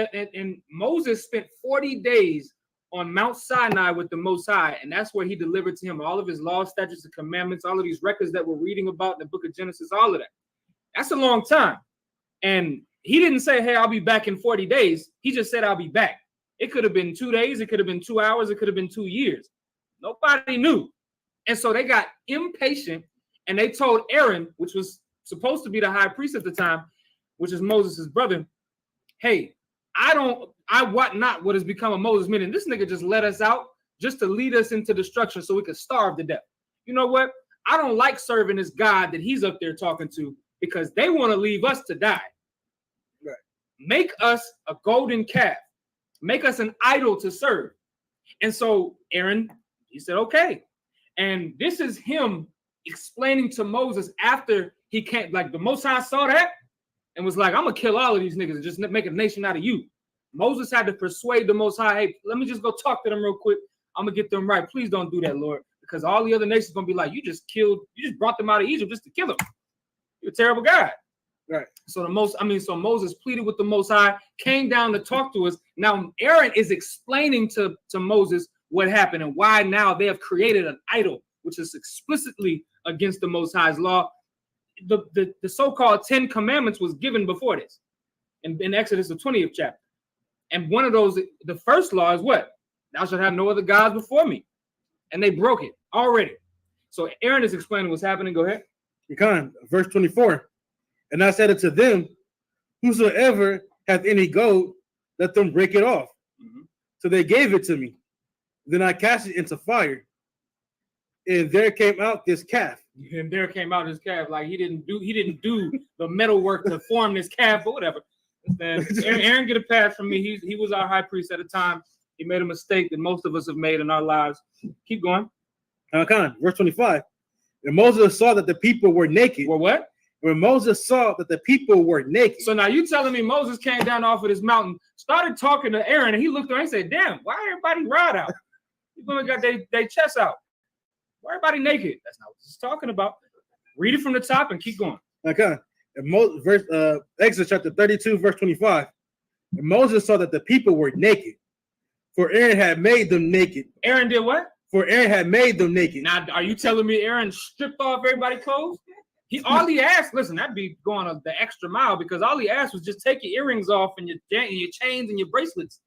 Moses spent 40 days on Mount Sinai with the Most High, and that's where he delivered to him all of his law, statutes, and commandments, all of these records that we're reading about in the book of Genesis, all of that. That's a long time. And he didn't say, hey, I'll be back in 40 days. He just said, I'll be back. It could have been 2 days. It could have been 2 hours. It could have been 2 years. Nobody knew. And so they got impatient, and they told Aaron, which was supposed to be the high priest at the time, which is Moses' brother, hey, I want not what has become of Moses, meaning this nigga just let us out just to lead us into destruction so we could starve to death. You know what? I don't like serving this God that he's up there talking to because they want to leave us to die. Right. Make us a golden calf. Make us an idol to serve. And so Aaron, he said, okay. And this is him explaining to Moses after he can't, like the Most High saw that and was like, I'm going to kill all of these niggas and just make a nation out of you. Moses had to persuade the Most High, hey, let me just go talk to them real quick. I'm going to get them right. Please don't do that, Lord. Because all the other nations going to be like, you just brought them out of Egypt just to kill them. You're a terrible guy. Right. So Moses pleaded with the Most High, came down to talk to us. Now Aaron is explaining to Moses what happened and why now they have created an idol, which is explicitly against the Most High's law. The so-called 10 commandments was given before this in Exodus, the 20th chapter. And one of those, the first law is what? Thou shalt have no other gods before me. And they broke it already. So Aaron is explaining what's happening. Go ahead. You can. Verse 24. And I said unto them, whosoever hath any gold, let them break it off. Mm-hmm. So they gave it to me. Then I cast it into fire. And there came out this calf. And there came out his calf. Like he didn't do the metal work to form this calf or whatever. And Aaron get a pass from me. He was our high priest at the time. He made a mistake that most of us have made in our lives. Keep going. Verse 25. And Moses saw that the people were naked. Well, what? When Moses saw that the people were naked. So now you telling me Moses came down off of this mountain, started talking to Aaron, and he looked around and said, damn, why everybody ride out? People got their chests out. Why everybody naked? That's not what this is talking about. Read it from the top and keep going. Okay. And Exodus chapter 32, verse 25. And Moses saw that the people were naked, for Aaron had made them naked. Aaron did what? For Aaron had made them naked. Now, are you telling me Aaron stripped off everybody's clothes? All he asked, listen, that'd be going the extra mile because all he asked was just take your earrings off and your chains and your bracelets,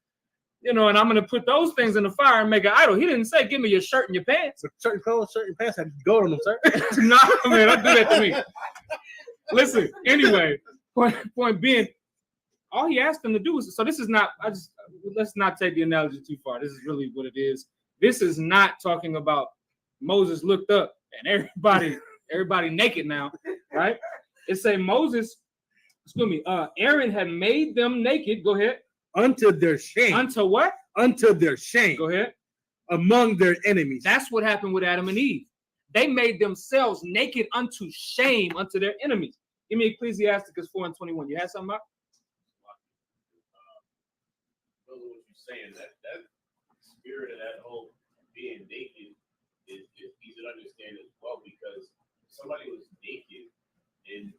and I'm going to put those things in the fire and make an idol. He didn't say, give me your shirt and your pants. Certain clothes, certain pants have gold on them, sir. No, man, don't do that to me. Listen, anyway, point being, all he asked them to do was, so this is not, let's not take the analogy too far. This is really what it is. This is not talking about Moses looked up and everybody naked now, right? It say Aaron had made them naked. Go ahead. Unto their shame. Unto what? Unto their shame. Go ahead. among their enemies. That's what happened with Adam and Eve. They made themselves naked unto shame unto their enemies. Give me Ecclesiasticus 4:21. You had something up? What you're saying, that spirit of that whole being naked is easy to understand as well, because somebody was naked in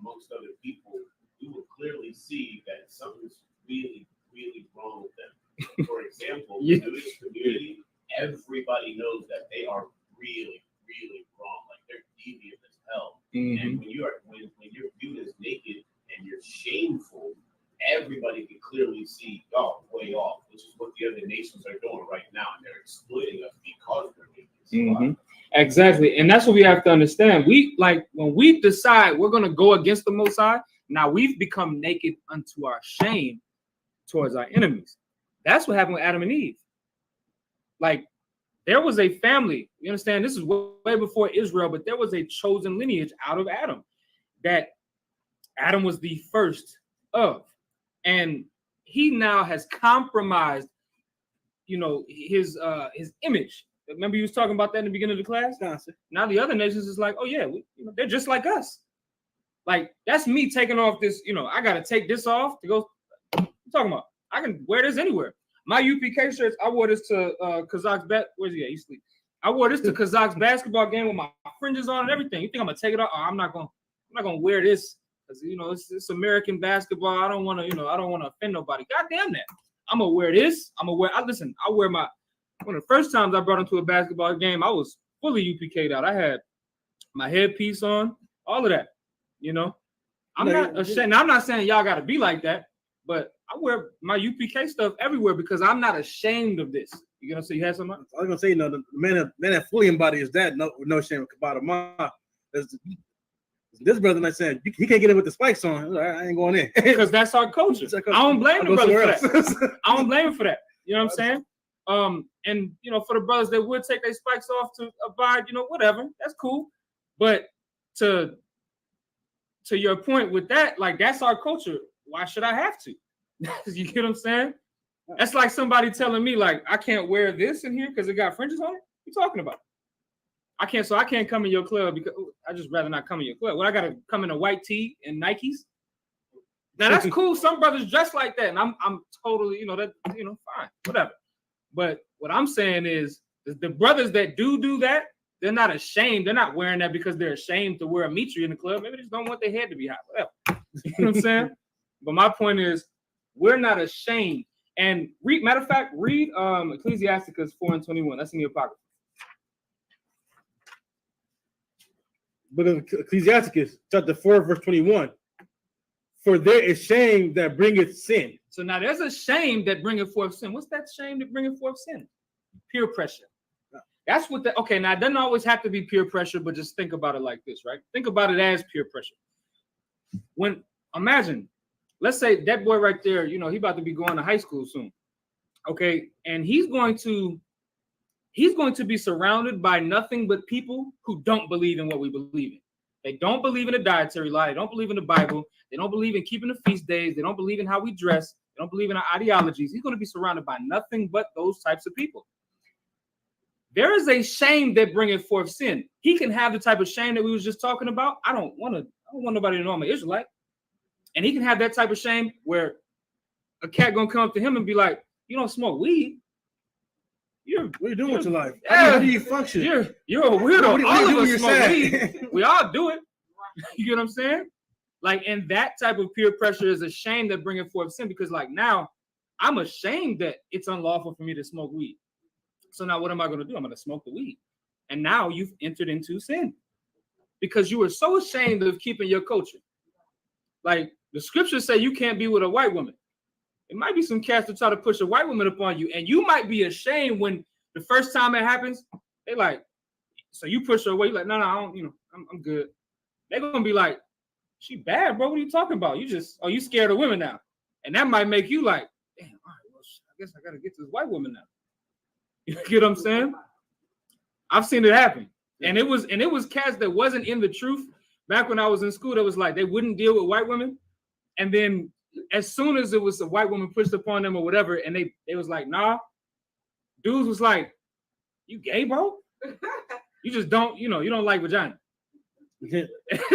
amongst other people, we will clearly see that something's really, really wrong with them. For example, Yeah. in the Jewish community, everybody knows that they are really, really wrong. Like they're deviant as hell. And when you're viewed as naked and you're shameful, everybody can clearly see y'all way off, which is what the other nations are doing right now, and they're exploiting us because we're naked. Exactly, and that's what we have to understand. We when we decide we're going to go against the Most High, now we've become naked unto our shame towards our enemies. That's what happened with Adam and Eve. Like, there was a family, you understand, this is way before Israel, but there was a chosen lineage out of Adam that Adam was the first of. And he now has compromised, his image. Remember you was talking about that in the beginning of the class? Now the other nations is like, oh yeah, they're just like us. Like, that's me taking off this, I got to take this off to go. What I'm talking about? I can wear this anywhere. My UPK shirts, I wore this to Kazakh's where's he at? He's asleep. I wore this to Kazakh's basketball game with my fringes on and everything. You think I'm gonna take it off? Oh, I'm not gonna wear this because it's American basketball. I don't want to, I don't want to offend nobody. God damn that. I'm gonna wear this. I wear one of the first times I brought him to a basketball game, I was fully UPK'd out. I had my headpiece on, all of that. I'm not ashamed. Now, I'm not saying y'all gotta be like that, but I wear my UPK stuff everywhere because I'm not ashamed of this. You gonna say you had something? I was gonna say, the man that fully embodies that, no shame about him. This brother not saying he can't get in with the spikes on. I ain't going in because that's our culture. I don't blame the brother for that. I don't blame him for that. You know what I'm saying? And for the brothers that would take their spikes off to abide, whatever, that's cool. But to your point with that, like, that's our culture. Why should I have to? You get what I'm saying? That's like somebody telling me, like, I can't wear this in here because it got fringes on it. What you talking about? I can't come in your club because I just rather not come in your club. Well, I gotta come in a white tee and Nikes. Now that's cool. Some brothers dress like that, and I'm totally, fine, whatever. But what I'm saying is the brothers that do that, they're not ashamed. They're not wearing that because they're ashamed to wear a mitri in the club. Maybe they just don't want their head to be hot. Whatever. You know what I'm saying? But my point is, we're not ashamed. And matter of fact, read Ecclesiasticus 4:21. That's in the Apocrypha. Book of Ecclesiasticus, chapter 4, verse 21. For there is shame that bringeth sin. So now there's a shame that bringeth forth sin. What's that shame that bringeth forth sin? Peer pressure. That's what okay, now it doesn't always have to be peer pressure, but just think about it like this, right? Think about it as peer pressure. Imagine, let's say that boy right there, he about to be going to high school soon. Okay, and he's going to be surrounded by nothing but people who don't believe in what we believe in. They don't believe in the dietary law. They don't believe in the Bible. They don't believe in keeping the feast days. They don't believe in how we dress. They don't believe in our ideologies. He's going to be surrounded by nothing but those types of people. There is a shame that bringeth forth sin. He can have the type of shame that we was just talking about. I don't want nobody to know I'm an Israelite. And he can have that type of shame where a cat gonna come up to him and be like, "You don't smoke weed. What are you doing with your life? Yeah, how do you function? You're a weirdo. All of us smoke weed. We all do it. You get what I'm saying? Like, and that type of peer pressure is a shame that bringeth forth sin, because like now I'm ashamed that it's unlawful for me to smoke weed. So now what am I going to do? I'm going to smoke the weed. And now you've entered into sin because you were so ashamed of keeping your culture. Like the scriptures say you can't be with a white woman. It might be some cats that try to push a white woman upon you, and you might be ashamed when the first time it happens. They like, so you push her away. You're like, no, I don't. I'm good. They're gonna be like, she bad, bro. What are you talking about? You scared of women now, and that might make you like, damn. All right, well, I guess I gotta get to this white woman now. You get what I'm saying? I've seen it happen, and it was cats that wasn't in the truth back when I was in school. That was like they wouldn't deal with white women, and then as soon as it was a white woman pushed upon them or whatever, and they was like, nah, dudes was like, "You gay, bro? You just don't, you don't like vagina."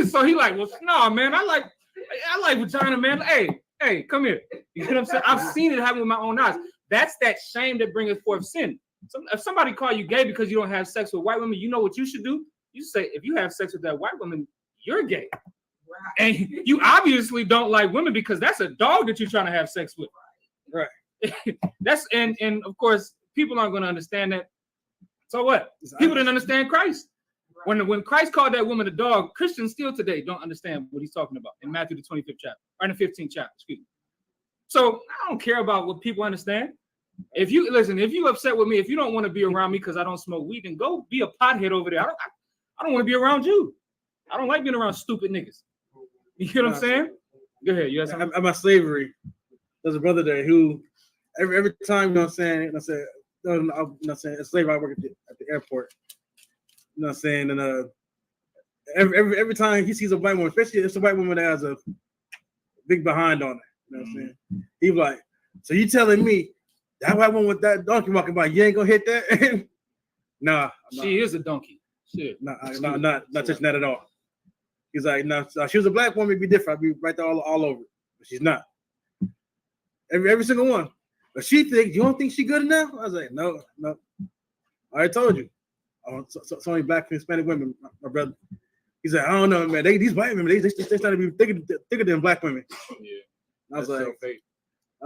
So he like, "Well, no, man, I like vagina, man. Hey, come here." You know what I'm saying? I've seen it happen with my own eyes. That's that shame that brings forth sin. So if somebody call you gay because you don't have sex with white women, you know what you should do? You say, if you have sex with that white woman, you're gay. Right. And you obviously don't like women because that's a dog that you're trying to have sex with. Right. That's and of course people aren't going to understand that. So what? People didn't understand Christ. When Christ called that woman a dog, Christians still today don't understand what he's talking about in Matthew the 25th chapter, or in the 15th chapter, excuse me. So I don't care about what people understand. If you upset with me, if you don't want to be around me because I don't smoke weed, then go be a pothead over there. I don't want to be around you. I don't like being around stupid niggas. You know what I'm saying? Go ahead. You have something? At my slavery, there's a brother there who every time, you know what I'm saying, a slave, I work at the airport. You know what I'm saying? And every time he sees a white woman, especially if it's a white woman that has a big behind on it, you know what I'm saying? He be like, "So you telling me that white woman with that donkey walking by, you ain't gonna hit that?" Nah. She is a donkey. Shit. Not touching that at all. He's like, "No, if she was a black woman, it'd be different. I'd be right there all over it. But she's not. Every single one. But she thinks, you don't think she good enough?" I was like, no. I already told you. It's only black and Hispanic women, my brother. He's like, "I don't know, man. These white women, they started to be thicker than black women." Yeah. I was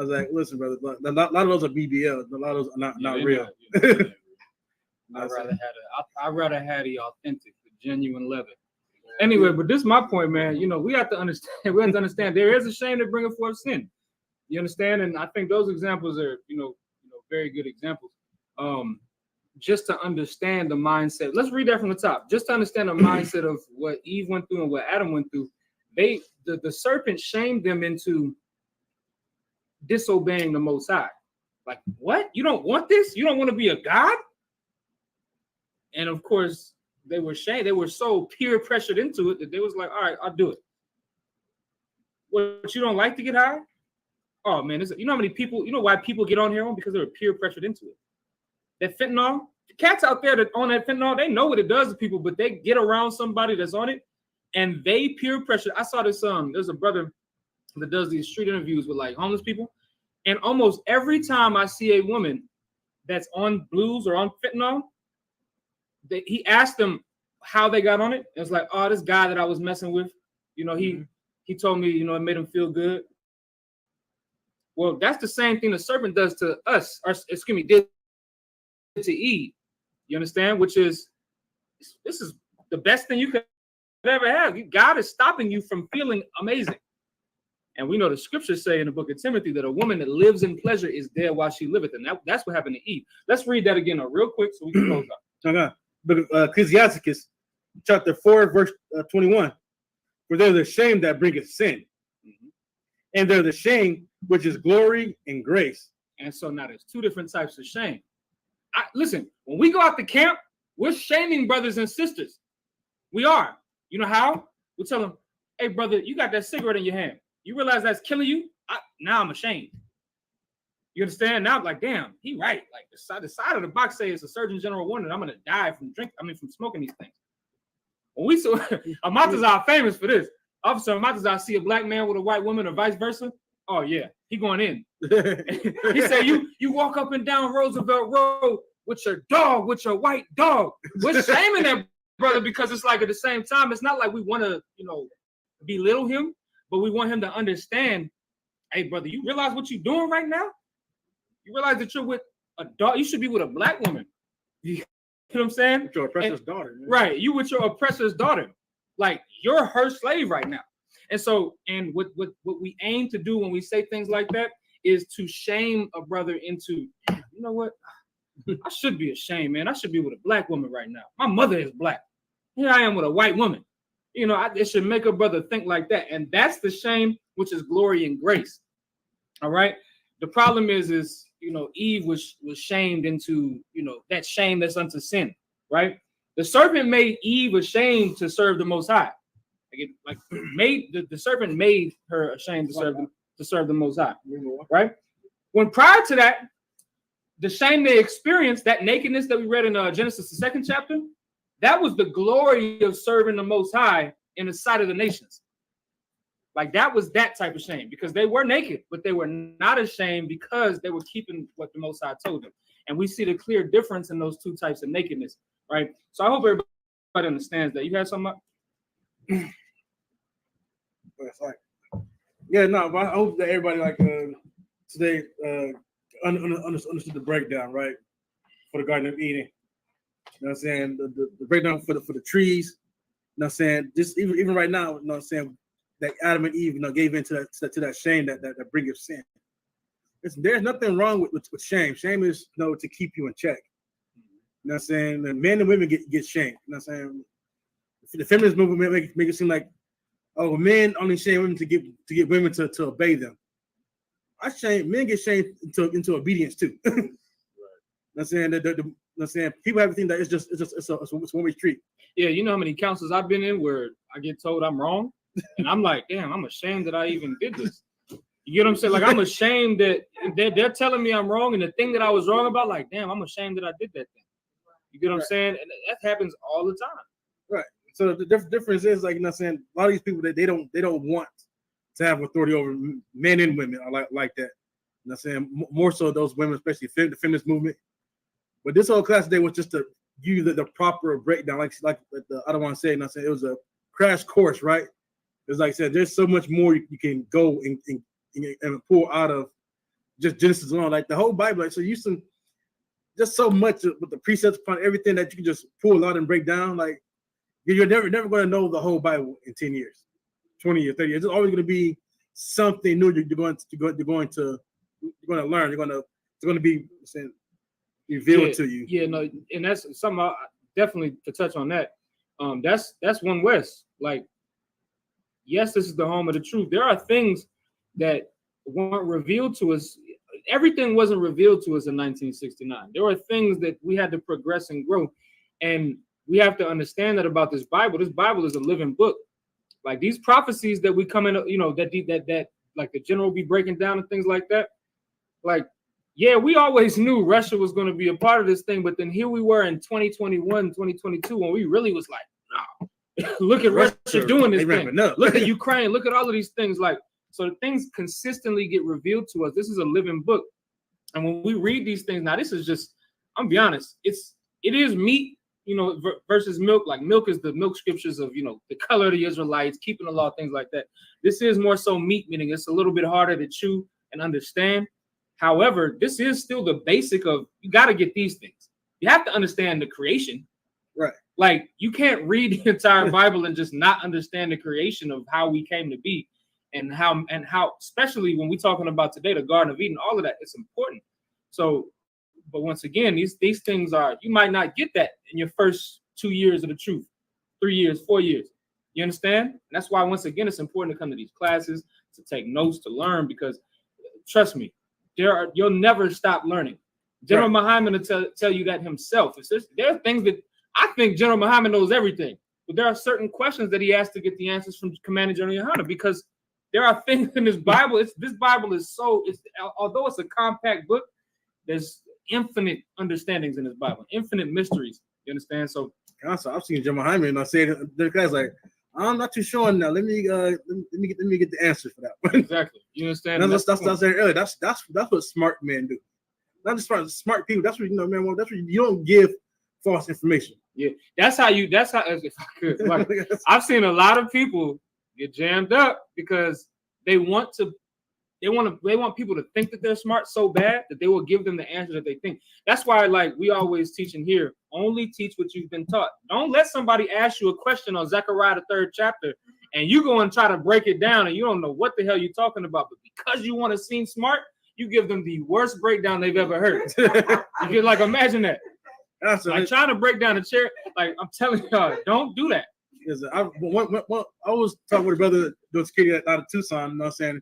like, "Listen, brother, a lot of those are BBL. A lot of those are not real." I'd rather have the authentic, the genuine leather. Anyway, but this is my point, man. We have to understand. We have to understand there is a shame that bringeth forth sin. You understand? And I think those examples are, very good examples. Just to understand the mindset. Let's read that from the top. Just to understand the mindset of what Eve went through and what Adam went through. The serpent shamed them into disobeying the Most High. Like, what? You don't want this? You don't want to be a god? And of course, they were shamed. They were so peer pressured into it that they was like, "All right, I'll do it." What, you don't like to get high? Oh man, you know how many people? You know why people get on heroin? Because they were peer pressured into it. That fentanyl, the cats out there that on that fentanyl, they know what it does to people, but they get around somebody that's on it, and they peer pressure. I saw this. There's a brother that does these street interviews with like homeless people, and almost every time I see a woman that's on blues or on fentanyl, he asked them how they got on it. It was like, "Oh, this guy that I was messing with, he told me, it made him feel good." Well, that's the same thing the serpent does to us, or excuse me, did to Eve. You understand? Which is, this is the best thing you could ever have. God is stopping you from feeling amazing. And we know the scriptures say in the book of Timothy that a woman that lives in pleasure is dead while she liveth. And that's what happened to Eve. Let's read that again real quick so we can close up. Okay. But Ecclesiasticus chapter 4, verse 21. "For there's a shame that bringeth sin, and there's a shame which is glory and grace." And so now there's two different types of shame. Listen, when we go out to camp, we're shaming brothers and sisters. We are. You know how? We tell them, "Hey, brother, you got that cigarette in your hand. You realize that's killing you?" Now I'm ashamed. You understand? Now I'm like, damn, he right. Like the side of the box says it's a Surgeon General warning, I'm gonna die from from smoking these things. When we saw Amatazar famous for this. Officer Amatazar see a black man with a white woman or vice versa. Oh yeah, he going in. He said, you walk up and down Roosevelt Road with your white dog. We're shaming that brother because it's like at the same time, it's not like we want to, belittle him, but we want him to understand, hey brother, you realize what you're doing right now? You realize that you're with a dog, you should be with a black woman. You know what I'm saying? With your oppressor's daughter. Man. Right, you with your oppressor's daughter. Like you're her slave right now. And so, and what we aim to do when we say things like that is to shame a brother into, you know what? I should be ashamed, man. I should be with a black woman right now. My mother is black. Here I am with a white woman. It should make a brother think like that. And that's the shame, which is glory and grace. All right. The problem is Eve was shamed into, that shame that's unto sin, right? The serpent made Eve ashamed to serve the Most High. The serpent made her ashamed to serve the Most High, right? When prior to that, the shame they experienced, that nakedness that we read in Genesis, the 2nd chapter, that was the glory of serving the Most High in the sight of the nations. Like that was that type of shame, because they were naked, but they were not ashamed because they were keeping what the Most High told them. And we see the clear difference in those two types of nakedness, right? So I hope everybody understands that. You had something up? Yeah, no, but I hope that everybody like today understood the breakdown, right? For the Garden of Eden. You know what I'm saying? The breakdown for the trees. You know what I'm saying? Just even right now, you know what I'm saying, that Adam and Eve, you know, gave into that shame that bringeth sin. There's nothing wrong with shame. Shame is, you know, to keep you in check. You know what I'm saying? And men and women get shamed. You know what I'm saying? The feminist movement make it seem like, oh, men only shame women to get women to obey them. Men get shamed into obedience too. Right. You know what I'm saying? You know what I'm saying? People have to think that it's a one-way street. Yeah, you know how many councils I've been in where I get told I'm wrong, and I'm like, damn, I'm ashamed that I even did this. You get what I'm saying? Like, I'm ashamed that they're telling me I'm wrong, and the thing that I was wrong about, like, damn, I'm ashamed that I did that thing. You get what I'm saying? And that happens all the time. Right. So the difference is, like, you know what I'm saying, a lot of these people that they don't want to have authority over men and women are like that. You know what I'm saying? More so those women, especially the feminist movement. But this whole class today was just to give you the proper breakdown. Like I don't want to say, you know what I'm saying, it was a crash course, right? It's like I said, there's so much more you can go and pull out of just Genesis alone. Like the whole Bible, like, so you some just so much with the precepts upon everything that you can just pull out and break down. Like you're never going to know the whole Bible in 10 years, 20 years, 30 years. It's always going to be something new you're going to learn. It's going to be revealed to you. Yeah, no, and that's something definitely to touch on that. That's One West. Like, yes, this is the home of the truth. There are things that weren't revealed to us. Everything wasn't revealed to us in 1969. There were things that we had to progress and grow. And we have to understand that about this Bible. This Bible is a living book. Like these prophecies that we come in, you know, that like the general be breaking down and things like that. Like, yeah, we always knew Russia was going to be a part of this thing. But then here we were in 2021, 2022, when we really was like, no, look at Russia doing this thing. Look at Ukraine. Look at all of these things. Like, so things consistently get revealed to us. This is a living book. And when we read these things, now this is just, I'm gonna be honest, it is meat, you know, versus milk. Like milk is the milk scriptures of, you know, the color of the Israelites, keeping the law, things like that. This is more so meat, meaning it's a little bit harder to chew and understand. However, this is still the basic of, you got to get these things. You have to understand the creation. Right. Like you can't read the entire Bible and just not understand the creation of how we came to be. And how, especially when we're talking about today, the Garden of Eden, all of that, it's important. So, but once again, these things are, you might not get that in your first 2 years of the truth, 3 years, 4 years. You understand? And that's why, once again, it's important to come to these classes, to take notes, to learn, because trust me, you'll never stop learning. General Muhammad will tell you that himself. There are things that I think General Muhammad knows everything, but there are certain questions that he has to get the answers from Commander General Yohana, because there are things in this Bible. This Bible is although it's a compact book, there's infinite understandings in this Bible, infinite mysteries. You understand? So also, I've seen General Muhammad, and I said the guy's like, I'm not too sure now. Let me get the answer for that one. Exactly. You understand? That's what I was saying earlier. That's what smart men do. Not just smart people. That's what, you know, man. That's what you don't give false information. Yeah, that's how. If I could, like, I've seen a lot of people get jammed up because they want people to think that they're smart so bad that they will give them the answer that they think. That's why, like, we always teach in here, only teach what you've been taught. Don't let somebody ask you a question on Zechariah the 3rd chapter and you go and try to break it down and you don't know what the hell you're talking about. But because you want to seem smart, you give them the worst breakdown they've ever heard. You can, like, imagine that. Like trying to break down a chair. Like, I'm telling y'all, don't do that. I was talking with a brother doing security out of Tucson, you know what I'm saying?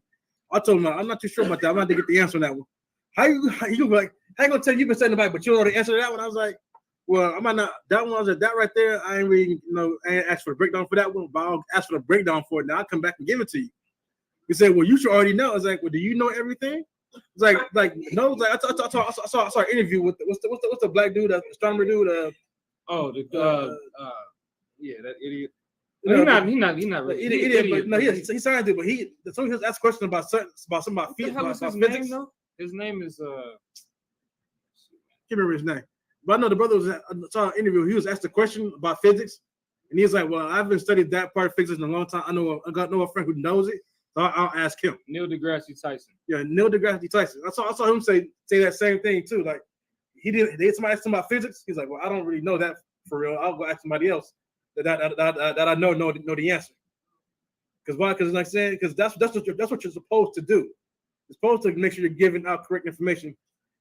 I told him, I'm not too sure about that. I'm not to get the answer on that one. How you like, how you gonna tell you've been saying about, but you don't know the answer to that one? I was like, well, I might not. That one, I was like, that right there, I ain't really, I ain't asked for the breakdown for that one, but I'll ask for the breakdown for it. Now I'll come back and give it to you. He said, well, you should already know. I was like, well, do you know everything? It's like no, it's like I saw an interview with what's the black dude, the astronomer dude. Yeah, that idiot. You No, know, he's not really. idiot, but no, he signed it, but somebody has asked questions about some What about the hell is his physics. name though? His name is Can't remember his name, but I know the brother I saw an interview. He was asked a question about physics, and he's like, "Well, I haven't studied that part of physics in a long time. I know a friend who knows it, so I'll ask him." Neil deGrasse Tyson. Yeah, Neil deGrasse Tyson. I saw him say that same thing too. Like somebody asked him about physics. He's like, "Well, I don't really know that for real. I'll go ask somebody else that I know the answer." Because why? Because like I said, because that's what you're supposed to do. You're supposed to make sure you're giving out correct information.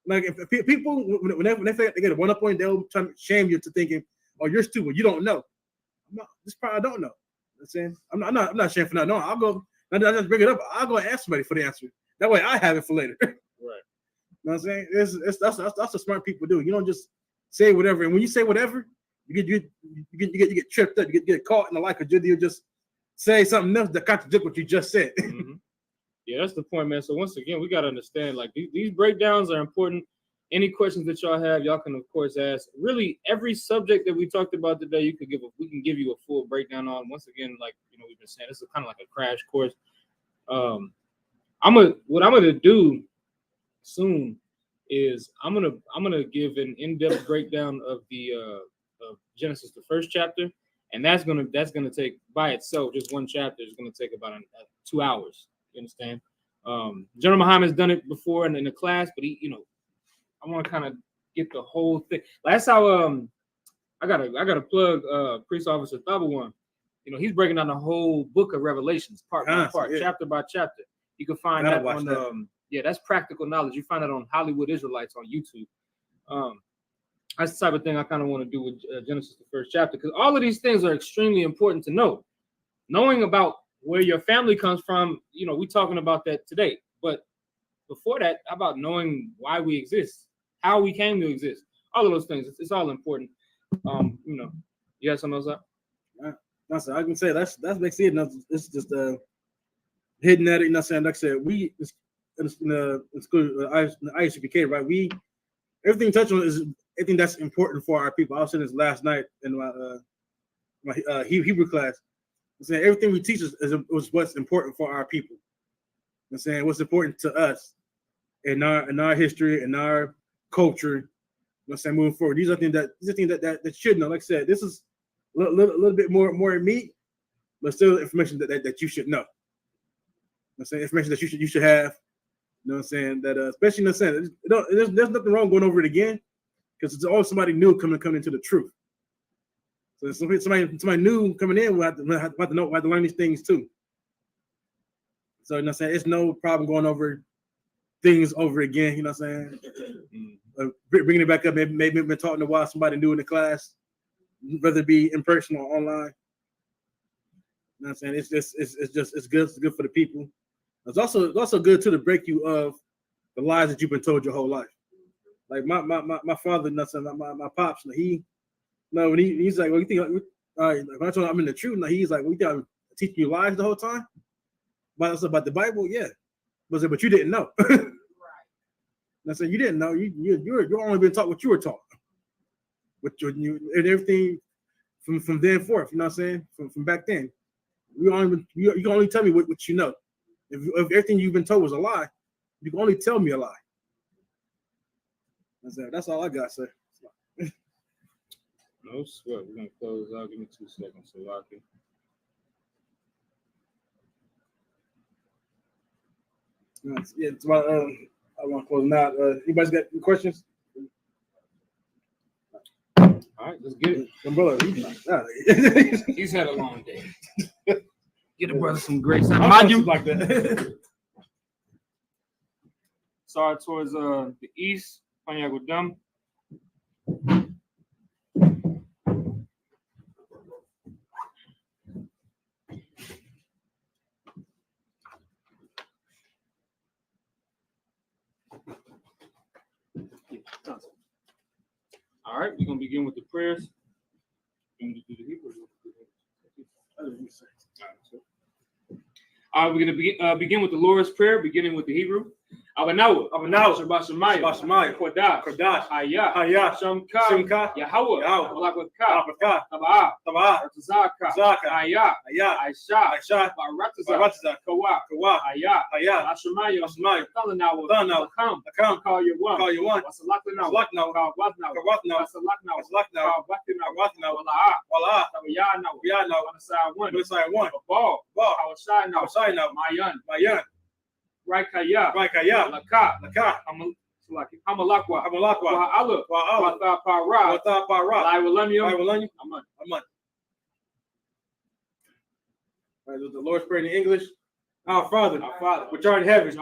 Like if people when they get a 1 up point, they'll try to shame you to thinking, "Oh, you're stupid. You don't know." This part I don't know. I'm saying I'm not ashamed for not knowing. I'll go. I just bring it up. I'll go and ask somebody for the answer. That way I have it for later. Right. You know what I'm saying? That's what smart people do. You don't just say whatever. And when you say whatever, you get tripped up. You get caught in the like you just say something else that contradicts what you just said. Mm-hmm. Yeah, that's the point, man. So once again, we got to understand, like these breakdowns are important. Any questions that y'all have, y'all can of course ask. Really, every subject that we talked about today, we can give you a full breakdown on. Once again, like we've been saying, this is kind of like a crash course. What I'm gonna do soon is I'm gonna give an in-depth breakdown of the of Genesis, the first chapter, and that's gonna take by itself, just one chapter is gonna take about 2 hours. You understand? General Muhammad's done it before in the class, but I want to kind of get the whole thing. That's how I gotta plug Priest Officer Thabawan. He's breaking down the whole book of Revelations, part by part, chapter by chapter. You can find that on that's practical knowledge. You find that on Hollywood Israelites on YouTube. That's the type of thing I kind of want to do with Genesis, the first chapter, because all of these things are extremely important to know. Knowing about where your family comes from, we're talking about that today. But before that, how about knowing why we exist, how we came to exist, all of those things. It's all important. You have something else up? I can say that's basically it. It's just hitting at it. Like I said, we in school, ISUPK, right? Everything touched on is everything that's important for our people. I was saying this last night in my Hebrew class. I'm saying everything we teach is what's important for our people. I'm saying what's important to us in our history, in our culture. I'm saying moving forward, these are things that should know. Like I said, this is a little bit more meat, but still information that you should know. I'm saying information that you should have. You know what I'm saying? That especially there's nothing wrong going over it again, because it's always somebody new coming into the truth. So somebody new coming in will have to learn these things too. So I'm saying it's no problem going over things over again. You know what I'm saying? Bringing it back up. Maybe been talking to while somebody new in the class, whether it be in person or online. You know what I'm saying? It's good. It's good for the people. It's also good too to break you of the lies that you've been told your whole life. Like my father, my pops, he's like, well, you think when I told him I'm in the truth, now he's like, well, you think I'm teaching you lies the whole time? About the Bible, yeah. But you didn't know. Right. I said you didn't know. You're only been taught what you were taught. And everything from then forth. You know what I'm saying? From back then, you can only tell me what you know. If everything you've been told was a lie, you can only tell me a lie. That's all I got to say. No sweat. We're gonna close out. Give me 2 seconds so I can. Yeah, it's about, I want to close now. Anybody's got any questions? All right, let's get it. Umbrella, He's had a long day. Get the brother some grace. Like that. Sorry, towards the east, Panyagodam. All right, we're gonna begin with the prayers. We're gonna begin with the Lord's Prayer, beginning with the Hebrew. Abanawa. Abanawa. Shabbat Shemayim. Shabbat Shemayim. Kodash. Kodash. Hayah. Hayah. Shamka. Shemka. Yahweh. Yahweh. Malakwatka. Apaka. Tabaa. Tabah. Zaka. Zaka. Hayah. Hayah. Aisha. Aisha. Barataza. Barataza. Kawa. Kawa. Hayah. Hayah. Ashemayim. Ashemayim. Thalanawa. Thalanawa. Lakam. Akam. Call you one. Call you one. Wasalakanawa. Wasalaknawa. Kawatnawa. Kawatnawa. Wasalaknawa. Wasalaknawa. Kawatnawa. Walaa. Wala. Tabayanawa. Yanawa. Wanasai one. Misai one. Ball. Ball. Hawashanawa. Hawashinawa. Mayan. Mayan. Raikaya. Raikaya. Laka. Laka. Hamalakwa. Amalakwa. Wa'ala. Wa'ala. Watha-para. Wata para. Laiwalamyam. Laiwalamyam. Aman. Aman. All right, the Lord's Prayer in English. Our Father, which art in heaven,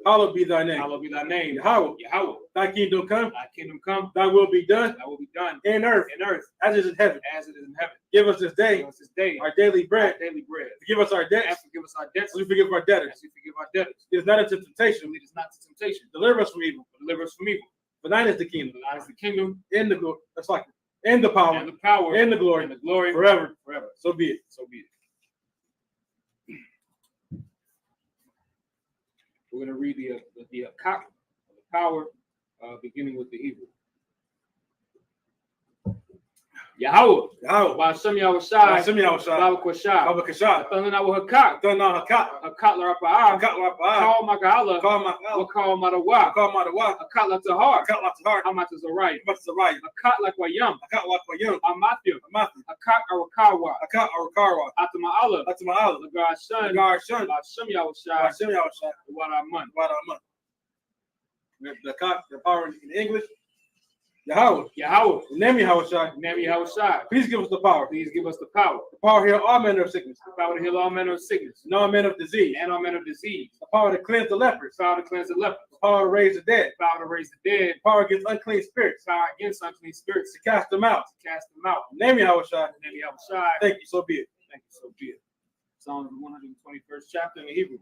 hallowed be thy name. Hallowed be thy name. Yahweh, Yahweh. thy kingdom come, Thy kingdom come. thy will be done Thy will be done in earth in earth as it is in heaven. as it is in heaven. Give us this day Give us this day our daily our bread. daily bread. Forgive us our And debts forgive us our debts as we forgive our debtors. as we forgive our debtors. It is not into temptation. Lead us not to temptation. Deliver us from evil. But deliver us from evil. For thine is the kingdom, For thine is the kingdom and the glory. That's like and the power, and the power and the glory, and the glory forever. forever. So be it. So be it. We're going to read the account of the power, beginning with the Hebrew. Yahweh, Yahweh, Ba'ashem Yahushai, Hashem Yahushua, Baba Kwashai, Baba Kasha, Athanahu Hakak, Dana Hakat, Hakat Larapa'ah, Hakat Lapa, Call Magala, Call Makal, Wakal Madawa, Call Madawa, Hakat Latahar, Hakat Latahar, Hamat is a right, Hamat Sarai, Hakat Lakwayam, Hakat Wakwayum, Amathim, Amathi, Hakat Arakawa, Hakat Arukara, Atama'ala, Atama'al, Lagar Shun, Nagar Shun, Ba'ashem Yahushai, Hashem Yahushua, Waraman. Wadaman. The power in English. Yahweh, Yahweh, name Yahushua. name Yahushai. Please give us the power. Please give us the power. The power to heal all manner of sickness, The power to heal all manner of sickness and all manner of disease. and all manner of disease. The power to cleanse the lepers. The power to cleanse the lepers. The power to raise the dead. The power to raise the dead. The power against unclean spirits. The power against unclean spirits. To cast them out. To cast them out. Name Yahushua. Name Yahushai. Thank you. So be it. Thank you. So be it. Psalms 121st chapter in the Hebrew.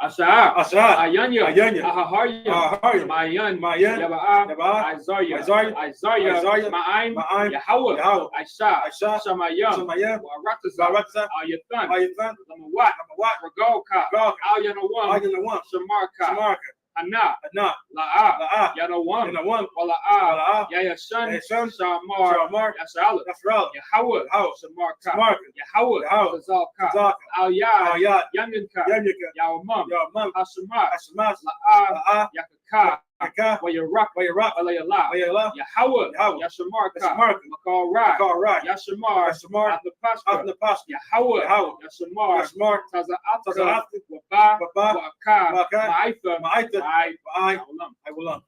Asha'ah. Asha'ah. Ayanya. Ayanya. Ahaharya. Ahaharya. Mayan. Mayan. Yaba'ah. Yaba'ah. Isaiah. Isaiah. Isaiah. Isaiah. Ma'aim. Ma'aim. Yahweh. Yahweh. Aisha. Aisha. Shamayam. Shamayam. Wa'arataza. Barakza. Ayathan. Ayathan. Lamawat. Amawat. Ragalka. Ragalka. Al-Yanawam. Ayanawan. Shamarka. Shamarka. Ana. Ana. La'a. La'ah. Yanawam. Yanawan. Wala'a. Wala'ah. Yayashan. Yayashan. Shamar. Shamar. Yashala. Yasra'ala. Yahweh. Yahweh. Shamarka. Shamarka. Yahweh. Yahweh. Zalka. Zaka. Al-Yad. Ayat. Yaminka. Yamyaka. Yawamam. Yawamam. Hashemat. Hashemas. La'a. La'ah. Yakaka. Kaka. Wayarak. Wayarak. Alayala. Wayala. Yahweh. Yahweh. Yashamarka. Yashamarka. Makal Rai. Call right. Yashamar. Yashamar. Athapashka. Atnapash. Yahweh. Yahweh. Yashamar. Yashamar. Taza'atka. Taza'atka. Waba. Baba. Wa'aka. Wa'aka. Ma'aitha. Ma'aitha. Ai. I will love.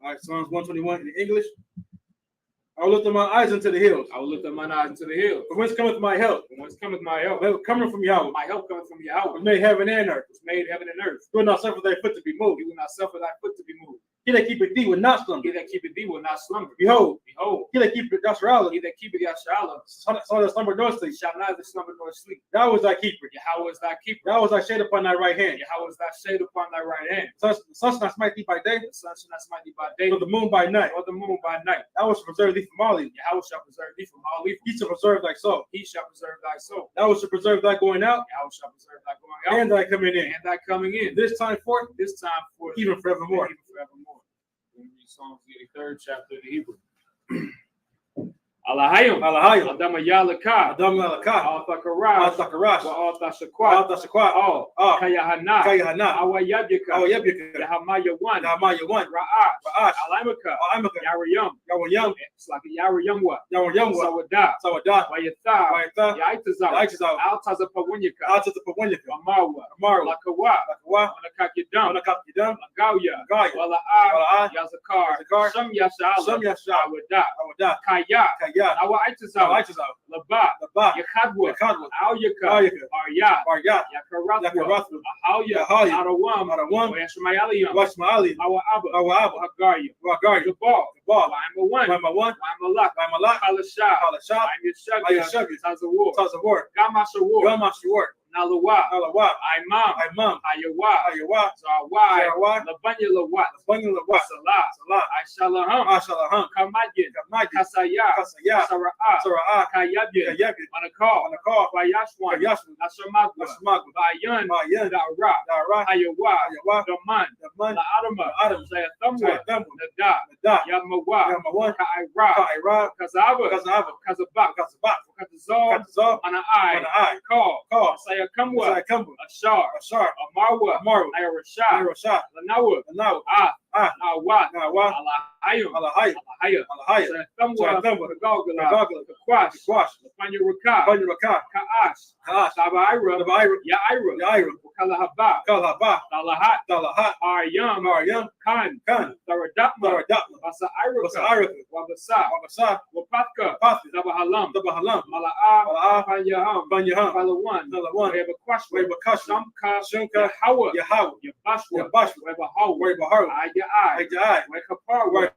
All right, Psalms 121 in English. I will lift up my eyes unto the hills. I will lift up mine eyes into the hills. From whence cometh my help? From whence cometh my help? My help coming from Yahweh. My help cometh from Yahweh, Which made heaven and earth. which made heaven and earth. Do not suffer thy foot to be moved. He will not suffer thy foot to be moved. He that keepeth thee will not slumber. He that keepeth thee will not slumber. Behold, Behold, he that keepeth Yasharala, he that keepeth Yashala so that slumber nor sleep. shall neither slumber nor sleep. Thou is thy keeper. Yahweh is thy keeper. Thou is thy shade upon thy right hand. Yahweh is thy shade upon thy right hand. The sun shall not smite thee by day, The sun shall not smite thee by day, nor the moon by night. nor the moon by night. Thou shalt preserve thee from all evil. Yahweh shall preserve thee from all evil. He shall preserve thy soul. He shall preserve thy soul. Thou shalt preserve thy going out Yahweh shall preserve thy going out and thy coming in. and thy coming in. This time forth, This time for even forevermore. Even forevermore. We read Psalms 83rd chapter in the Hebrew. Alahayim. Alahayim. Adam Yalaka. Adam Malakah. Al Thakarash. Al-Takarash. Wa Al Thashakwa. Al-Tashakwa. All. Ah. Kayahana. Kayahana. Awayabyaka. Awayabyaka. Yahamaya 1. Yahmaya 1. Ra'ash. Ra'ash. Alamaka. Amaka. Yarayum. Yawayam. It's like Yarayumwa. Yawayamwa. Sawadah. Sawadah. Wayatha. Wayatha. Yaitazah. Yaitazah. Al Tazapawinyaka. Al-Tazapawanyaka. Amarwa. Amara. Lakawa. Lakawa. Wanakakidam. Wanakakidam. Lagauya. Gaya. Wala'ah. Wala'ah. Yazakar. Yazakar. Sham Yasha'ala. Sham Yasha'ala. Awadah. Awadah. Kaya. Kaya. Awaitazah. Yaitazah. Laba. Laba. Yakadwa. Yakadwa. Aoyaka. Aoyaka. Arya. Baryat. Yakarathwa. Yakarathwa. Ahawya. Ahawya. Arawam. Arawam. Wayashmayaliyam. Washma'ali. Awa Abba. Awa Abba. Hagarya. Wagari. Jabal. Ball. Wa'ima 1. Wa'ima 1. Wa'ima Lak. Wa'ima Lak. Kalasha. Kalasha. Wa'ima Shavya. Shavya. Tazawar. Tazawar. Gamashawar. Gamashawar. Nalawa, Alawa, Imam, Imam, Ayawa, Ayawa, Zawai, Zawai, Labanya Lawat, Labanya Lawat, Salah, Salah, Aishalaham, Ashalaham, Kamajin, Kamajin, Kasaya, Kasaya, Sara'a, Sara'ah, Kayabin, Kayabin, Manakal, Manakal, Bayashwan, Bayashwan, Nashamagwa, Nashamagwa, Bayan, Bayan, Dara, Dara, Ayawa, Ayawa, Daman, Daman, La Adama, Adam, Sayathamwa, Sayathamwa, Nada, Nada, Yamawa, Yamawa, Ka'ira, Ka'ira, Kazava, Kazava, Kazabak, Kazabak, Katazal, Katazal, Mana'ai, Mana'ai, Call, Call, Sayakamwa, Sayakamwa, Ashar, Ashar, Amarwa, Amaru, Ayarashah, Irashah, Lanawa, Now, Ah, Nawa, Nawa, Alahayim, Alahaya, Alahaya, Alahaya, Sayathamwa, Sayathamwa, Kagagala, Kagagala, Kakwash, Kakwash, Lafanya Rakah, Banya Rakah, Ka'ash, Ka'ash, Sabaira, Nabaira, Ya'ira, Yaira, Kalahaba, Kalaba, Talahat, Dalahat, Aryam, Maryam, Khan, Khan, Tharadapma, Daradapma, Basa Iraka, Basa'iraka, Wabasa, Wabasa, Wapatka, Pathi, Dabahalam, Dabahalam, Mala'a, Mala'ah, Fanyaham, Banyaham, Falawan, Falawan, Webakwashwa, Webakashwa, Shamka, Shunka, Yahawa, Yahawah, Yabashwa, Yabashwa, Webahawa, Webahawa, Ayai, Ajai, Wekaparwa,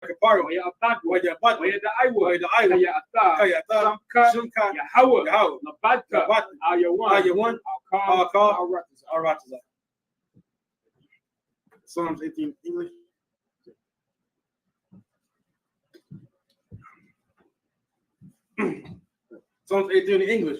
Kaparo, Wayapatwa, Wajabat, Wayadaiwa, Wayadaiwa, Kayata, Kayata, Shamka, Shunka, Yahawa, Yahawah, Labadka, Labat, Ayawan, Ayawan, Alkal, Alkal, Aratazah. Aratazah. Psalms 18 English. Psalms 18 in English.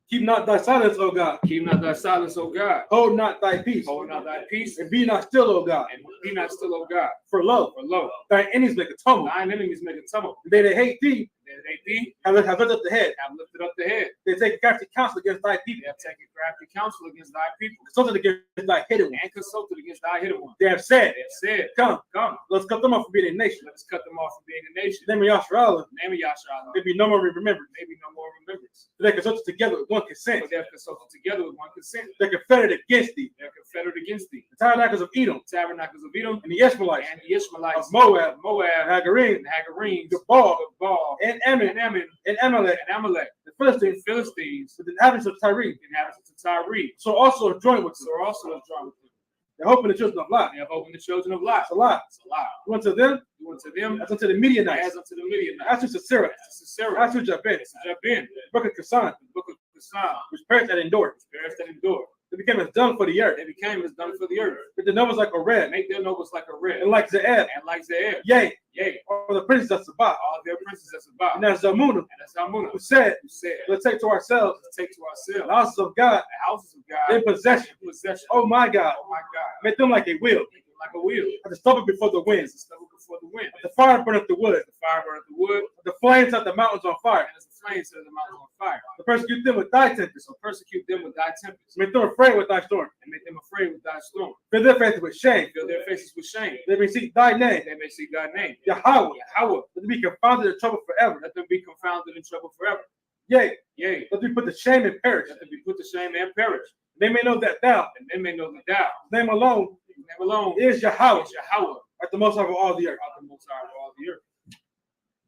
Keep not thy silence, O God. Keep not thy silence, O God. Hold not thy peace. Hold not thy peace, And be not still, O God. and be not still, O God. For lo, For lo, thine enemies make a tumult. thine enemies make a tumult. They that hate thee They thee have lifted up the head. have lifted up the head. They take crafty counsel against thy They people. have taken crafty counsel against thy people, Consulted against thy hidden ones. and consulted against thy hidden one. They have said, They have said, Come, Come, let's cut them off from being a nation. let us cut them off from being a nation. Name of Yasharallah, Name of Yasharallah, there be no more remembered. maybe no more remembrance. They consulted together with one consent. But they have consulted together with one consent. They're confederate against thee. They're confederate against thee. The tabernacles of Edom The tabernacles of Edom and the Ishmaelites and the Ishmaelites of Moab, of Moab and Hagarim, and Hagarenes, Gabal, Baal, and Ammon, and Ammon, and Amalek, and Amalek, the Philistines, the Philistines, with the inhabitants of Tyre. the inhabitants of Tyre. So also have joined with them. So also have drawn with them. They're hoping the children of Lot. They have opened the children of Lot. It's a lie. It's a lie. You unto them, You unto them as unto the Midianites, as unto the Midianites. as to Sisera, As to Sarah, as to Jabin, as to Jabin, the book of Kasan, the book of Psalm, which perished and endured. perished and endured. They became as dung for the earth. They became as done for the earth. But the numbers like a red, Make their nobles like a red, and like Zeeb, and like Zeeb. yea, Yea, or the princes of Sabah, all their princes as about. and as Zamunah, And as Amunah, who said, who said, let's take to ourselves let's take to the ourselves houses of God the houses of God in possession. in possession. Oh my God, Oh my God. make them like a wheel, Make them like a wheel. at the stubble before the wind. As the stubble before the wind. The fire burneth the wood, The fire burneth the wood, the flames set the mountains on fire. and as the flames set the mountains on fire. To persecute them with thy tempest, So persecute them with thy tempest, make them afraid with thy storm. and make them afraid with thy storm. Fill their faces with shame. Fill their faces with shame. They may seek thy name, They may see thy name. Yahweh, Yahweh, let them be confounded in trouble forever. let them be confounded in trouble forever. Yea, Yea, let them be put to shame and perish. let them be put to shame and perish. They may know that thou, And they may know that thou, name alone, his name alone, is Yahweh, is Yahweh, at the most high of all the earth. the most high of all the earth.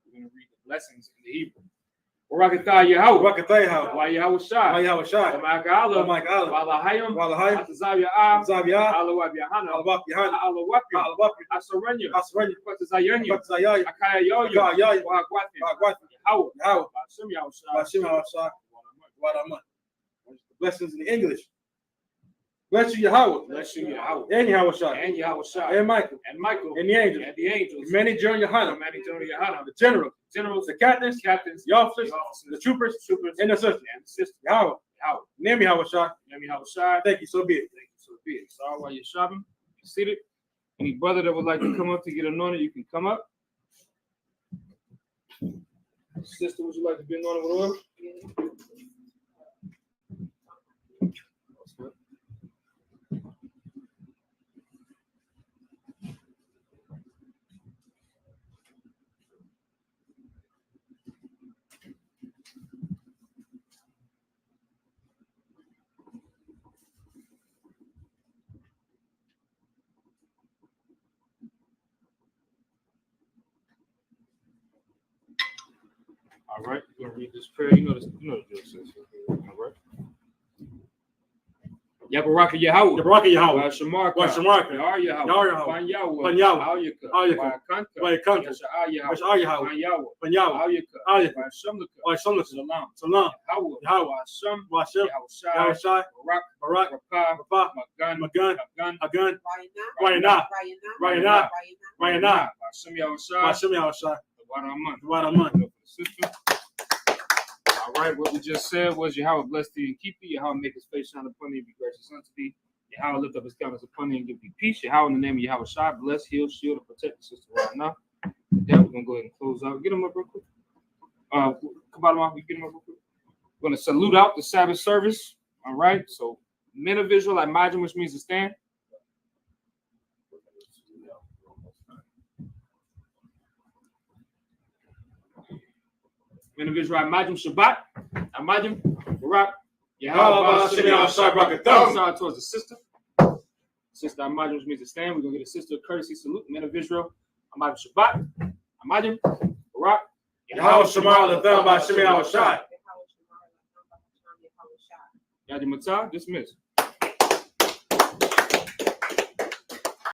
We're going to read the blessings in the Hebrew. Barakatah Yahweh. Rakatay Yahweh, Why Yahweh Shai. Yahweh Shai, Ma'aka'Allah. Mike Allah, Walahayim. Walahayim, Atazav Ya'ah. Zaviyah, Alawab Yahana. Alabak Yahana, Alawapya. Alabak, Asaranya. Asranya, Kwatazayanya. Batzayah, Akaya Yoyo. Kayah, Wahagwati. Bagwat, Yahweh. Yahweh, Bashim Yahweh Shai. Bashim Yahweh, Wadaman. Blessings in English. Bless you, Yahweh, Bless you, Yahweh. and Yahweh Shai, And Yahweh Shai. and Michael, And Michael. and the angels, And the angels. many during Yohana, Many General Yahana. the generals, Generals. the captains, Captains. the officers, The officers. the troopers, Troopers. and the sisters. And the sisters. Yahweh, Yahweh. name Yahweh Shai. Yahweh Yahweh Shai. Thank you, so be it. Thank you, so be it. Sorry while you're shopping, you're seated. Any brother that would like to come up to get anointed, you can come up. Sister, would you like to be anointed with oil? All right, you're gonna read this prayer. You know the drill, sis. All right. Yabaraka Yahweh. Yabaraka Yahweh. Washamarka. Washamarka. Yar Yahweh. Yar Yahweh. Pan Yahweh. Pan Yahweh. Alyaka. Alyaka. Wakanka. Wakanka. Yashar Yahweh. Yashar Yahweh. Pan Yahweh. Pan Yahweh. Alyaka. Alyaka. Washamlaka. Washamlaka. Salam. Salam. Yahweh. Yahweh. Washam. Washam. Yahushai. Yahushai. Barak. Barak. Rapah. Rapah. Magan. Magan. Hagan. Hagan. Rayana. Rayana. Rayana. Rayana. Washam Yahushai. Washam Yahushai. Wadaman. Wadaman. Sister. All right, what we just said was Yahweh bless thee and keep thee. Yahweh make his face shine upon thee and be gracious unto thee. Yahweh lift up his countenance upon thee and give thee peace. Yahweh in the name of Yahweh Shai, bless, heal, shield, and protect the sister right now. With that, we're going to go ahead and close out. Get them up real quick. Kabbalah, we get them up real quick. We're going to salute out the Sabbath service. All right, so men of Israel at Majim, which means to stand. Men of Israel at Majim Shabbat. At Majim, Barak. Yahweh towards the sister. Sister Amajim, which means to stand. We're going to get a sister courtesy salute. Men of Israel. Amajim Shabbat. Amajim. Barak. Yahweh Shemar Latham by Shemi Yahushai. Yahweh Shemar, Yahweh Shemar, Yahweh Shemar. Yadi Matzah. Dismiss.